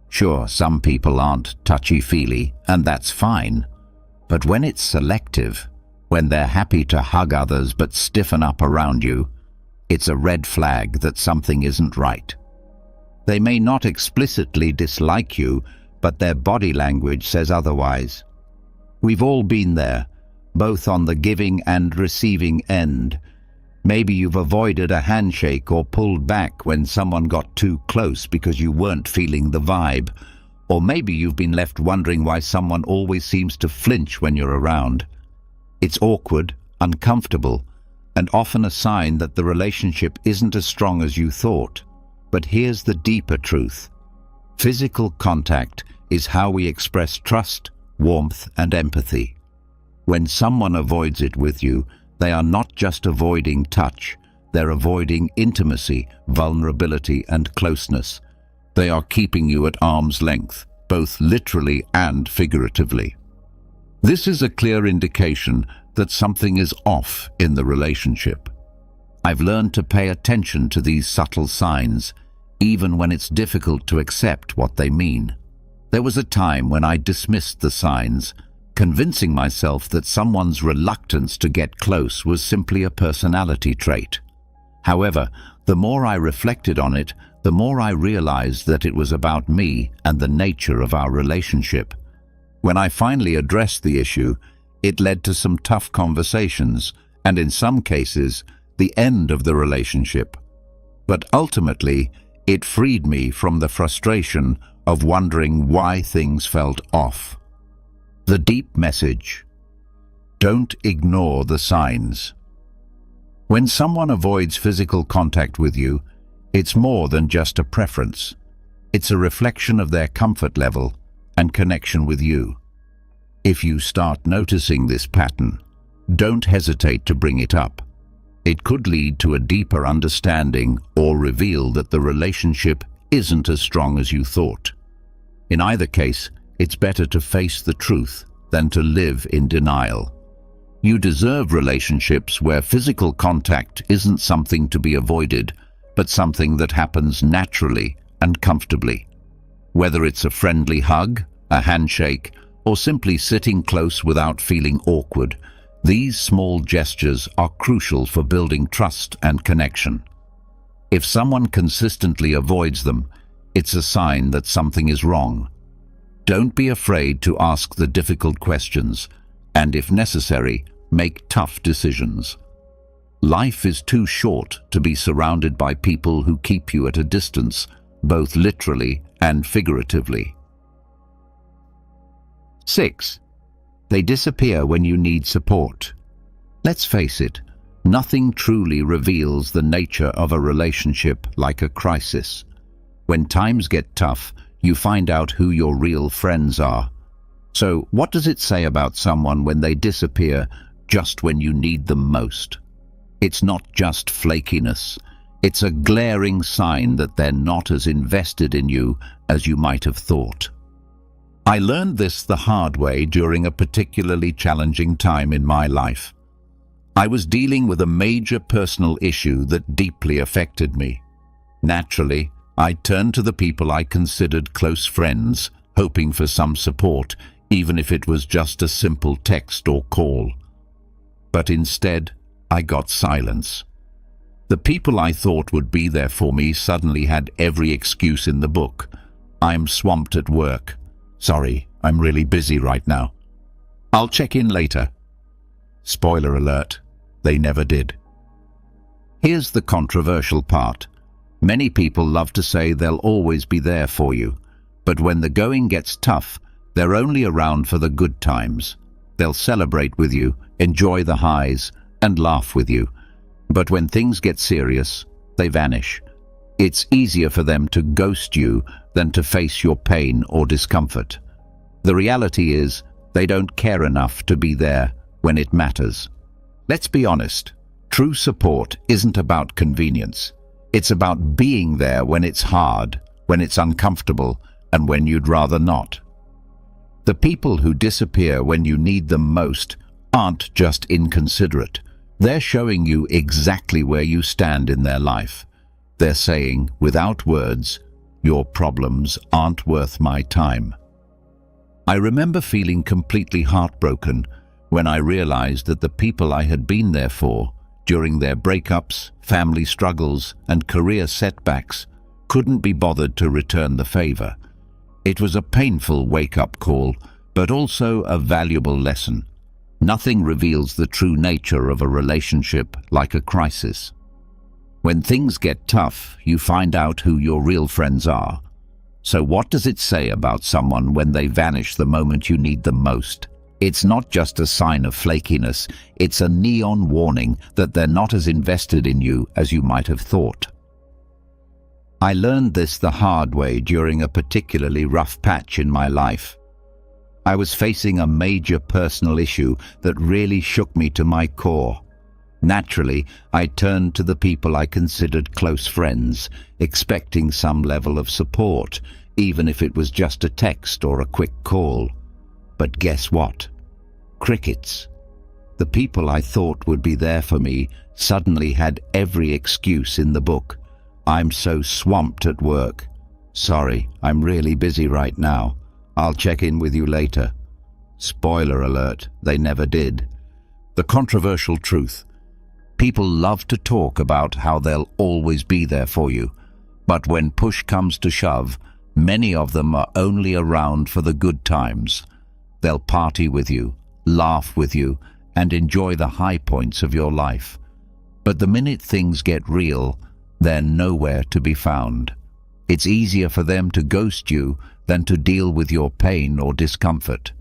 Sure, some people aren't touchy-feely, and that's fine. But when it's selective, when they're happy to hug others but stiffen up around you, it's a red flag that something isn't right. They may not explicitly dislike you, but their body language says otherwise. We've all been there, both on the giving and receiving end. Maybe you've avoided a handshake or pulled back when someone got too close because you weren't feeling the vibe. Or maybe you've been left wondering why someone always seems to flinch when you're around. It's awkward, uncomfortable, and often a sign that the relationship isn't as strong as you thought. But here's the deeper truth. Physical contact is how we express trust, warmth, and empathy. When someone avoids it with you, they are not just avoiding touch, they're avoiding intimacy, vulnerability, and closeness. They are keeping you at arm's length, both literally and figuratively. This is a clear indication that something is off in the relationship. I've learned to pay attention to these subtle signs, even when it's difficult to accept what they mean. There was a time when I dismissed the signs, convincing myself that someone's reluctance to get close was simply a personality trait. However, the more I reflected on it, the more I realized that it was about me and the nature of our relationship. When I finally addressed the issue, it led to some tough conversations, and in some cases, the end of the relationship. But ultimately, it freed me from the frustration of wondering why things felt off. The deep message: don't ignore the signs. When someone avoids physical contact with you, it's more than just a preference. It's a reflection of their comfort level and connection with you. If you start noticing this pattern, don't hesitate to bring it up. It could lead to a deeper understanding or reveal that the relationship isn't as strong as you thought. In either case, it's better to face the truth than to live in denial. You deserve relationships where physical contact isn't something to be avoided, but something that happens naturally and comfortably. Whether it's a friendly hug, a handshake, or simply sitting close without feeling awkward, these small gestures are crucial for building trust and connection. If someone consistently avoids them, it's a sign that something is wrong. Don't be afraid to ask the difficult questions, and if necessary, make tough decisions. Life is too short to be surrounded by people who keep you at a distance, both literally and figuratively. 6. They disappear when you need support. Let's face it, nothing truly reveals the nature of a relationship like a crisis. When times get tough, you find out who your real friends are. So, what does it say about someone when they disappear just when you need them most? It's not just flakiness. It's a glaring sign that they're not as invested in you as you might have thought. I learned this the hard way during a particularly challenging time in my life. I was dealing with a major personal issue that deeply affected me. Naturally, I turned to the people I considered close friends, hoping for some support, even if it was just a simple text or call. But instead, I got silence. The people I thought would be there for me suddenly had every excuse in the book. I'm swamped at work. Sorry, I'm really busy right now. I'll check in later. Spoiler alert, they never did. Here's the controversial part. Many people love to say they'll always be there for you, but when the going gets tough, they're only around for the good times. They'll celebrate with you, enjoy the highs, and laugh with you. But when things get serious, they vanish. It's easier for them to ghost you than to face your pain or discomfort. The reality is, they don't care enough to be there when it matters. Let's be honest, true support isn't about convenience. It's about being there when it's hard, when it's uncomfortable, and when you'd rather not. The people who disappear when you need them most aren't just inconsiderate. They're showing you exactly where you stand in their life. They're saying, without words, your problems aren't worth my time. I remember feeling completely heartbroken when I realized that the people I had been there for, during their breakups, family struggles, and career setbacks, couldn't be bothered to return the favor. It was a painful wake-up call, but also a valuable lesson. Nothing reveals the true nature of a relationship like a crisis. When things get tough, you find out who your real friends are. So what does it say about someone when they vanish the moment you need them most? It's not just a sign of flakiness, it's a neon warning that they're not as invested in you as you might have thought. I learned this the hard way during a particularly rough patch in my life. I was facing a major personal issue that really shook me to my core. Naturally, I turned to the people I considered close friends, expecting some level of support, even if it was just a text or a quick call. But guess what? Crickets. The people I thought would be there for me suddenly had every excuse in the book. I'm so swamped at work. Sorry, I'm really busy right now. I'll check in with you later. Spoiler alert, they never did. The controversial truth. People love to talk about how they'll always be there for you, but when push comes to shove, many of them are only around for the good times. They'll party with you, laugh with you, and enjoy the high points of your life. But the minute things get real, they're nowhere to be found. It's easier for them to ghost you than to deal with your pain or discomfort.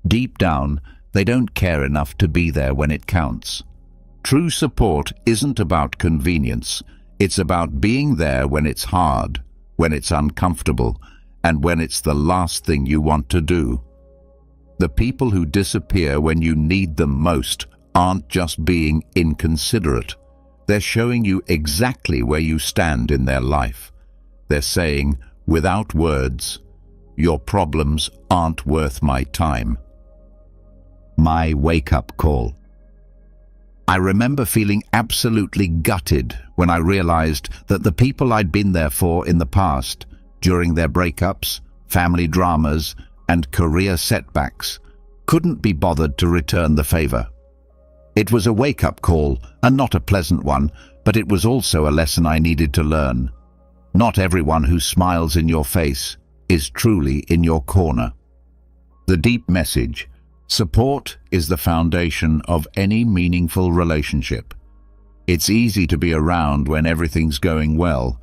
Deep down, they don't care enough to be there when it counts. True support isn't about convenience. It's about being there when it's hard, when it's uncomfortable, and when it's the last thing you want to do. The people who disappear when you need them most aren't just being inconsiderate. They're showing you exactly where you stand in their life. They're saying, without words, your problems aren't worth my time. My wake-up call. I remember feeling absolutely gutted when I realized that the people I'd been there for in the past, during their breakups, family dramas, and career setbacks, couldn't be bothered to return the favor. It was a wake-up call, and not a pleasant one, but it was also a lesson I needed to learn. Not everyone who smiles in your face is truly in your corner. The deep message: support is the foundation of any meaningful relationship. It's easy to be around when everything's going well,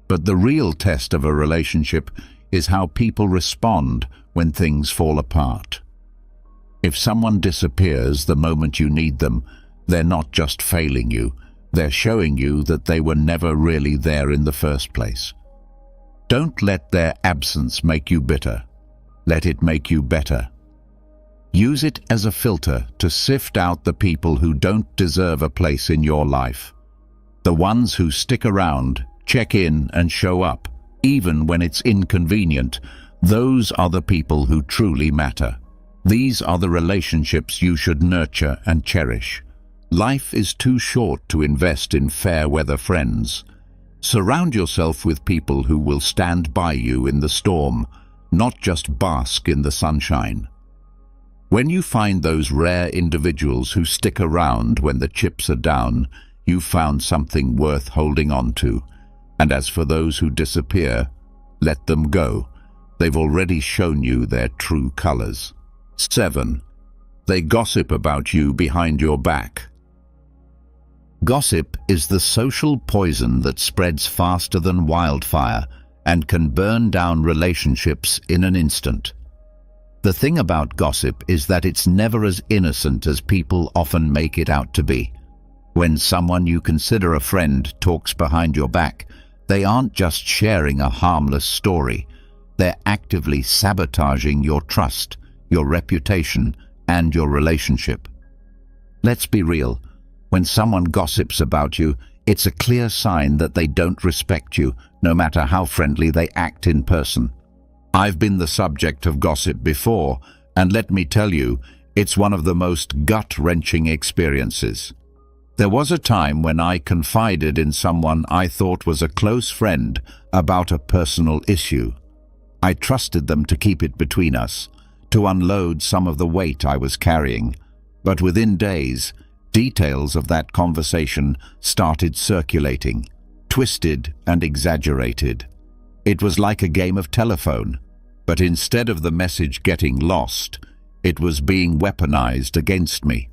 but the real test of a relationship is how people respond when things fall apart. If someone disappears the moment you need them, they're not just failing you, they're showing you that they were never really there in the first place. Don't let their absence make you bitter. Let it make you better. Use it as a filter to sift out the people who don't deserve a place in your life. The ones who stick around, check in, and show up, even when it's inconvenient, those are the people who truly matter. These are the relationships you should nurture and cherish. Life is too short to invest in fair-weather friends. Surround yourself with people who will stand by you in the storm, not just bask in the sunshine. When you find those rare individuals who stick around when the chips are down, you've found something worth holding on to. And as for those who disappear, let them go. They've already shown you their true colors. 7. They gossip about you behind your back. Gossip is the social poison that spreads faster than wildfire and can burn down relationships in an instant. The thing about gossip is that it's never as innocent as people often make it out to be. When someone you consider a friend talks behind your back, they aren't just sharing a harmless story. They're actively sabotaging your trust, your reputation, and your relationship. Let's be real. When someone gossips about you, it's a clear sign that they don't respect you, no matter how friendly they act in person. I've been the subject of gossip before, and let me tell you, it's one of the most gut-wrenching experiences. There was a time when I confided in someone I thought was a close friend about a personal issue. I trusted them to keep it between us, to unload some of the weight I was carrying. But within days, details of that conversation started circulating, twisted and exaggerated. It was like a game of telephone, but instead of the message getting lost, it was being weaponized against me.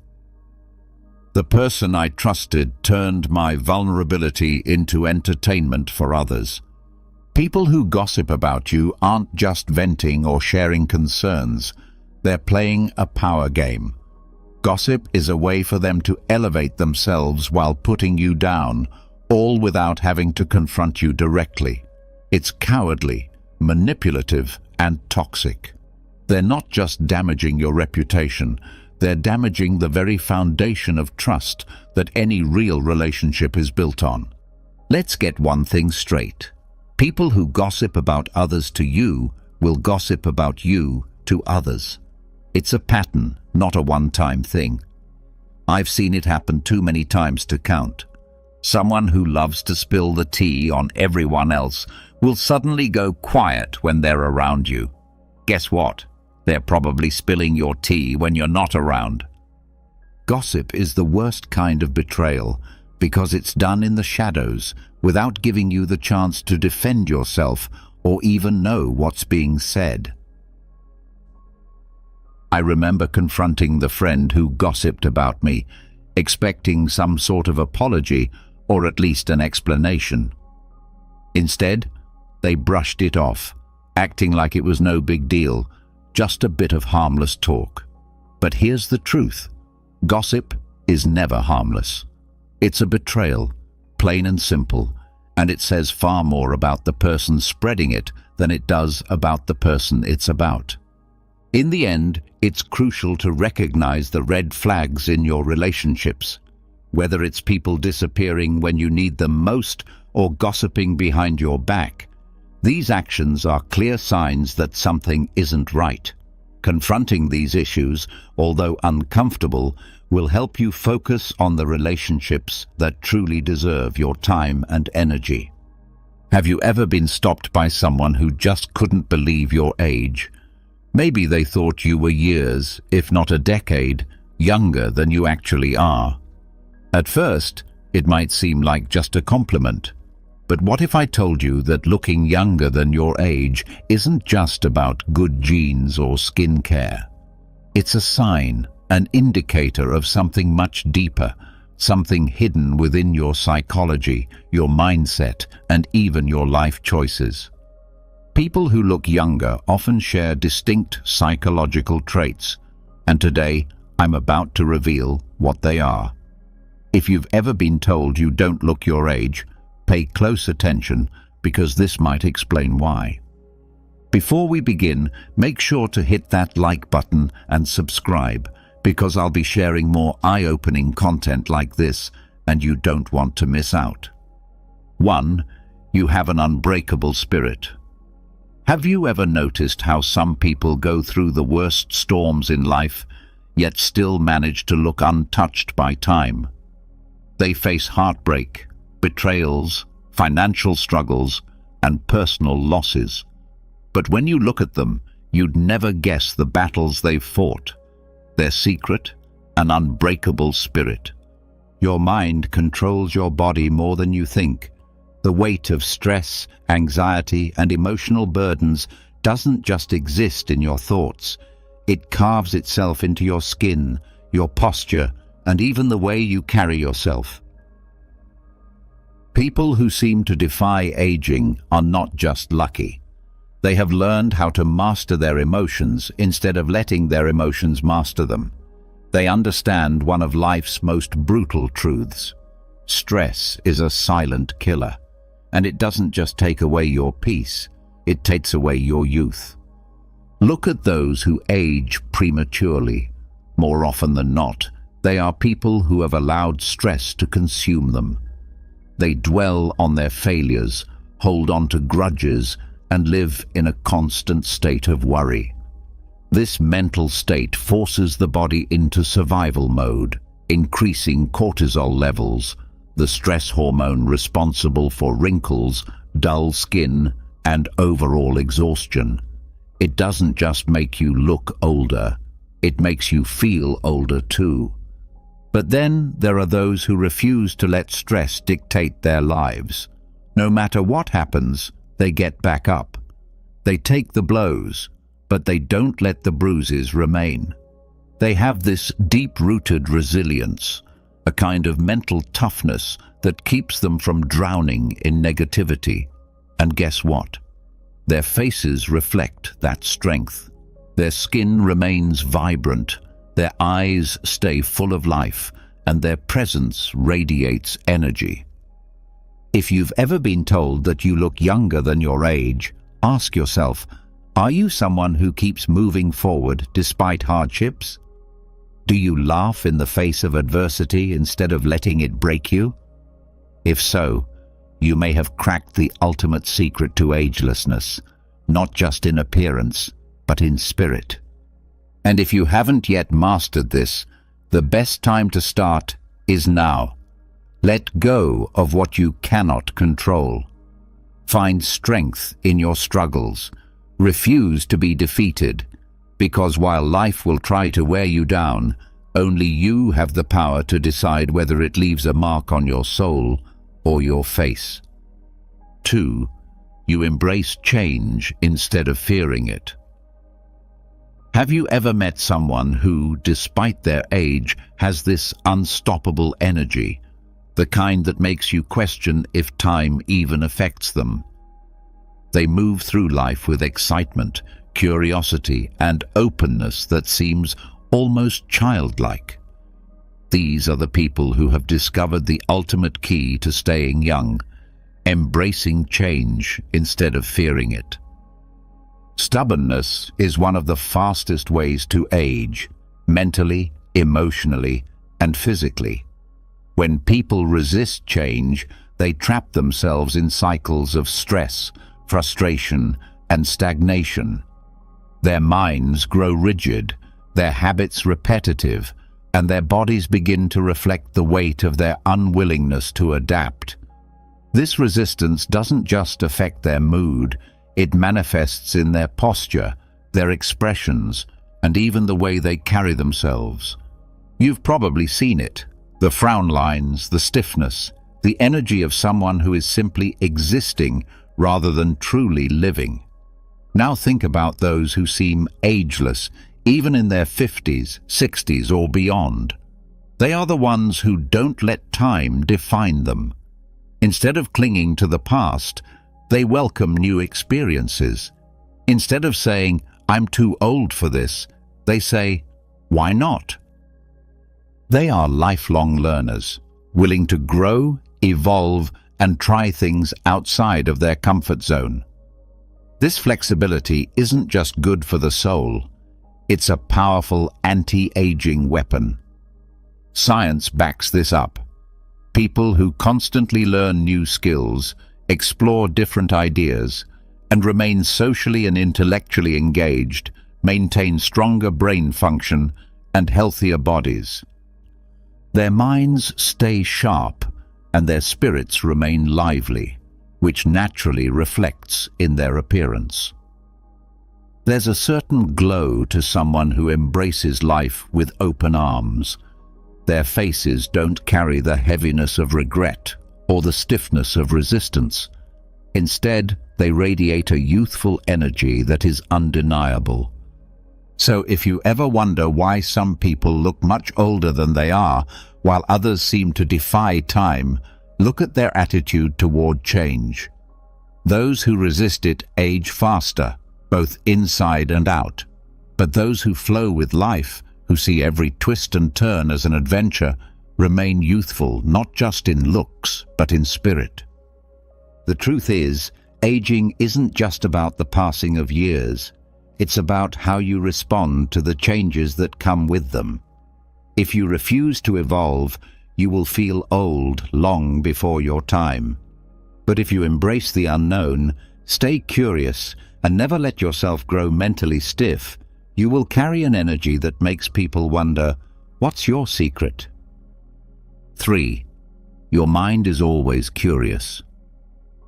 The person I trusted turned my vulnerability into entertainment for others. People who gossip about you aren't just venting or sharing concerns. They're playing a power game. Gossip is a way for them to elevate themselves while putting you down, all without having to confront you directly. It's cowardly, manipulative, and toxic. They're not just damaging your reputation, they're damaging the very foundation of trust that any real relationship is built on. Let's get one thing straight. People who gossip about others to you will gossip about you to others. It's a pattern, not a one-time thing. I've seen it happen too many times to count. Someone who loves to spill the tea on everyone else will suddenly go quiet when they're around you. Guess what? They're probably spilling your tea when you're not around. Gossip is the worst kind of betrayal because it's done in the shadows without giving you the chance to defend yourself or even know what's being said. I remember confronting the friend who gossiped about me, expecting some sort of apology or at least an explanation. Instead, they brushed it off, acting like it was no big deal, just a bit of harmless talk. But here's the truth. Gossip is never harmless. It's a betrayal, plain and simple, and it says far more about the person spreading it than it does about the person it's about. In the end, it's crucial to recognize the red flags in your relationships, whether it's people disappearing when you need them most or gossiping behind your back. These actions are clear signs that something isn't right. Confronting these issues, although uncomfortable, will help you focus on the relationships that truly deserve your time and energy. Have you ever been stopped by someone who just couldn't believe your age? Maybe they thought you were years, if not a decade, younger than you actually are. At first, it might seem like just a compliment. But what if I told you that looking younger than your age isn't just about good genes or skin care? It's a sign, an indicator of something much deeper, something hidden within your psychology, your mindset, and even your life choices. People who look younger often share distinct psychological traits, and today I'm about to reveal what they are. If you've ever been told you don't look your age, pay close attention because this might explain why. Before we begin, make sure to hit that like button and subscribe because I'll be sharing more eye-opening content like this and you don't want to miss out. 1. You have an unbreakable spirit. Have you ever noticed how some people go through the worst storms in life, yet still manage to look untouched by time? They face heartbreak, betrayals, financial struggles, and personal losses. But when you look at them, you'd never guess the battles they've fought. Their secret, an unbreakable spirit. Your mind controls your body more than you think. The weight of stress, anxiety, and emotional burdens doesn't just exist in your thoughts. It carves itself into your skin, your posture, and even the way you carry yourself. People who seem to defy aging are not just lucky. They have learned how to master their emotions instead of letting their emotions master them. They understand one of life's most brutal truths. Stress is a silent killer, and it doesn't just take away your peace, it takes away your youth. Look at those who age prematurely. More often than not, they are people who have allowed stress to consume them. They dwell on their failures, hold on to grudges, and live in a constant state of worry. This mental state forces the body into survival mode, increasing cortisol levels, the stress hormone responsible for wrinkles, dull skin, and overall exhaustion. It doesn't just make you look older, it makes you feel older too. But then there are those who refuse to let stress dictate their lives. No matter what happens, they get back up. They take the blows, but they don't let the bruises remain. They have this deep-rooted resilience, a kind of mental toughness that keeps them from drowning in negativity. And guess what? Their faces reflect that strength. Their skin remains vibrant, their eyes stay full of life, and their presence radiates energy. If you've ever been told that you look younger than your age, ask yourself, are you someone who keeps moving forward despite hardships? Do you laugh in the face of adversity instead of letting it break you? If so, you may have cracked the ultimate secret to agelessness, not just in appearance, but in spirit. And if you haven't yet mastered this, the best time to start is now. Let go of what you cannot control. Find strength in your struggles. Refuse to be defeated, because while life will try to wear you down, only you have the power to decide whether it leaves a mark on your soul or your face. 2. You embrace change instead of fearing it. Have you ever met someone who, despite their age, has this unstoppable energy, the kind that makes you question if time even affects them? They move through life with excitement, curiosity, and openness that seems almost childlike. These are the people who have discovered the ultimate key to staying young, embracing change instead of fearing it. Stubbornness is one of the fastest ways to age, mentally, emotionally, and physically. When people resist change, they trap themselves in cycles of stress, frustration, and stagnation. Their minds grow rigid, their habits repetitive, and their bodies begin to reflect the weight of their unwillingness to adapt. This resistance doesn't just affect their mood, it manifests in their posture, their expressions, and even the way they carry themselves. You've probably seen it: the frown lines, the stiffness, the energy of someone who is simply existing rather than truly living. Now think about those who seem ageless, even in their 50s, 60s, or beyond. They are the ones who don't let time define them. Instead of clinging to the past, they welcome new experiences. Instead of saying, "I'm too old for this," they say, "Why not?" They are lifelong learners, willing to grow, evolve, and try things outside of their comfort zone. This flexibility isn't just good for the soul, it's a powerful anti-aging weapon. Science backs this up. People who constantly learn new skills, explore different ideas, and remain socially and intellectually engaged maintain stronger brain function and healthier bodies. Their minds stay sharp and their spirits remain lively, which naturally reflects in their appearance. There's a certain glow to someone who embraces life with open arms. Their faces don't carry the heaviness of regret or the stiffness of resistance. Instead, they radiate a youthful energy that is undeniable. So if you ever wonder why some people look much older than they are, while others seem to defy time, look at their attitude toward change. Those who resist it age faster, both inside and out. But those who flow with life, who see every twist and turn as an adventure, remain youthful not just in looks, but in spirit. The truth is, aging isn't just about the passing of years. It's about how you respond to the changes that come with them. If you refuse to evolve, you will feel old long before your time. But if you embrace the unknown, stay curious, and never let yourself grow mentally stiff, you will carry an energy that makes people wonder, what's your secret? 3. Your mind is always curious.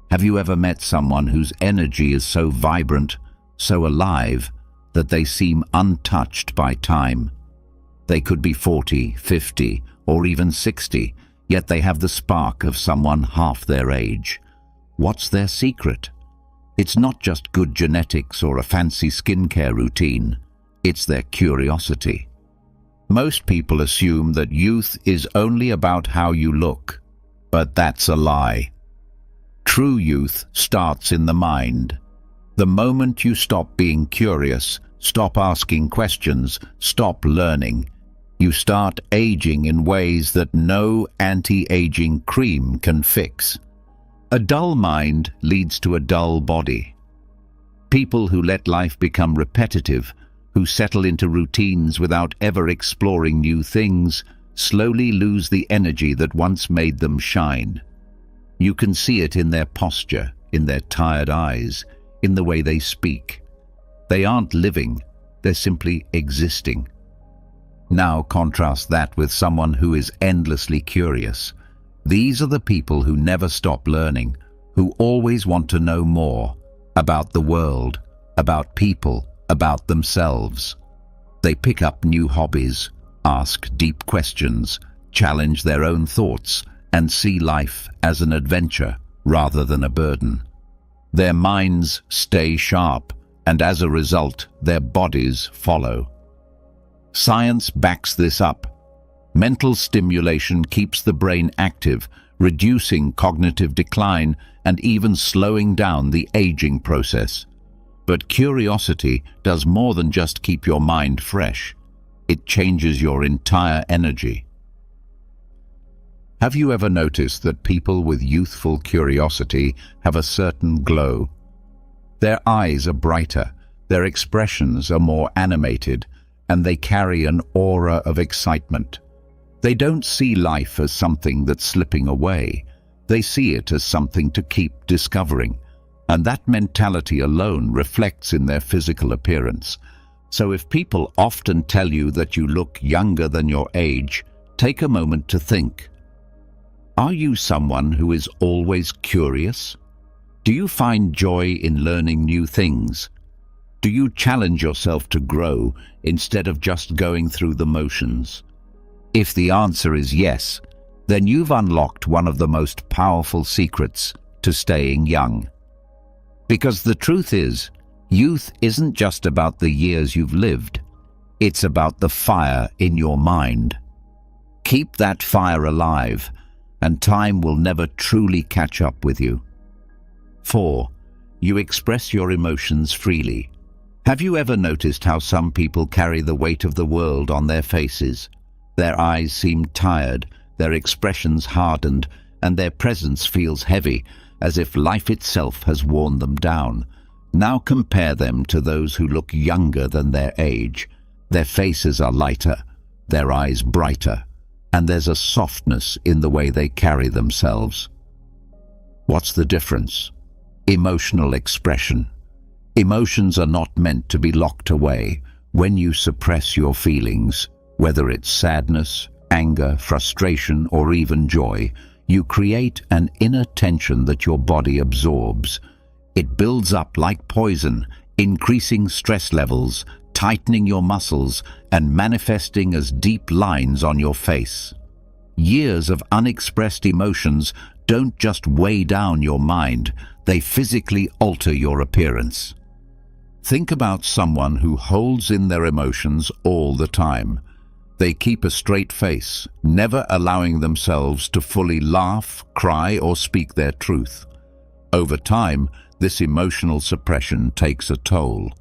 Have you ever met someone whose energy is so vibrant, so alive, that they seem untouched by time? They could be 40, 50, or even 60, yet they have the spark of someone half their age. What's their secret? It's not just good genetics or a fancy skincare routine. It's their curiosity. Most people assume that youth is only about how you look, but that's a lie. True youth starts in the mind. The moment you stop being curious, stop asking questions, stop learning, you start aging in ways that no anti-aging cream can fix. A dull mind leads to a dull body. People who let life become repetitive, who settle into routines without ever exploring new things, slowly lose the energy that once made them shine. You can see it in their posture, in their tired eyes, in the way they speak. They aren't living, they're simply existing. Now contrast that with someone who is endlessly curious. These are the people who never stop learning, who always want to know more about the world, about people, about themselves. They pick up new hobbies, ask deep questions, challenge their own thoughts, and see life as an adventure rather than a burden. Their minds stay sharp, and as a result, their bodies follow. Science backs this up. Mental stimulation keeps the brain active, reducing cognitive decline and even slowing down the aging process. But curiosity does more than just keep your mind fresh. It changes your entire energy. Have you ever noticed that people with youthful curiosity have a certain glow? Their eyes are brighter, their expressions are more animated, and they carry an aura of excitement. They don't see life as something that's slipping away. They see it as something to keep discovering. And that mentality alone reflects in their physical appearance. So if people often tell you that you look younger than your age, take a moment to think. Are you someone who is always curious? Do you find joy in learning new things? Do you challenge yourself to grow instead of just going through the motions? If the answer is yes, then you've unlocked one of the most powerful secrets to staying young. Because the truth is, youth isn't just about the years you've lived. It's about the fire in your mind. Keep that fire alive, and time will never truly catch up with you. 4. You express your emotions freely. Have you ever noticed how some people carry the weight of the world on their faces? Their eyes seem tired, their expressions hardened, and their presence feels heavy, as if life itself has worn them down. Now compare them to those who look younger than their age. Their faces are lighter, their eyes brighter, and there's a softness in the way they carry themselves. What's the difference? Emotional expression. Emotions are not meant to be locked away. When you suppress your feelings, whether it's sadness, anger, frustration, or even joy, you create an inner tension that your body absorbs. It builds up like poison, increasing stress levels, tightening your muscles, and manifesting as deep lines on your face. Years of unexpressed emotions don't just weigh down your mind, they physically alter your appearance. Think about someone who holds in their emotions all the time. They keep a straight face, never allowing themselves to fully laugh, cry, or speak their truth. Over time, this emotional suppression takes a toll.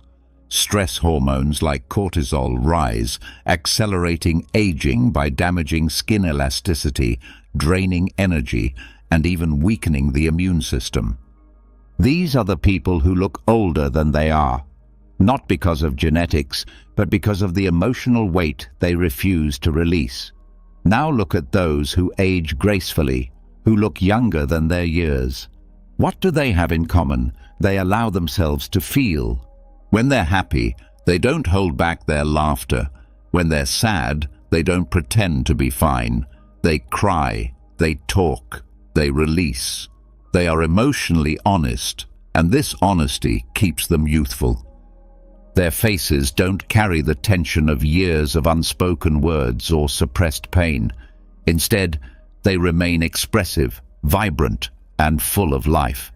Stress hormones like cortisol rise, accelerating aging by damaging skin elasticity, draining energy, and even weakening the immune system. These are the people who look older than they are, not because of genetics, but because of the emotional weight they refuse to release. Now look at those who age gracefully, who look younger than their years. What do they have in common? They allow themselves to feel. When they're happy, they don't hold back their laughter. When they're sad, they don't pretend to be fine. They cry, they talk, they release. They are emotionally honest, and this honesty keeps them youthful. Their faces don't carry the tension of years of unspoken words or suppressed pain. Instead, they remain expressive, vibrant, and full of life.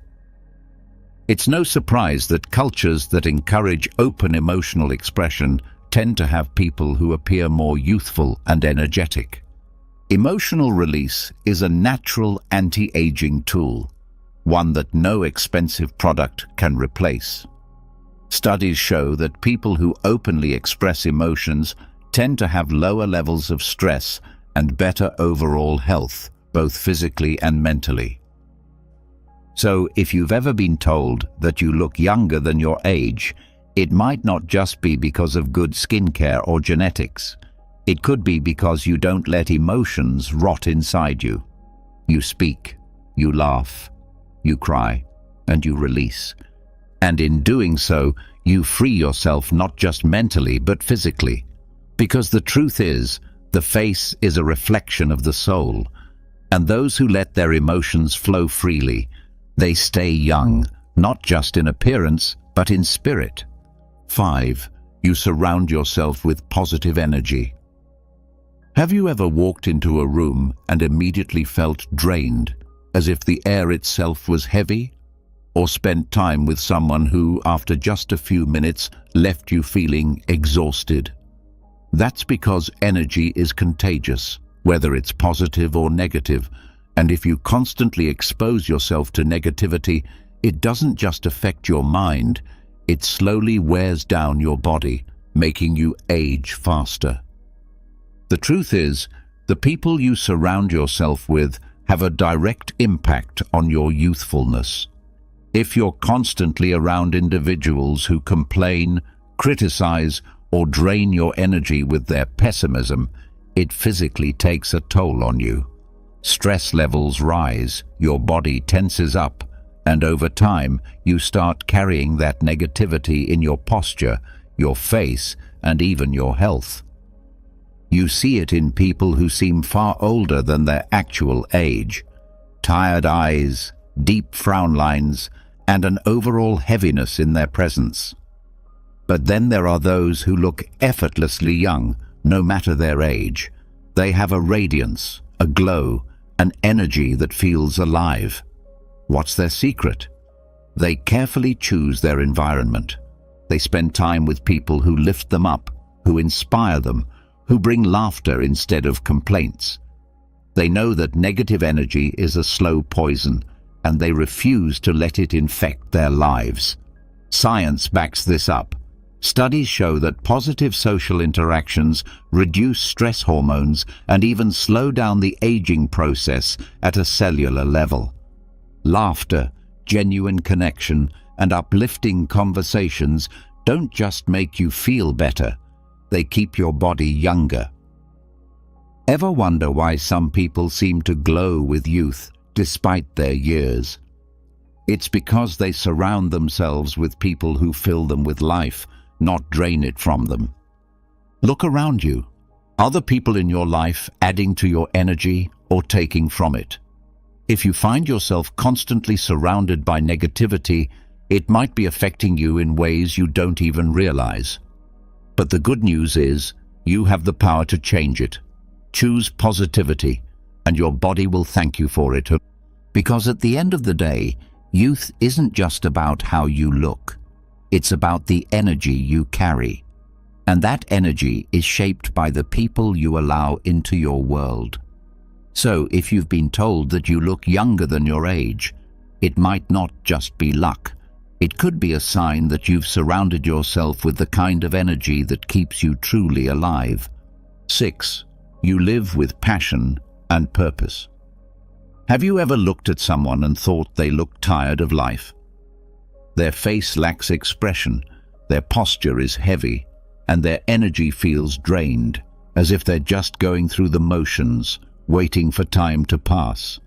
It's no surprise that cultures that encourage open emotional expression tend to have people who appear more youthful and energetic. Emotional release is a natural anti-aging tool, one that no expensive product can replace. Studies show that people who openly express emotions tend to have lower levels of stress and better overall health, both physically and mentally. So, if you've ever been told that you look younger than your age, it might not just be because of good skincare or genetics. It could be because you don't let emotions rot inside you. You speak, You laugh, you cry, and you release. And in doing so, you free yourself not just mentally but physically. Because the truth is, the face is a reflection of the soul, and those who let their emotions flow freely, they stay young, not just in appearance, but in spirit. 5. You surround yourself with positive energy. Have you ever walked into a room and immediately felt drained, as if the air itself was heavy? Or spent time with someone who, after just a few minutes, left you feeling exhausted? That's because energy is contagious, whether it's positive or negative, and if you constantly expose yourself to negativity, it doesn't just affect your mind, it slowly wears down your body, making you age faster. The truth is, the people you surround yourself with have a direct impact on your youthfulness. If you're constantly around individuals who complain, criticize, or drain your energy with their pessimism, it physically takes a toll on you. Stress levels rise, your body tenses up, and over time you start carrying that negativity in your posture, your face, and even your health. You see it in people who seem far older than their actual age. Tired eyes, deep frown lines, and an overall heaviness in their presence. But then there are those who look effortlessly young, no matter their age. They have a radiance, a glow, an energy that feels alive. What's their secret? They carefully choose their environment. They spend time with people who lift them up, who inspire them, who bring laughter instead of complaints. They know that negative energy is a slow poison, and they refuse to let it infect their lives. Science backs this up. Studies show that positive social interactions reduce stress hormones and even slow down the aging process at a cellular level. Laughter, genuine connection, and uplifting conversations don't just make you feel better, they keep your body younger. Ever wonder why some people seem to glow with youth despite their years? It's because they surround themselves with people who fill them with life, not drain it from them. Look around you. Are the people in your life adding to your energy or taking from it? If you find yourself constantly surrounded by negativity, it might be affecting you in ways you don't even realize. But the good news is, you have the power to change it. Choose positivity, and your body will thank you for it. Because at the end of the day, youth isn't just about how you look. It's about the energy you carry. And that energy is shaped by the people you allow into your world. So if you've been told that you look younger than your age, it might not just be luck. It could be a sign that you've surrounded yourself with the kind of energy that keeps you truly alive. 6. You live with passion and purpose. Have you ever looked at someone and thought they look tired of life? Their face lacks expression, their posture is heavy, and their energy feels drained, as if they're just going through the motions, waiting for time to pass.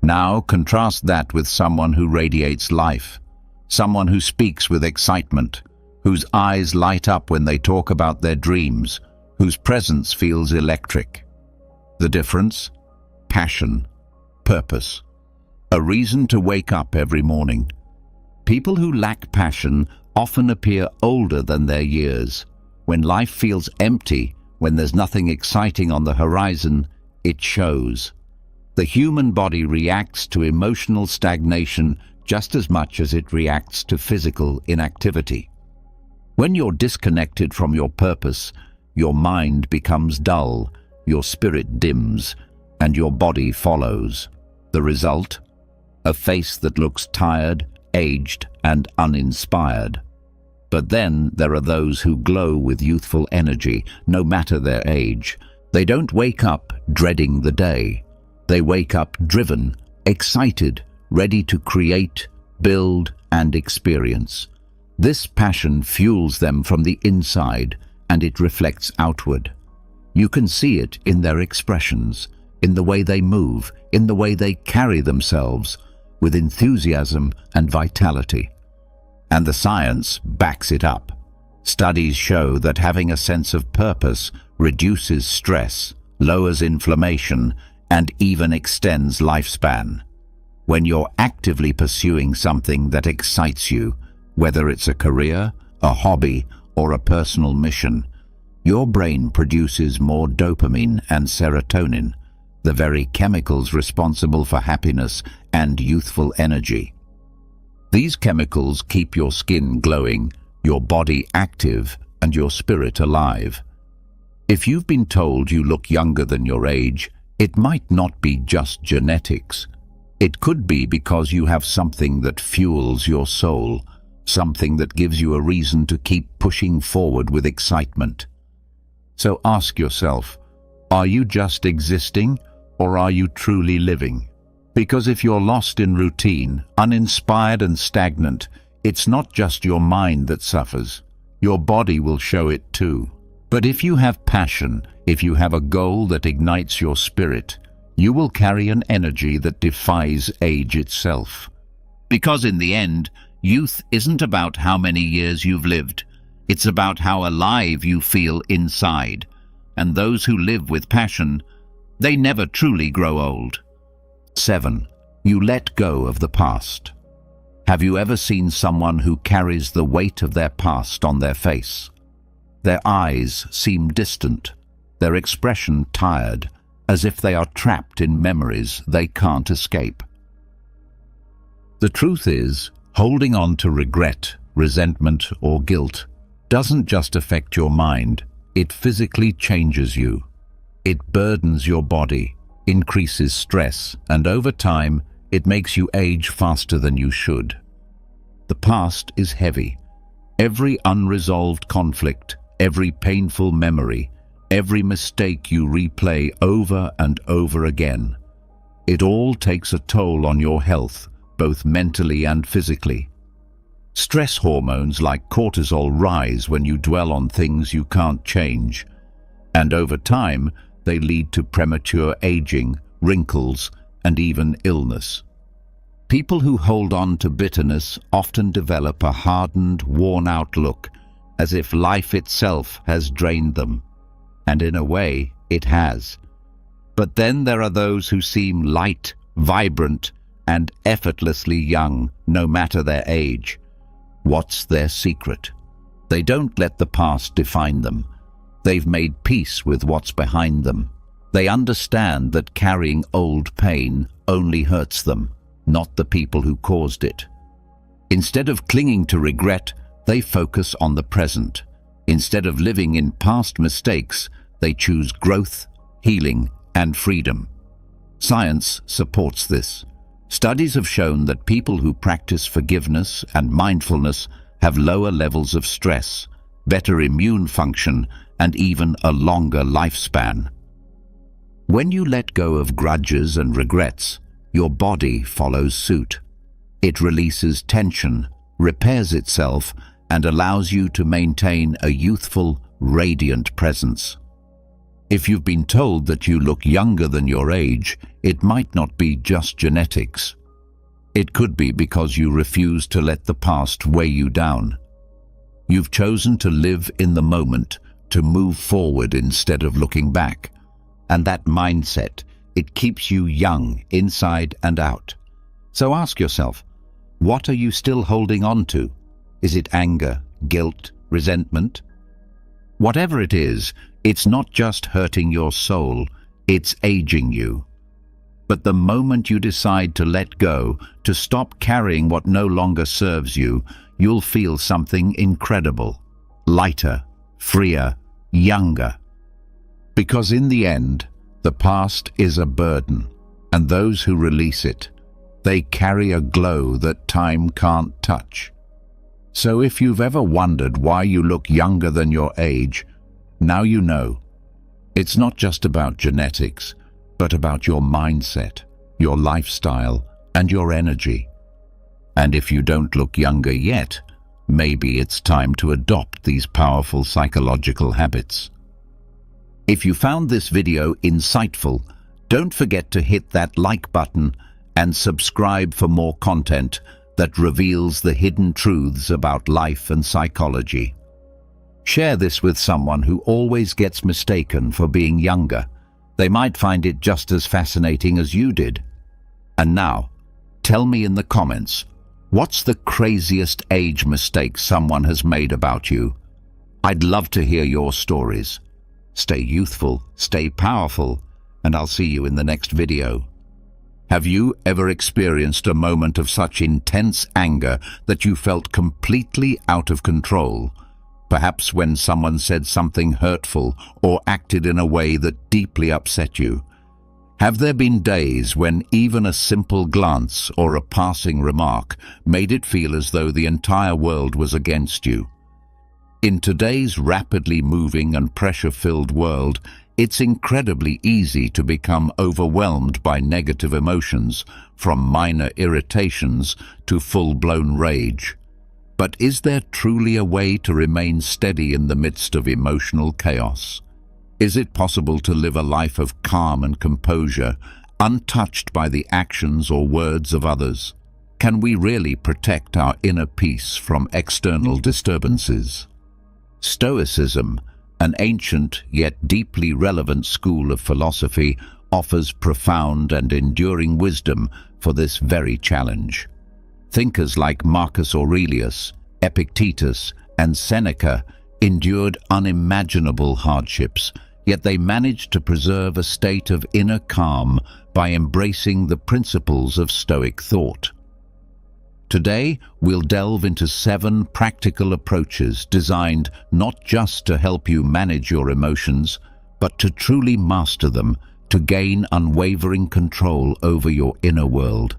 Now contrast that with someone who radiates life, someone who speaks with excitement, whose eyes light up when they talk about their dreams, whose presence feels electric. The difference? Passion, purpose, a reason to wake up every morning. People who lack passion often appear older than their years. When life feels empty, when there's nothing exciting on the horizon, it shows. The human body reacts to emotional stagnation just as much as it reacts to physical inactivity. When you're disconnected from your purpose, your mind becomes dull, your spirit dims, and your body follows. The result? A face that looks tired, aged, and uninspired. But then there are those who glow with youthful energy, no matter their age. They don't wake up dreading the day. They wake up driven, excited, ready to create, build, and experience. This passion fuels them from the inside, and it reflects outward. You can see it in their expressions, in the way they move, in the way they carry themselves, with enthusiasm and vitality. And the science backs it up. Studies show that having a sense of purpose reduces stress, lowers inflammation, and even extends lifespan. When you're actively pursuing something that excites you, whether it's a career, a hobby, or a personal mission, your brain produces more dopamine and serotonin, the very chemicals responsible for happiness and youthful energy. These chemicals keep your skin glowing, your body active, and your spirit alive. If you've been told you look younger than your age, it might not be just genetics. It could be because you have something that fuels your soul, something that gives you a reason to keep pushing forward with excitement. So ask yourself, are you just existing, or are you truly living? Because if you're lost in routine, uninspired and stagnant, it's not just your mind that suffers. Your body will show it too. But if you have passion, if you have a goal that ignites your spirit, you will carry an energy that defies age itself. Because in the end, youth isn't about how many years you've lived. It's about how alive you feel inside. And those who live with passion, they never truly grow old. 7. You let go of the past. Have you ever seen someone who carries the weight of their past on their face? Their eyes seem distant, their expression tired, as if they are trapped in memories they can't escape. The truth is, holding on to regret, resentment, or guilt doesn't just affect your mind, it physically changes you. It burdens your body, increases stress, and over time, it makes you age faster than you should. The past is heavy. Every unresolved conflict, every painful memory, every mistake you replay over and over again. It all takes a toll on your health, both mentally and physically. Stress hormones like cortisol rise when you dwell on things you can't change, and over time, they lead to premature aging, wrinkles, and even illness. People who hold on to bitterness often develop a hardened, worn-out look, as if life itself has drained them. And in a way, it has. But then there are those who seem light, vibrant, and effortlessly young, no matter their age. What's their secret? They don't let the past define them. They've made peace with what's behind them. They understand that carrying old pain only hurts them, not the people who caused it. Instead of clinging to regret, they focus on the present. Instead of living in past mistakes, they choose growth, healing, and freedom. Science supports this. Studies have shown that people who practice forgiveness and mindfulness have lower levels of stress, better immune function, and even a longer lifespan. When you let go of grudges and regrets, your body follows suit. It releases tension, repairs itself, and allows you to maintain a youthful, radiant presence. If you've been told that you look younger than your age, it might not be just genetics. It could be because you refuse to let the past weigh you down. You've chosen to live in the moment, to move forward instead of looking back. And that mindset, it keeps you young inside and out. So ask yourself, what are you still holding on to? Is it anger, guilt, resentment? Whatever it is, it's not just hurting your soul, it's aging you. But the moment you decide to let go, to stop carrying what no longer serves you, you'll feel something incredible, lighter, freer, younger. Because in the end, the past is a burden, and those who release it, they carry a glow that time can't touch. So if you've ever wondered why you look younger than your age, now you know. It's not just about genetics, but about your mindset, your lifestyle, and your energy. And if you don't look younger yet, maybe it's time to adopt these powerful psychological habits. If you found this video insightful, Don't forget to hit that like button and subscribe for more content that reveals the hidden truths about life and psychology. Share this with someone who always gets mistaken for being younger. They might find it just as fascinating as you did. And now, tell me in the comments, what's the craziest age mistake someone has made about you? I'd love to hear your stories. Stay youthful, stay powerful, and I'll see you in the next video. Have you ever experienced a moment of such intense anger that you felt completely out of control? Perhaps when someone said something hurtful or acted in a way that deeply upset you. Have there been days when even a simple glance or a passing remark made it feel as though the entire world was against you? In today's rapidly moving and pressure-filled world, it's incredibly easy to become overwhelmed by negative emotions, from minor irritations to full-blown rage. But is there truly a way to remain steady in the midst of emotional chaos? Is it possible to live a life of calm and composure, untouched by the actions or words of others? Can we really protect our inner peace from external disturbances? Stoicism, an ancient yet deeply relevant school of philosophy, offers profound and enduring wisdom for this very challenge. Thinkers like Marcus Aurelius, Epictetus, and Seneca endured unimaginable hardships, yet they managed to preserve a state of inner calm by embracing the principles of Stoic thought. Today, we'll delve into 7 practical approaches designed not just to help you manage your emotions, but to truly master them, to gain unwavering control over your inner world.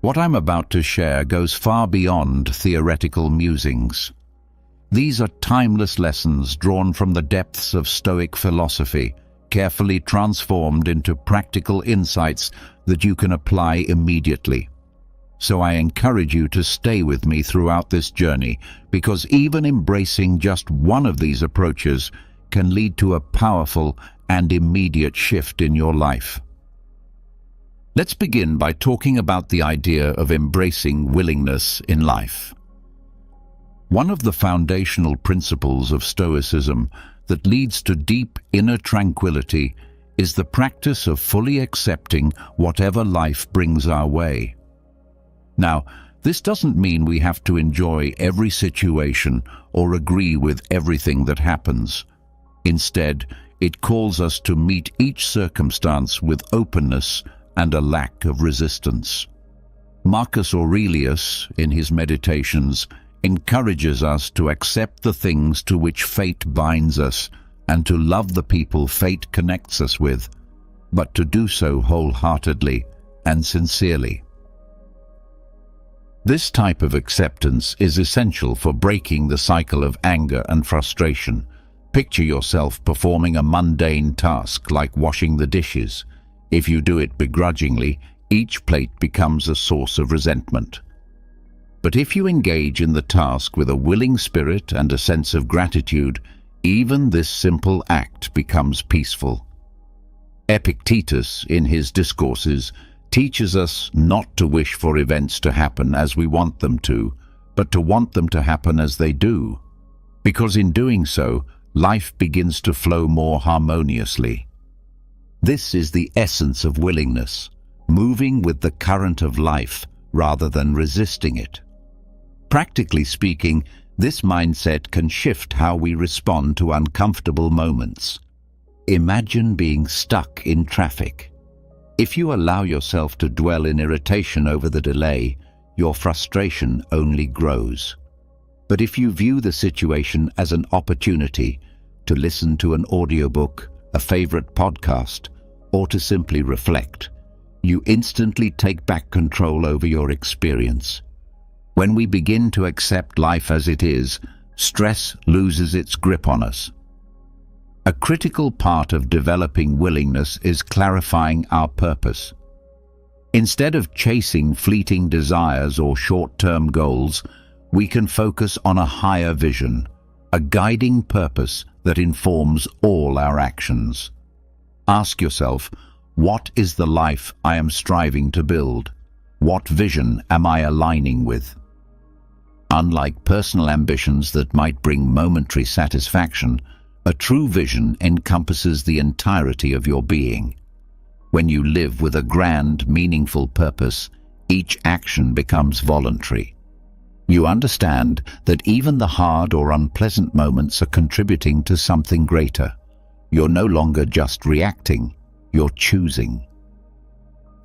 What I'm about to share goes far beyond theoretical musings. These are timeless lessons drawn from the depths of Stoic philosophy, carefully transformed into practical insights that you can apply immediately. So I encourage you to stay with me throughout this journey, because even embracing just one of these approaches can lead to a powerful and immediate shift in your life. Let's begin by talking about the idea of embracing willingness in life. One of the foundational principles of Stoicism that leads to deep inner tranquility is the practice of fully accepting whatever life brings our way. Now, this doesn't mean we have to enjoy every situation or agree with everything that happens. Instead, it calls us to meet each circumstance with openness and a lack of resistance. Marcus Aurelius, in his Meditations, encourages us to accept the things to which fate binds us and to love the people fate connects us with, but to do so wholeheartedly and sincerely. This type of acceptance is essential for breaking the cycle of anger and frustration. Picture yourself performing a mundane task like washing the dishes. If you do it begrudgingly, each plate becomes a source of resentment. But if you engage in the task with a willing spirit and a sense of gratitude, even this simple act becomes peaceful. Epictetus, in his discourses, teaches us not to wish for events to happen as we want them to, but to want them to happen as they do. Because in doing so, life begins to flow more harmoniously. This is the essence of willingness, moving with the current of life rather than resisting it. Practically speaking, this mindset can shift how we respond to uncomfortable moments. Imagine being stuck in traffic. If you allow yourself to dwell in irritation over the delay, your frustration only grows. But if you view the situation as an opportunity to listen to an audiobook, a favorite podcast, or to simply reflect, you instantly take back control over your experience. When we begin to accept life as it is, stress loses its grip on us. A critical part of developing willingness is clarifying our purpose. Instead of chasing fleeting desires or short-term goals, we can focus on a higher vision, a guiding purpose that informs all our actions. Ask yourself, What is the life I am striving to build? What vision am I aligning with? Unlike personal ambitions that might bring momentary satisfaction, a true vision encompasses the entirety of your being. When you live with a grand, meaningful purpose, each action becomes voluntary. You understand that even the hard or unpleasant moments are contributing to something greater. You're no longer just reacting, you're choosing.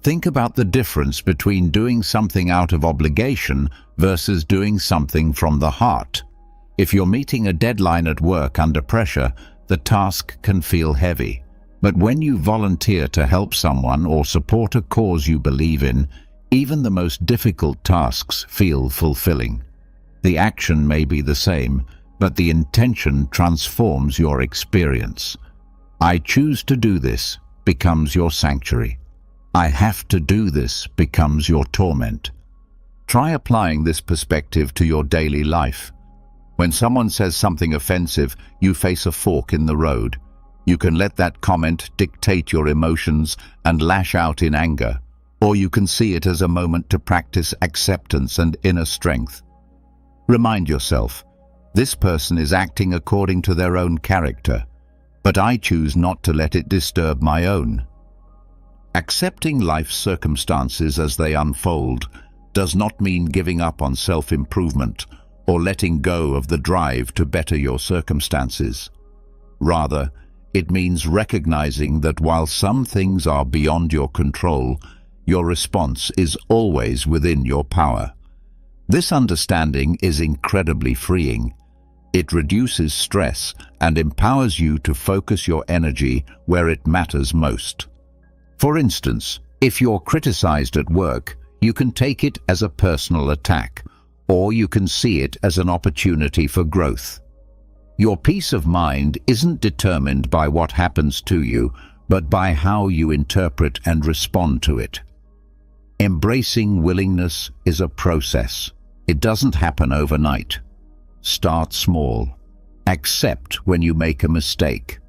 Think about the difference between doing something out of obligation versus doing something from the heart. If you're meeting a deadline at work under pressure, the task can feel heavy. But when you volunteer to help someone or support a cause you believe in, even the most difficult tasks feel fulfilling. The action may be the same, but the intention transforms your experience. I choose to do this becomes your sanctuary. I have to do this becomes your torment. Try applying this perspective to your daily life. When someone says something offensive, you face a fork in the road. You can let that comment dictate your emotions and lash out in anger, or you can see it as a moment to practice acceptance and inner strength. Remind yourself, this person is acting according to their own character, but I choose not to let it disturb my own. Accepting life's circumstances as they unfold does not mean giving up on self-improvement or letting go of the drive to better your circumstances. Rather, it means recognizing that while some things are beyond your control, your response is always within your power. This understanding is incredibly freeing. It reduces stress and empowers you to focus your energy where it matters most. For instance, if you're criticized at work, you can take it as a personal attack, or you can see it as an opportunity for growth. Your peace of mind isn't determined by what happens to you, but by how you interpret and respond to it. Embracing willingness is a process. It doesn't happen overnight. Start small. Accept when you make a mistake.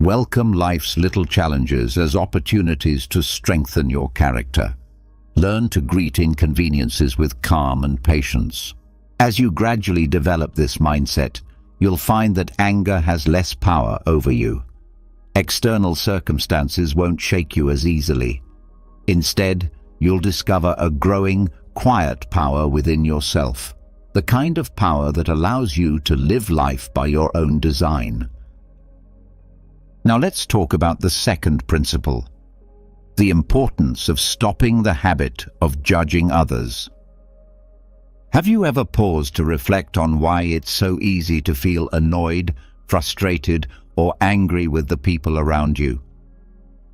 Welcome life's little challenges as opportunities to strengthen your character. Learn to greet inconveniences with calm and patience. As you gradually develop this mindset, you'll find that anger has less power over you. External circumstances won't shake you as easily. Instead, you'll discover a growing, quiet power within yourself, the kind of power that allows you to live life by your own design. Now let's talk about the second principle, the importance of stopping the habit of judging others. Have you ever paused to reflect on why it's so easy to feel annoyed, frustrated, or angry with the people around you?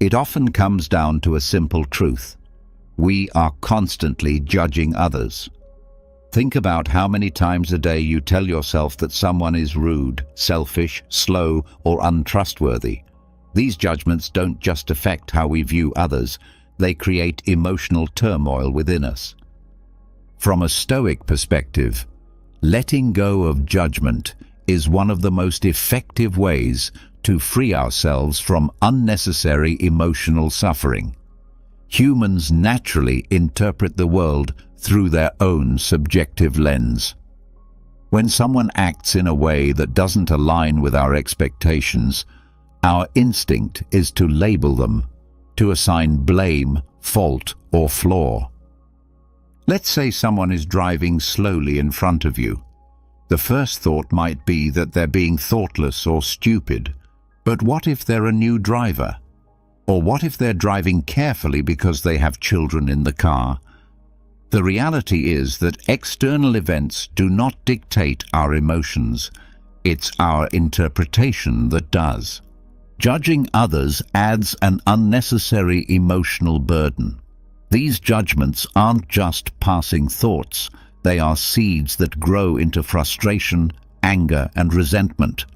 It often comes down to a simple truth. We are constantly judging others. Think about how many times a day you tell yourself that someone is rude, selfish, slow, or untrustworthy. These judgments don't just affect how we view others, they create emotional turmoil within us. From a Stoic perspective, letting go of judgment is one of the most effective ways to free ourselves from unnecessary emotional suffering. Humans naturally interpret the world through their own subjective lens. When someone acts in a way that doesn't align with our expectations, our instinct is to label them, to assign blame, fault, or flaw. Let's say someone is driving slowly in front of you. The first thought might be that they're being thoughtless or stupid. But what if they're a new driver? Or what if they're driving carefully because they have children in the car? The reality is that external events do not dictate our emotions. It's our interpretation that does. Judging others adds an unnecessary emotional burden. These judgments aren't just passing thoughts. They are seeds that grow into frustration, anger, and resentment.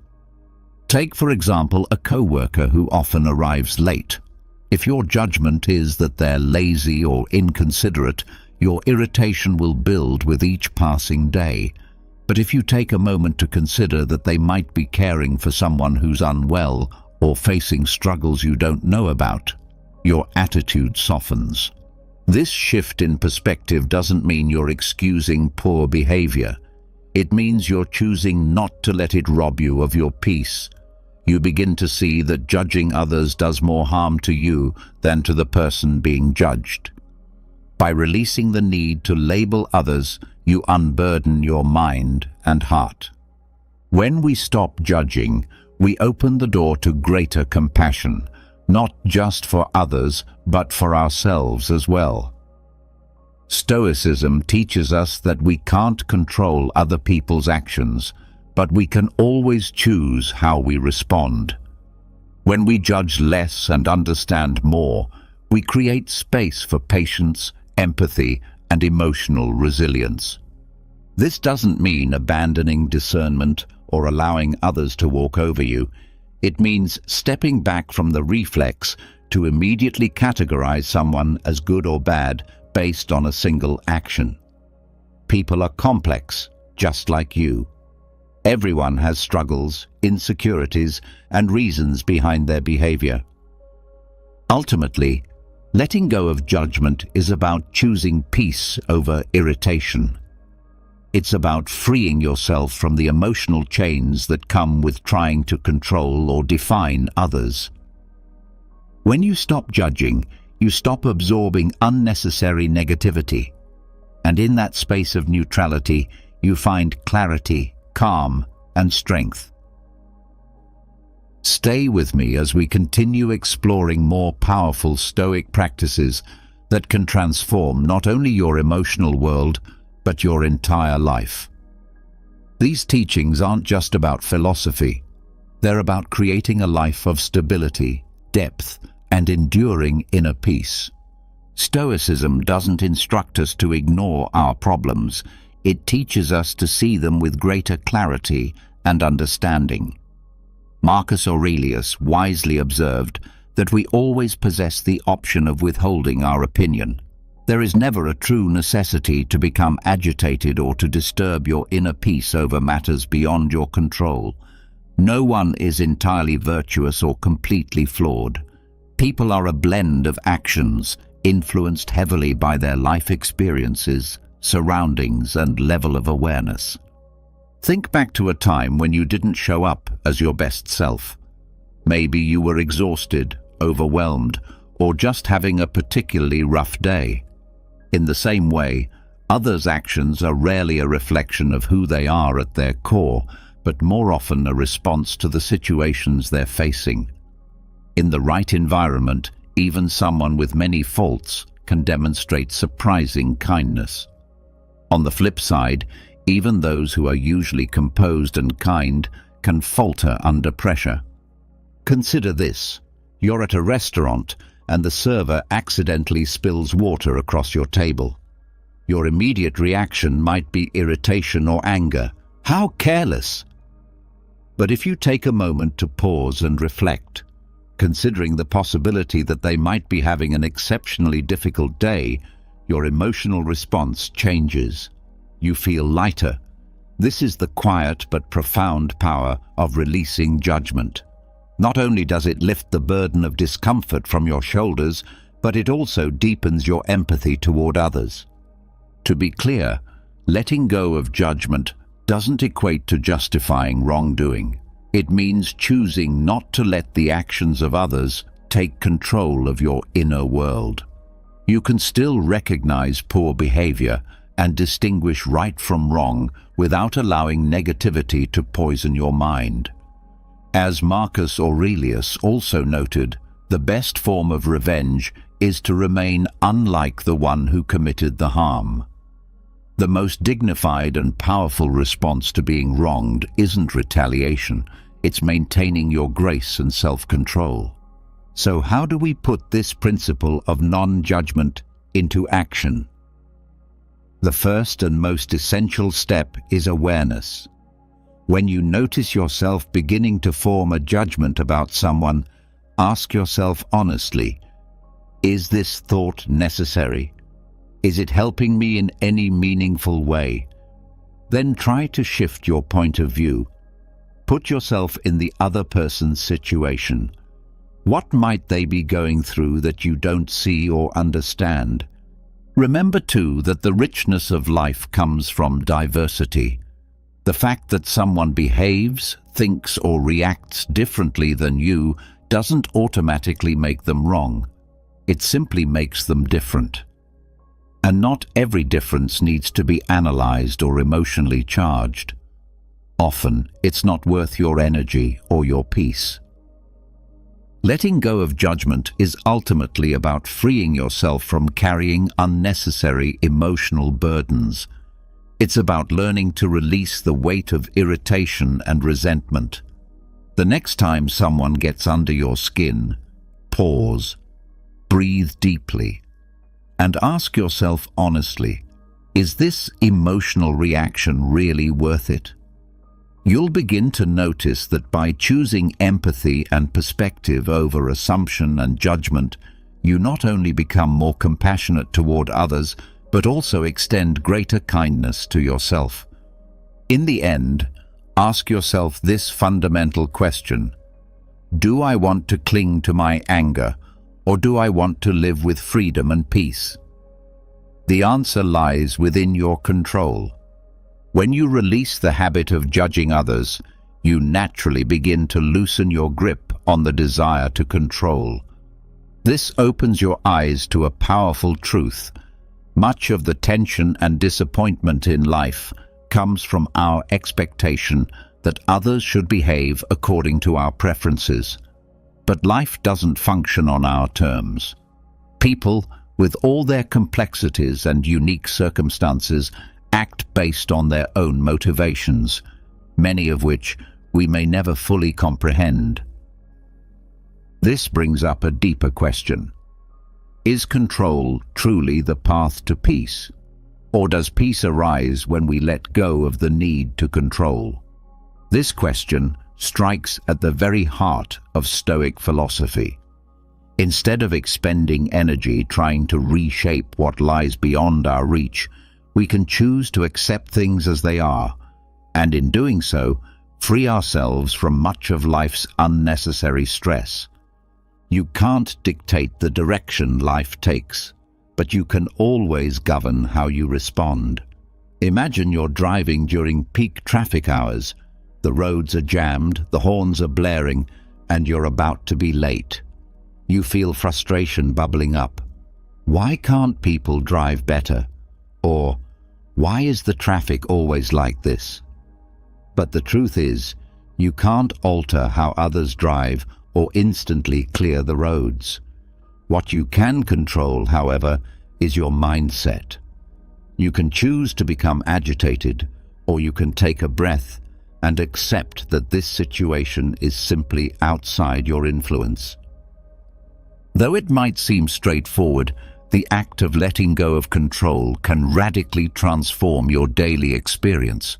Take, for example, a coworker who often arrives late. If your judgment is that they're lazy or inconsiderate, your irritation will build with each passing day. But if you take a moment to consider that they might be caring for someone who's unwell or facing struggles you don't know about, your attitude softens. This shift in perspective doesn't mean you're excusing poor behavior. It means you're choosing not to let it rob you of your peace. You begin to see that judging others does more harm to you than to the person being judged. By releasing the need to label others, you unburden your mind and heart. When we stop judging, we open the door to greater compassion, not just for others, but for ourselves as well. Stoicism teaches us that we can't control other people's actions, but we can always choose how we respond. When we judge less and understand more, we create space for patience, empathy, and emotional resilience. This doesn't mean abandoning discernment or allowing others to walk over you. It means stepping back from the reflex to immediately categorize someone as good or bad based on a single action. People are complex, just like you. Everyone has struggles, insecurities, and reasons behind their behavior. Ultimately, letting go of judgment is about choosing peace over irritation. It's about freeing yourself from the emotional chains that come with trying to control or define others. When you stop judging, you stop absorbing unnecessary negativity. And in that space of neutrality, you find clarity, calm, and strength. Stay with me as we continue exploring more powerful Stoic practices that can transform not only your emotional world, but your entire life. These teachings aren't just about philosophy. They're about creating a life of stability, depth, and enduring inner peace. Stoicism doesn't instruct us to ignore our problems. It teaches us to see them with greater clarity and understanding. Marcus Aurelius wisely observed that we always possess the option of withholding our opinion. There is never a true necessity to become agitated or to disturb your inner peace over matters beyond your control. No one is entirely virtuous or completely flawed. People are a blend of actions, influenced heavily by their life experiences, surroundings, and level of awareness. Think back to a time when you didn't show up as your best self. Maybe you were exhausted, overwhelmed, or just having a particularly rough day. In the same way, others' actions are rarely a reflection of who they are at their core, but more often a response to the situations they're facing. In the right environment, even someone with many faults can demonstrate surprising kindness. On the flip side, even those who are usually composed and kind can falter under pressure. Consider this. You're at a restaurant and the server accidentally spills water across your table. Your immediate reaction might be irritation or anger. How careless! But if you take a moment to pause and reflect, considering the possibility that they might be having an exceptionally difficult day, your emotional response changes. You feel lighter. This is the quiet but profound power of releasing judgment. Not only does it lift the burden of discomfort from your shoulders, but it also deepens your empathy toward others. To be clear, letting go of judgment doesn't equate to justifying wrongdoing. It means choosing not to let the actions of others take control of your inner world. You can still recognize poor behavior and distinguish right from wrong without allowing negativity to poison your mind. As Marcus Aurelius also noted, the best form of revenge is to remain unlike the one who committed the harm. The most dignified and powerful response to being wronged isn't retaliation, it's maintaining your grace and self-control. So how do we put this principle of non-judgment into action? The first and most essential step is awareness. When you notice yourself beginning to form a judgment about someone, ask yourself honestly, is this thought necessary? Is it helping me in any meaningful way? Then try to shift your point of view. Put yourself in the other person's situation. What might they be going through that you don't see or understand? Remember too that the richness of life comes from diversity. The fact that someone behaves, thinks or reacts differently than you doesn't automatically make them wrong. It simply makes them different. And not every difference needs to be analyzed or emotionally charged. Often, it's not worth your energy or your peace. Letting go of judgment is ultimately about freeing yourself from carrying unnecessary emotional burdens. It's about learning to release the weight of irritation and resentment. The next time someone gets under your skin, pause, breathe deeply, and ask yourself honestly, is this emotional reaction really worth it? You'll begin to notice that by choosing empathy and perspective over assumption and judgment, you not only become more compassionate toward others, but also extend greater kindness to yourself. In the end, ask yourself this fundamental question: do I want to cling to my anger, or do I want to live with freedom and peace? The answer lies within your control. When you release the habit of judging others, you naturally begin to loosen your grip on the desire to control. This opens your eyes to a powerful truth. Much of the tension and disappointment in life comes from our expectation that others should behave according to our preferences. But life doesn't function on our terms. People, with all their complexities and unique circumstances, act based on their own motivations, many of which we may never fully comprehend. This brings up a deeper question. Is control truly the path to peace? Or does peace arise when we let go of the need to control? This question strikes at the very heart of Stoic philosophy. Instead of expending energy trying to reshape what lies beyond our reach, we can choose to accept things as they are, and in doing so, free ourselves from much of life's unnecessary stress. You can't dictate the direction life takes, but you can always govern how you respond. Imagine you're driving during peak traffic hours. The roads are jammed, the horns are blaring, and you're about to be late. You feel frustration bubbling up. Why can't people drive better? Or, why is the traffic always like this? But the truth is, you can't alter how others drive or instantly clear the roads. What you can control, however, is your mindset. You can choose to become agitated, or you can take a breath and accept that this situation is simply outside your influence. Though it might seem straightforward, the act of letting go of control can radically transform your daily experience.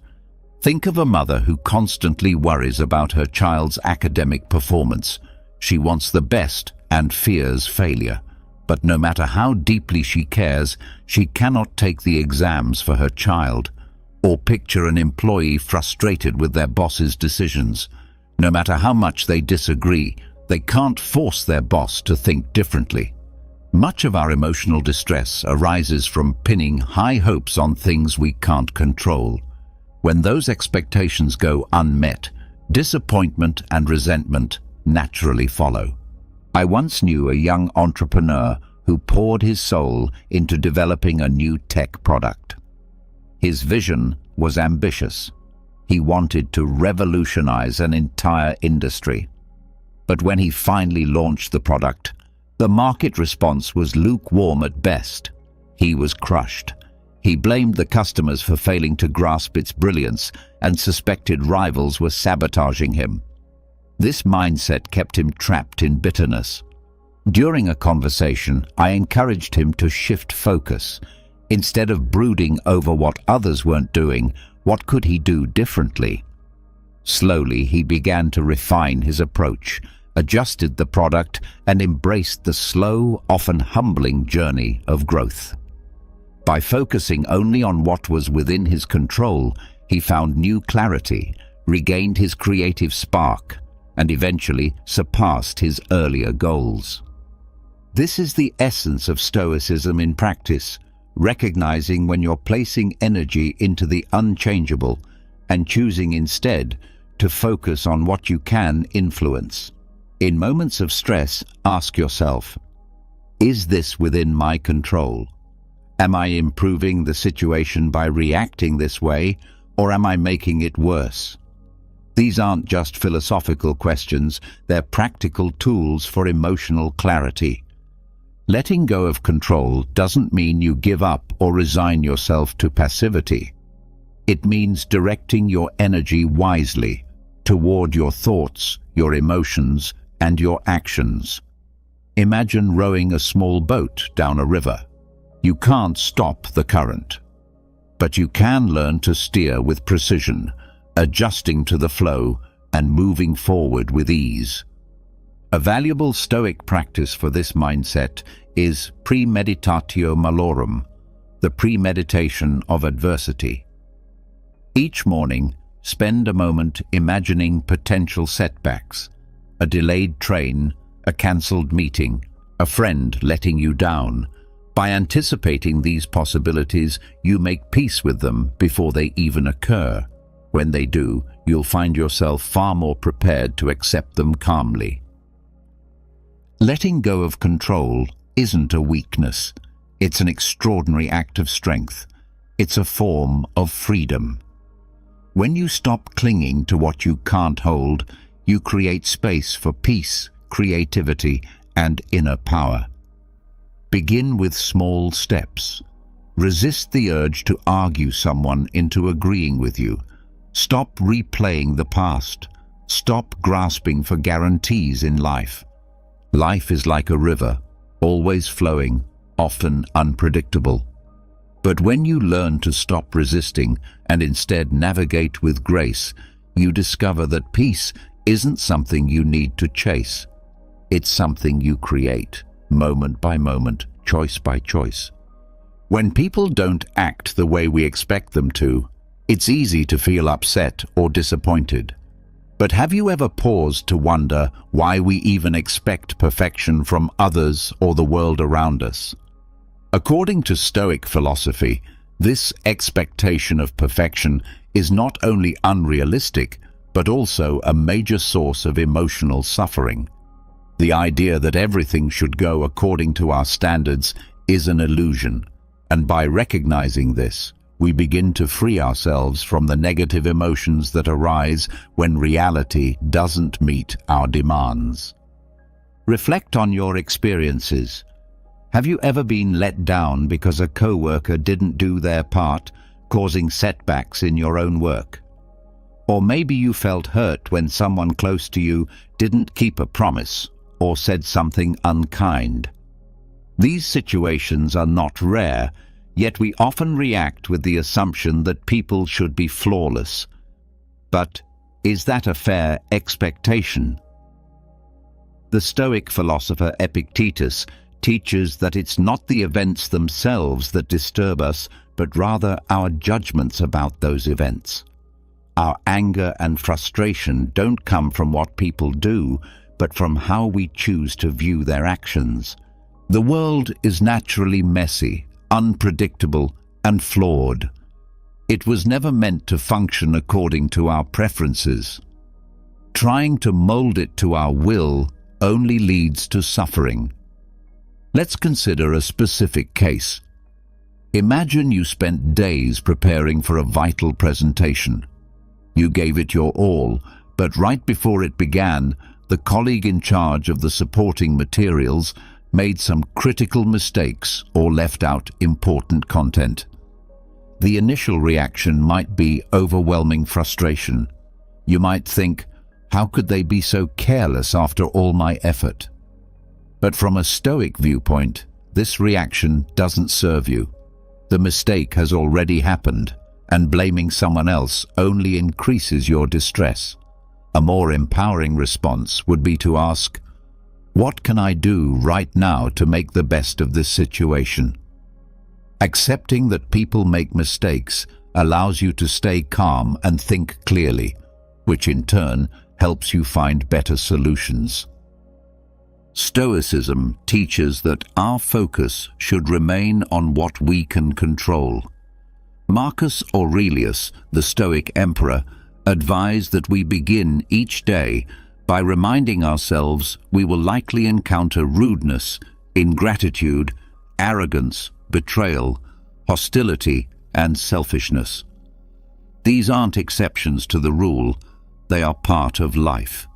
Think of a mother who constantly worries about her child's academic performance. She wants the best and fears failure. But no matter how deeply she cares, she cannot take the exams for her child. Or picture an employee frustrated with their boss's decisions. No matter how much they disagree, they can't force their boss to think differently. Much of our emotional distress arises from pinning high hopes on things we can't control. When those expectations go unmet, disappointment and resentment naturally follow. I once knew a young entrepreneur who poured his soul into developing a new tech product. His vision was ambitious. He wanted to revolutionize an entire industry. But when he finally launched the product, the market response was lukewarm at best. He was crushed. He blamed the customers for failing to grasp its brilliance and suspected rivals were sabotaging him. This mindset kept him trapped in bitterness. During a conversation, I encouraged him to shift focus. Instead of brooding over what others weren't doing, what could he do differently? Slowly, he began to refine his approach, adjusted the product, and embraced the slow, often humbling journey of growth. By focusing only on what was within his control, he found new clarity, regained his creative spark, and eventually surpassed his earlier goals. This is the essence of Stoicism in practice, recognizing when you're placing energy into the unchangeable and choosing instead to focus on what you can influence. In moments of stress, ask yourself, is this within my control? Am I improving the situation by reacting this way, or am I making it worse? These aren't just philosophical questions, they're practical tools for emotional clarity. Letting go of control doesn't mean you give up or resign yourself to passivity. It means directing your energy wisely toward your thoughts, your emotions, and your actions. Imagine rowing a small boat down a river. You can't stop the current, but you can learn to steer with precision, adjusting to the flow and moving forward with ease. A valuable Stoic practice for this mindset is premeditatio malorum, the premeditation of adversity. Each morning, spend a moment imagining potential setbacks, a delayed train, a cancelled meeting, a friend letting you down. By anticipating these possibilities, you make peace with them before they even occur. When they do, you'll find yourself far more prepared to accept them calmly. Letting go of control isn't a weakness. It's an extraordinary act of strength. It's a form of freedom. When you stop clinging to what you can't hold, you create space for peace, creativity, and inner power. Begin with small steps. Resist the urge to argue someone into agreeing with you. Stop replaying the past. Stop grasping for guarantees in life. Life is like a river, always flowing, often unpredictable. But when you learn to stop resisting and instead navigate with grace, you discover that peace isn't something you need to chase. It's something you create, moment by moment, choice by choice. When people don't act the way we expect them to, it's easy to feel upset or disappointed. But have you ever paused to wonder why we even expect perfection from others or the world around us? According to Stoic philosophy, this expectation of perfection is not only unrealistic, but also a major source of emotional suffering. The idea that everything should go according to our standards is an illusion, and by recognizing this, we begin to free ourselves from the negative emotions that arise when reality doesn't meet our demands. Reflect on your experiences. Have you ever been let down because a coworker didn't do their part, causing setbacks in your own work? Or maybe you felt hurt when someone close to you didn't keep a promise or said something unkind. These situations are not rare, yet we often react with the assumption that people should be flawless. But is that a fair expectation? The Stoic philosopher Epictetus teaches that it's not the events themselves that disturb us, but rather our judgments about those events. Our anger and frustration don't come from what people do, but from how we choose to view their actions. The world is naturally messy, unpredictable, and flawed. It was never meant to function according to our preferences. Trying to mold it to our will only leads to suffering. Let's consider a specific case. Imagine you spent days preparing for a vital presentation. You gave it your all, but right before it began, the colleague in charge of the supporting materials made some critical mistakes or left out important content. The initial reaction might be overwhelming frustration. You might think, how could they be so careless after all my effort? But from a Stoic viewpoint, this reaction doesn't serve you. The mistake has already happened, and blaming someone else only increases your distress. A more empowering response would be to ask, what can I do right now to make the best of this situation? Accepting that people make mistakes allows you to stay calm and think clearly, which in turn helps you find better solutions. Stoicism teaches that our focus should remain on what we can control. Marcus Aurelius, the Stoic emperor, advised that we begin each day by reminding ourselves we will likely encounter rudeness, ingratitude, arrogance, betrayal, hostility, and selfishness. These aren't exceptions to the rule, they are part of life.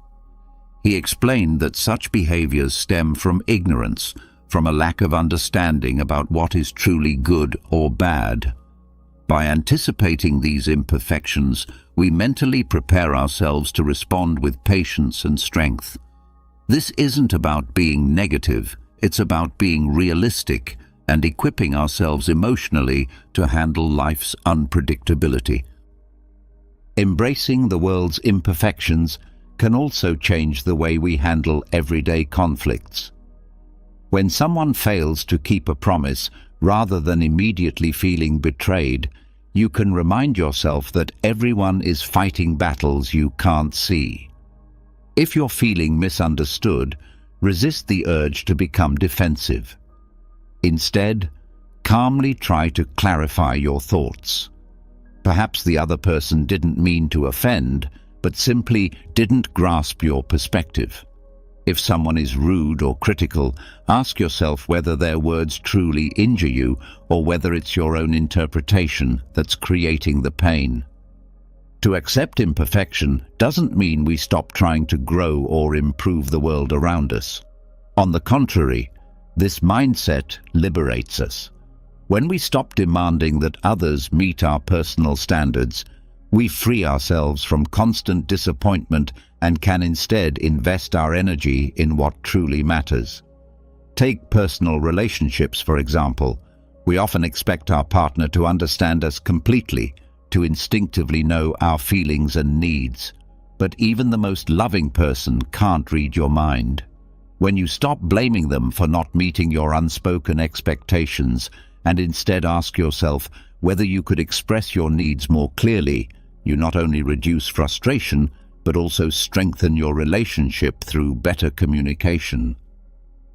He explained that such behaviors stem from ignorance, from a lack of understanding about what is truly good or bad. By anticipating these imperfections, we mentally prepare ourselves to respond with patience and strength. This isn't about being negative, it's about being realistic and equipping ourselves emotionally to handle life's unpredictability. Embracing the world's imperfections can also change the way we handle everyday conflicts. When someone fails to keep a promise, rather than immediately feeling betrayed, you can remind yourself that everyone is fighting battles you can't see. If you're feeling misunderstood, resist the urge to become defensive. Instead, calmly try to clarify your thoughts. Perhaps the other person didn't mean to offend, but simply didn't grasp your perspective. If someone is rude or critical, ask yourself whether their words truly injure you or whether it's your own interpretation that's creating the pain. To accept imperfection doesn't mean we stop trying to grow or improve the world around us. On the contrary, this mindset liberates us. When we stop demanding that others meet our personal standards, we free ourselves from constant disappointment and can instead invest our energy in what truly matters. Take personal relationships, for example. We often expect our partner to understand us completely, to instinctively know our feelings and needs. But even the most loving person can't read your mind. When you stop blaming them for not meeting your unspoken expectations and instead ask yourself whether you could express your needs more clearly, you not only reduce frustration, but also strengthen your relationship through better communication.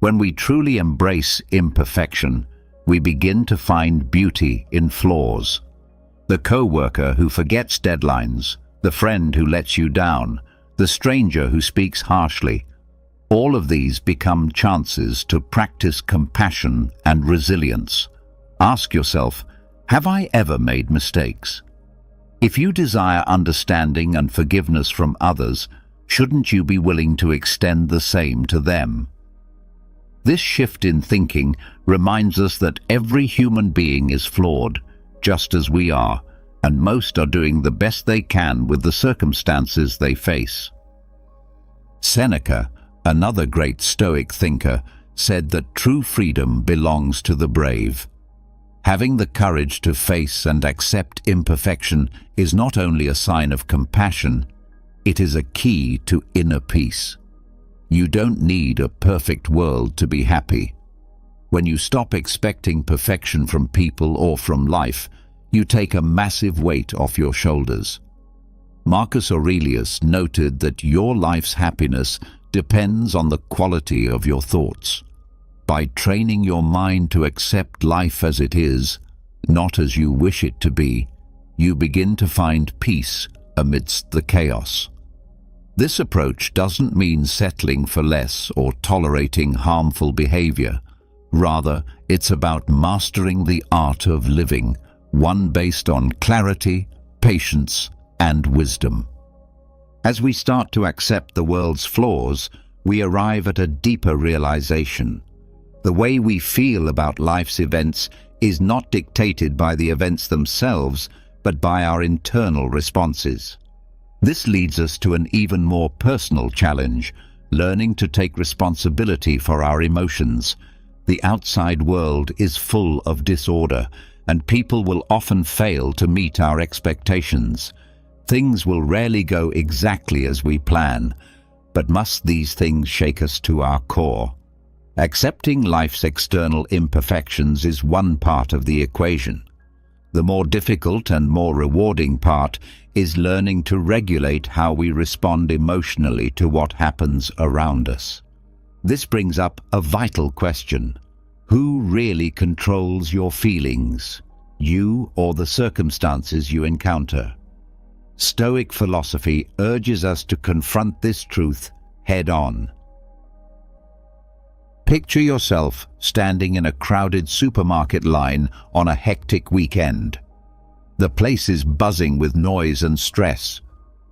When we truly embrace imperfection, we begin to find beauty in flaws. The co-worker who forgets deadlines, the friend who lets you down, the stranger who speaks harshly, all of these become chances to practice compassion and resilience. Ask yourself, have I ever made mistakes? If you desire understanding and forgiveness from others, shouldn't you be willing to extend the same to them? This shift in thinking reminds us that every human being is flawed, just as we are, and most are doing the best they can with the circumstances they face. Seneca, another great Stoic thinker, said that true freedom belongs to the brave. Having the courage to face and accept imperfection is not only a sign of compassion, it is a key to inner peace. You don't need a perfect world to be happy. When you stop expecting perfection from people or from life, you take a massive weight off your shoulders. Marcus Aurelius noted that your life's happiness depends on the quality of your thoughts. By training your mind to accept life as it is, not as you wish it to be, you begin to find peace amidst the chaos. This approach doesn't mean settling for less or tolerating harmful behavior. Rather, it's about mastering the art of living, one based on clarity, patience, and wisdom. As we start to accept the world's flaws, we arrive at a deeper realization. The way we feel about life's events is not dictated by the events themselves, but by our internal responses. This leads us to an even more personal challenge, learning to take responsibility for our emotions. The outside world is full of disorder, and people will often fail to meet our expectations. Things will rarely go exactly as we plan, but must these things shake us to our core? Accepting life's external imperfections is one part of the equation. The more difficult and more rewarding part is learning to regulate how we respond emotionally to what happens around us. This brings up a vital question. Who really controls your feelings? You or the circumstances you encounter? Stoic philosophy urges us to confront this truth head-on. Picture yourself standing in a crowded supermarket line on a hectic weekend. The place is buzzing with noise and stress.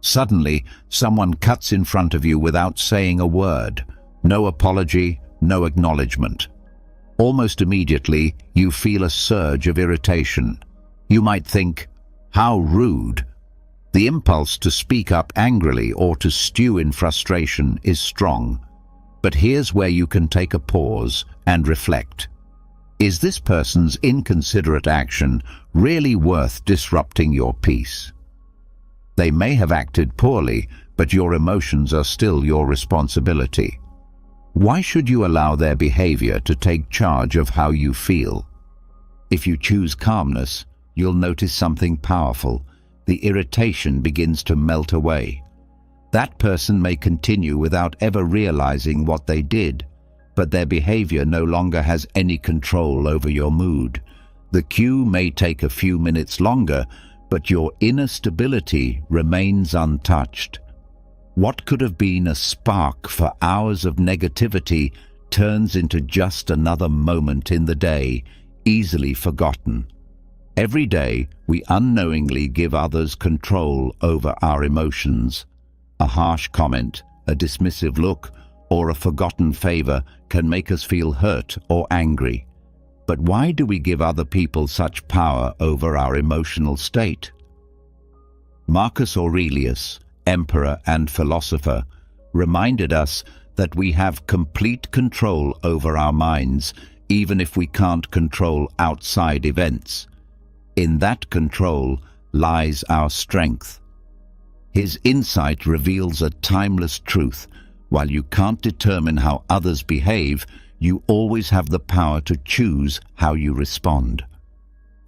Suddenly, someone cuts in front of you without saying a word. No apology, no acknowledgement. Almost immediately, you feel a surge of irritation. You might think, "How rude." The impulse to speak up angrily or to stew in frustration is strong. But here's where you can take a pause and reflect. Is this person's inconsiderate action really worth disrupting your peace? They may have acted poorly, but your emotions are still your responsibility. Why should you allow their behavior to take charge of how you feel? If you choose calmness, you'll notice something powerful. The irritation begins to melt away. That person may continue without ever realizing what they did, but their behavior no longer has any control over your mood. The cue may take a few minutes longer, but your inner stability remains untouched. What could have been a spark for hours of negativity turns into just another moment in the day, easily forgotten. Every day, we unknowingly give others control over our emotions. A harsh comment, a dismissive look, or a forgotten favor can make us feel hurt or angry. But why do we give other people such power over our emotional state? Marcus Aurelius, emperor and philosopher, reminded us that we have complete control over our minds, even if we can't control outside events. In that control lies our strength. His insight reveals a timeless truth. While you can't determine how others behave, you always have the power to choose how you respond.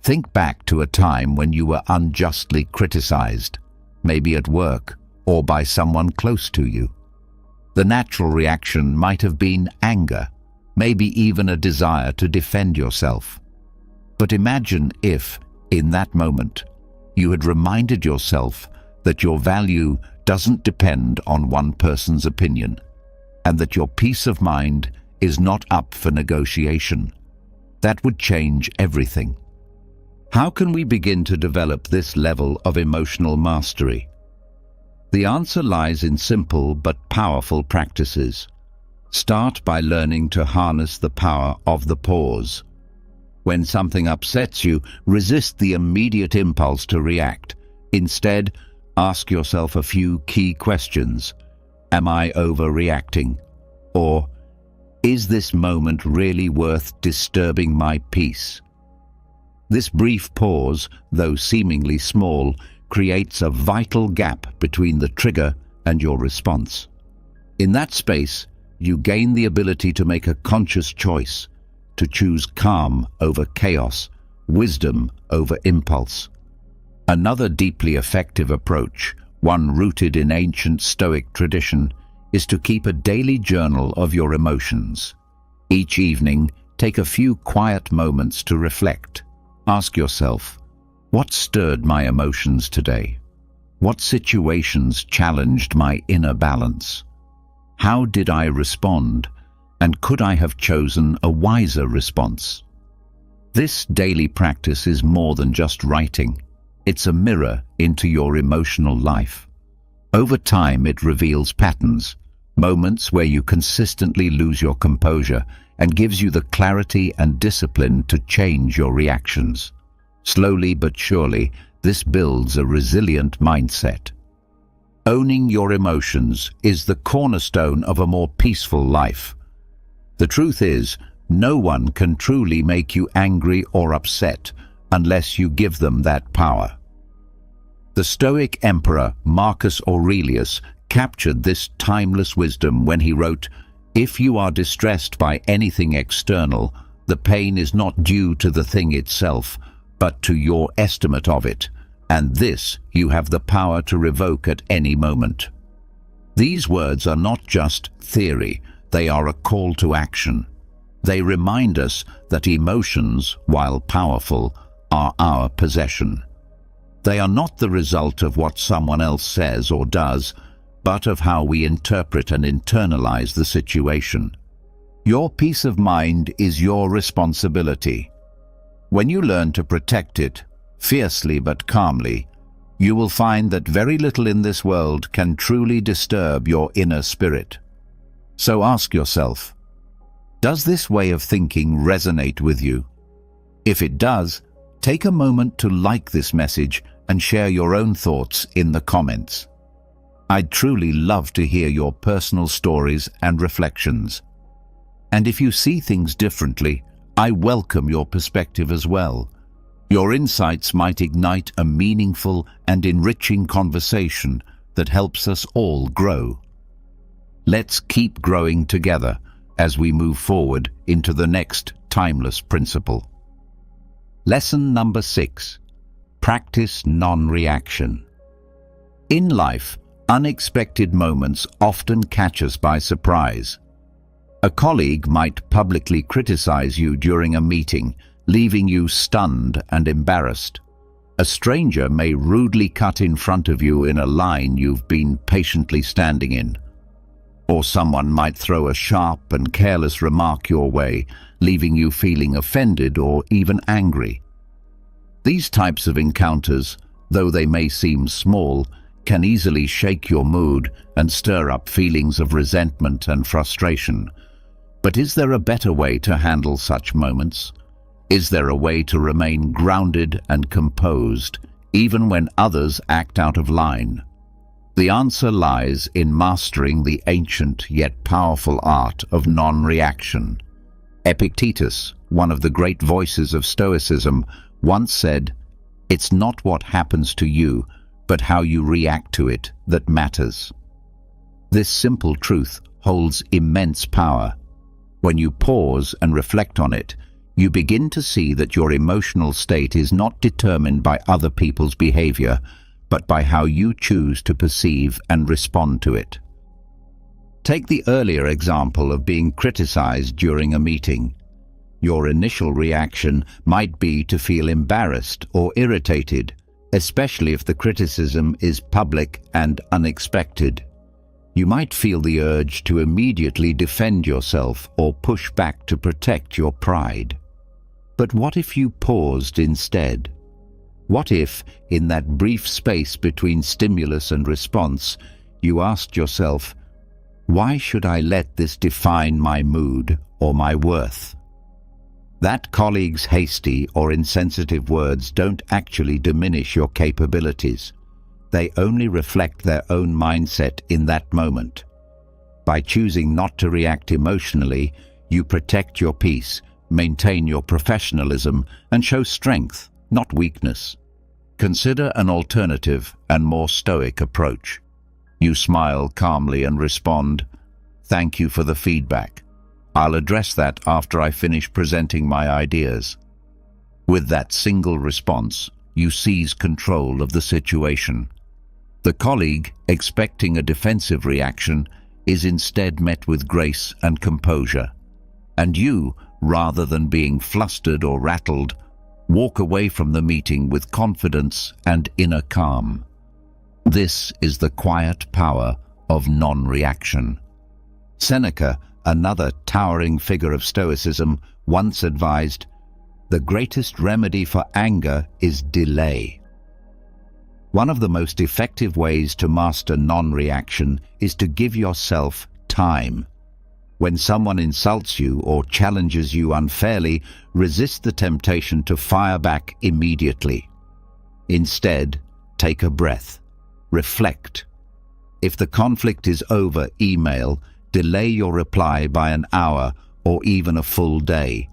Think back to a time when you were unjustly criticized, maybe at work or by someone close to you. The natural reaction might have been anger, maybe even a desire to defend yourself. But imagine if, in that moment, you had reminded yourself that your value doesn't depend on one person's opinion, and that your peace of mind is not up for negotiation. That would change everything. How can we begin to develop this level of emotional mastery? The answer lies in simple but powerful practices. Start by learning to harness the power of the pause. When something upsets you, resist the immediate impulse to react. Instead, ask yourself a few key questions. Am I overreacting? Or, is this moment really worth disturbing my peace? This brief pause, though seemingly small, creates a vital gap between the trigger and your response. In that space, you gain the ability to make a conscious choice, to choose calm over chaos, wisdom over impulse. Another deeply effective approach, one rooted in ancient Stoic tradition, is to keep a daily journal of your emotions. Each evening, take a few quiet moments to reflect. Ask yourself, what stirred my emotions today? What situations challenged my inner balance? How did I respond? And could I have chosen a wiser response? This daily practice is more than just writing. It's a mirror into your emotional life. Over time, it reveals patterns, moments where you consistently lose your composure, and gives you the clarity and discipline to change your reactions. Slowly but surely, this builds a resilient mindset. Owning your emotions is the cornerstone of a more peaceful life. The truth is, no one can truly make you angry or upset unless you give them that power. The Stoic emperor Marcus Aurelius captured this timeless wisdom when he wrote, "If you are distressed by anything external, the pain is not due to the thing itself, but to your estimate of it, and this you have the power to revoke at any moment. These words are not just theory, they are a call to action. They remind us that emotions, while powerful, are our possession. They are not the result of what someone else says or does, but of how we interpret and internalize the situation. Your peace of mind is your responsibility. When you learn to protect it, fiercely but calmly, you will find that very little in this world can truly disturb your inner spirit. So ask yourself, does this way of thinking resonate with you? If it does, take a moment to like this message and share your own thoughts in the comments. I'd truly love to hear your personal stories and reflections. And if you see things differently, I welcome your perspective as well. Your insights might ignite a meaningful and enriching conversation that helps us all grow. Let's keep growing together as we move forward into the next timeless principle. Lesson number 6. Practice non-reaction. In life, unexpected moments often catch us by surprise. A colleague might publicly criticize you during a meeting, leaving you stunned and embarrassed. A stranger may rudely cut in front of you in a line you've been patiently standing in. Or someone might throw a sharp and careless remark your way, leaving you feeling offended or even angry. These types of encounters, though they may seem small, can easily shake your mood and stir up feelings of resentment and frustration. But is there a better way to handle such moments? Is there a way to remain grounded and composed, even when others act out of line? The answer lies in mastering the ancient yet powerful art of non-reaction. Epictetus, one of the great voices of Stoicism, once said, "It's not what happens to you, but how you react to it that matters." This simple truth holds immense power. When you pause and reflect on it, you begin to see that your emotional state is not determined by other people's behavior, but by how you choose to perceive and respond to it. Take the earlier example of being criticized during a meeting. Your initial reaction might be to feel embarrassed or irritated, especially if the criticism is public and unexpected. You might feel the urge to immediately defend yourself or push back to protect your pride. But what if you paused instead? What if, in that brief space between stimulus and response, you asked yourself, why should I let this define my mood or my worth? That colleague's hasty or insensitive words don't actually diminish your capabilities. They only reflect their own mindset in that moment. By choosing not to react emotionally, you protect your peace, maintain your professionalism, and show strength, not weakness. Consider an alternative and more stoic approach. You smile calmly and respond, "Thank you for the feedback. I'll address that after I finish presenting my ideas." With that single response, you seize control of the situation. The colleague, expecting a defensive reaction, is instead met with grace and composure. And you, rather than being flustered or rattled, walk away from the meeting with confidence and inner calm. This is the quiet power of non-reaction. Seneca, another towering figure of Stoicism, once advised, "The greatest remedy for anger is delay." One of the most effective ways to master non-reaction is to give yourself time. When someone insults you or challenges you unfairly, resist the temptation to fire back immediately. Instead, take a breath. Reflect. If the conflict is over email, delay your reply by an hour or even a full day.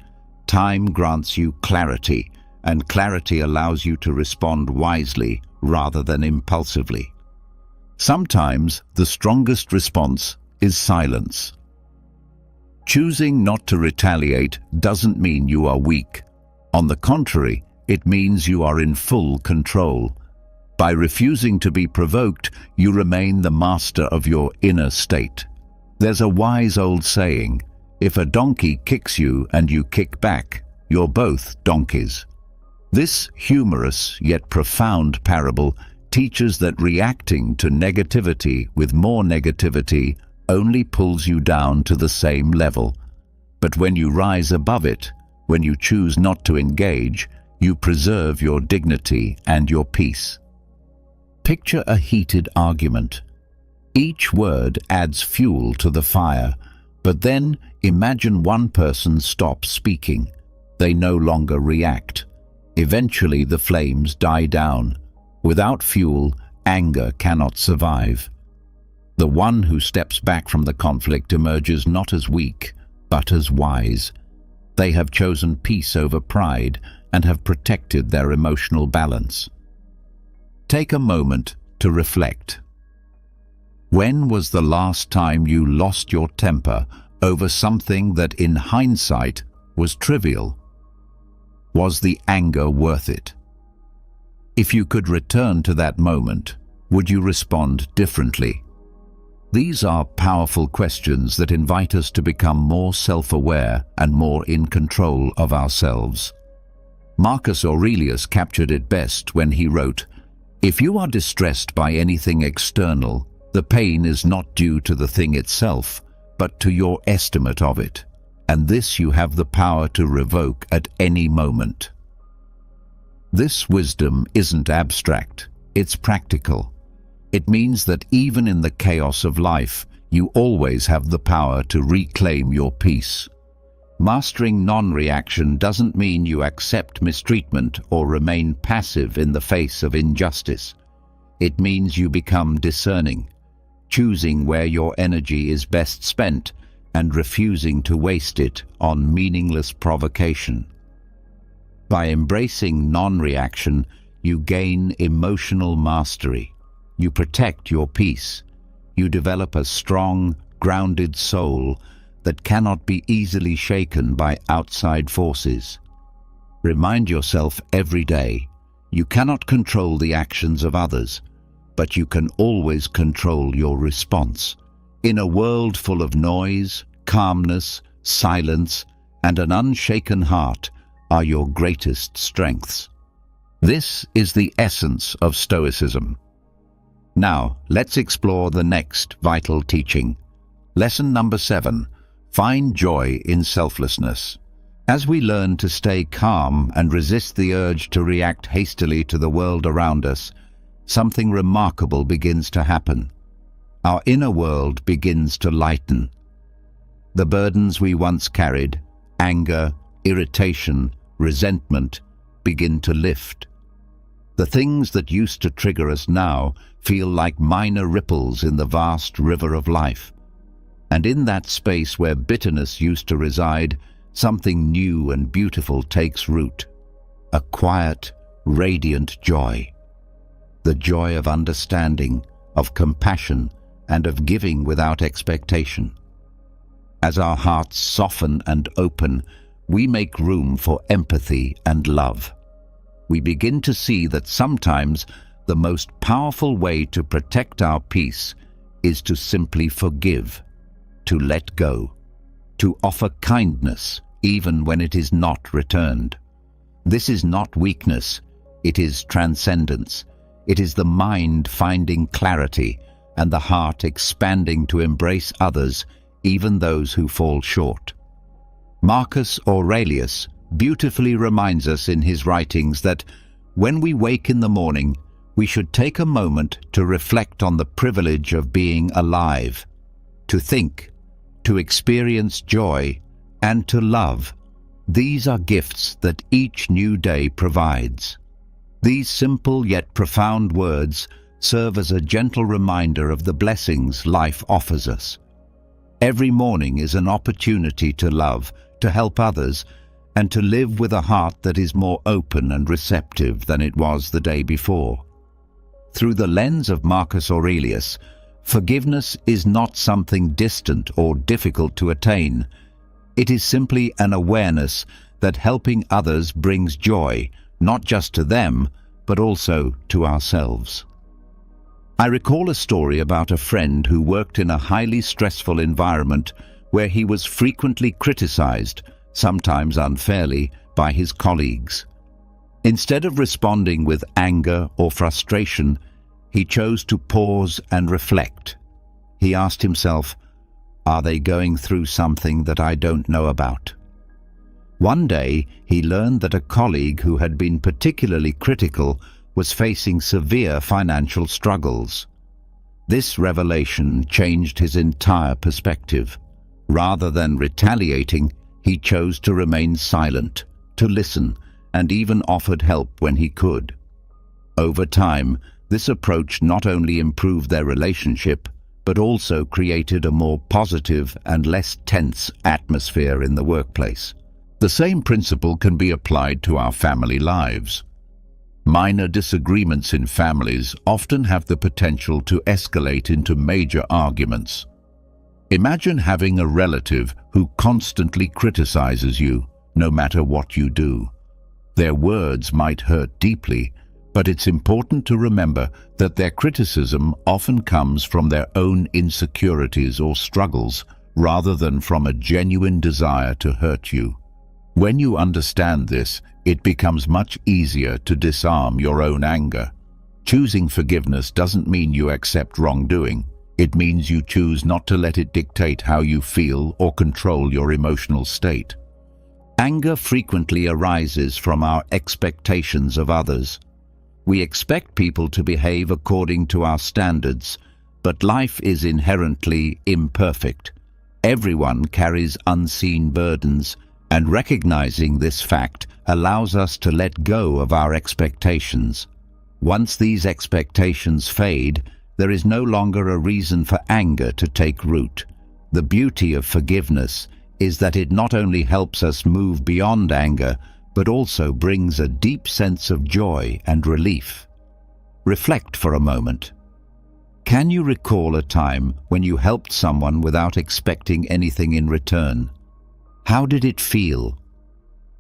Time grants you clarity, and clarity allows you to respond wisely rather than impulsively. Sometimes the strongest response is silence. Choosing not to retaliate doesn't mean you are weak. On the contrary, it means you are in full control. By refusing to be provoked, you remain the master of your inner state. There's a wise old saying, if a donkey kicks you and you kick back, you're both donkeys. This humorous yet profound parable teaches that reacting to negativity with more negativity only pulls you down to the same level. But when you rise above it, when you choose not to engage, you preserve your dignity and your peace. Picture a heated argument. Each word adds fuel to the fire, but then imagine one person stops speaking. They no longer react. Eventually the flames die down. Without fuel, anger cannot survive. The one who steps back from the conflict emerges not as weak, but as wise. They have chosen peace over pride and have protected their emotional balance. Take a moment to reflect. When was the last time you lost your temper over something that in hindsight was trivial? Was the anger worth it? If you could return to that moment, would you respond differently? These are powerful questions that invite us to become more self-aware and more in control of ourselves. Marcus Aurelius captured it best when he wrote, "If you are distressed by anything external, the pain is not due to the thing itself, but to your estimate of it, and this you have the power to revoke at any moment." This wisdom isn't abstract, it's practical. It means that even in the chaos of life, you always have the power to reclaim your peace. Mastering non-reaction doesn't mean you accept mistreatment or remain passive in the face of injustice. It means you become discerning, choosing where your energy is best spent and refusing to waste it on meaningless provocation. By embracing non-reaction, you gain emotional mastery. You protect your peace. You develop a strong, grounded soul that cannot be easily shaken by outside forces. Remind yourself every day, you cannot control the actions of others, but you can always control your response. In a world full of noise, calmness, silence, and an unshaken heart are your greatest strengths. This is the essence of Stoicism. Now, let's explore the next vital teaching. Lesson number 7. Find joy in selflessness. As we learn to stay calm and resist the urge to react hastily to the world around us, something remarkable begins to happen. Our inner world begins to lighten. The burdens we once carried, anger, irritation, resentment, begin to lift. The things that used to trigger us now feel like minor ripples in the vast river of life. And in that space where bitterness used to reside, something new and beautiful takes root. A quiet, radiant joy. The joy of understanding, of compassion, and of giving without expectation. As our hearts soften and open, we make room for empathy and love. We begin to see that sometimes the most powerful way to protect our peace is to simply forgive, to let go, to offer kindness even when it is not returned. This is not weakness, it is transcendence. It is the mind finding clarity and the heart expanding to embrace others, even those who fall short. Marcus Aurelius beautifully reminds us in his writings that when we wake in the morning, we should take a moment to reflect on the privilege of being alive, to think, to experience joy, and to love. These are gifts that each new day provides. These simple yet profound words serve as a gentle reminder of the blessings life offers us. Every morning is an opportunity to love, to help others, and to live with a heart that is more open and receptive than it was the day before. Through the lens of Marcus Aurelius, forgiveness is not something distant or difficult to attain. It is simply an awareness that helping others brings joy, not just to them, but also to ourselves. I recall a story about a friend who worked in a highly stressful environment where he was frequently criticized, sometimes unfairly, by his colleagues. Instead of responding with anger or frustration, he chose to pause and reflect. He asked himself, "Are they going through something that I don't know about?" One day, he learned that a colleague who had been particularly critical was facing severe financial struggles. This revelation changed his entire perspective. Rather than retaliating, he chose to remain silent, to listen, and even offered help when he could. Over time, this approach not only improved their relationship, but also created a more positive and less tense atmosphere in the workplace. The same principle can be applied to our family lives. Minor disagreements in families often have the potential to escalate into major arguments. Imagine having a relative who constantly criticizes you, no matter what you do. Their words might hurt deeply, but it's important to remember that their criticism often comes from their own insecurities or struggles, rather than from a genuine desire to hurt you. When you understand this, it becomes much easier to disarm your own anger. Choosing forgiveness doesn't mean you accept wrongdoing. It means you choose not to let it dictate how you feel or control your emotional state. Anger frequently arises from our expectations of others. We expect people to behave according to our standards, but life is inherently imperfect. Everyone carries unseen burdens, and recognizing this fact allows us to let go of our expectations. Once these expectations fade, there is no longer a reason for anger to take root. The beauty of forgiveness is that it not only helps us move beyond anger, but also brings a deep sense of joy and relief. Reflect for a moment. Can you recall a time when you helped someone without expecting anything in return? How did it feel?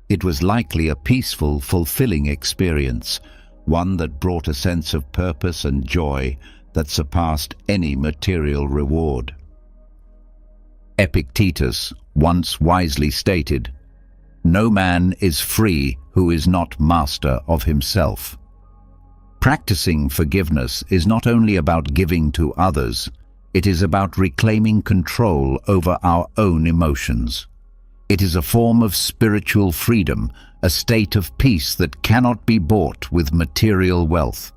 It was likely a peaceful, fulfilling experience, one that brought a sense of purpose and joy that surpassed any material reward. Epictetus once wisely stated, "No man is free who is not master of himself." Practicing forgiveness is not only about giving to others, it is about reclaiming control over our own emotions. It is a form of spiritual freedom, a state of peace that cannot be bought with material wealth.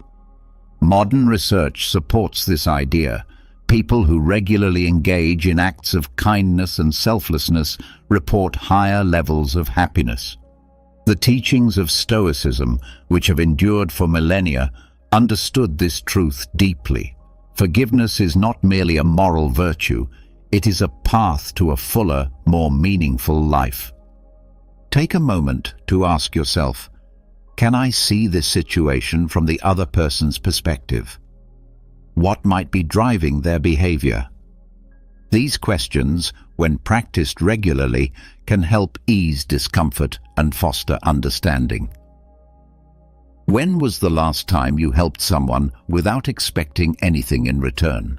Modern research supports this idea. People who regularly engage in acts of kindness and selflessness report higher levels of happiness. The teachings of Stoicism, which have endured for millennia, understood this truth deeply. Forgiveness is not merely a moral virtue, it is a path to a fuller, more meaningful life. Take a moment to ask yourself, can I see this situation from the other person's perspective? What might be driving their behavior? These questions, when practiced regularly, can help ease discomfort and foster understanding. When was the last time you helped someone without expecting anything in return?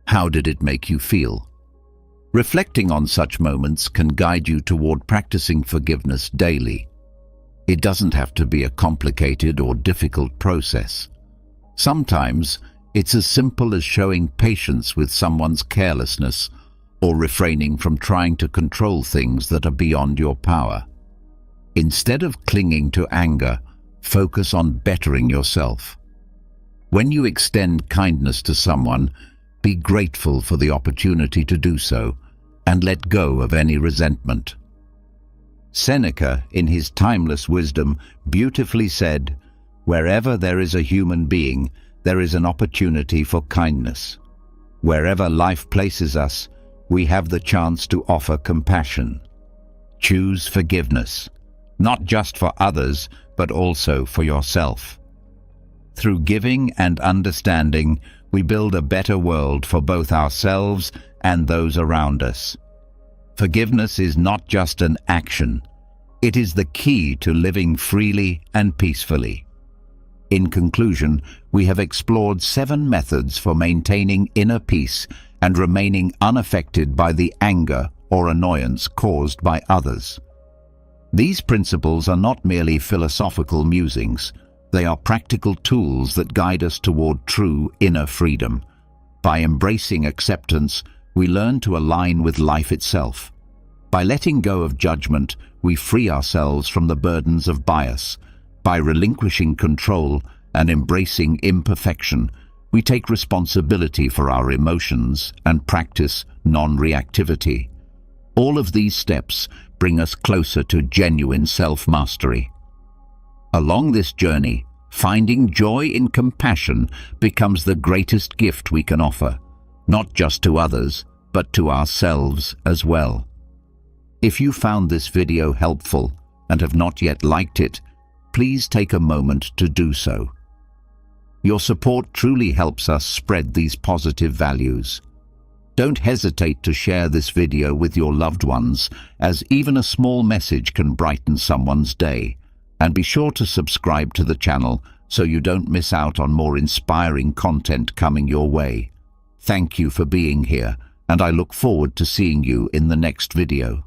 How did it make you feel? Reflecting on such moments can guide you toward practicing forgiveness daily. It doesn't have to be a complicated or difficult process. Sometimes, it's as simple as showing patience with someone's carelessness or refraining from trying to control things that are beyond your power. Instead of clinging to anger, focus on bettering yourself. When you extend kindness to someone, be grateful for the opportunity to do so and let go of any resentment. Seneca, in his timeless wisdom, beautifully said, "Wherever there is a human being, there is an opportunity for kindness. Wherever life places us, we have the chance to offer compassion." Choose forgiveness, not just for others, but also for yourself. Through giving and understanding, we build a better world for both ourselves and those around us. Forgiveness is not just an action, It is the key to living freely and peacefully. In conclusion, we have explored 7 methods for maintaining inner peace and remaining unaffected by the anger or annoyance caused by others. These principles are not merely philosophical musings. They are practical tools that guide us toward true inner freedom. By embracing acceptance, we learn to align with life itself. By letting go of judgment, we free ourselves from the burdens of bias. By relinquishing control and embracing imperfection, we take responsibility for our emotions and practice non-reactivity. All of these steps bring us closer to genuine self-mastery. Along this journey, finding joy in compassion becomes the greatest gift we can offer, not just to others, but to ourselves as well. If you found this video helpful and have not yet liked it, please take a moment to do so. Your support truly helps us spread these positive values. Don't hesitate to share this video with your loved ones, as even a small message can brighten someone's day. And be sure to subscribe to the channel so you don't miss out on more inspiring content coming your way. Thank you for being here, and I look forward to seeing you in the next video.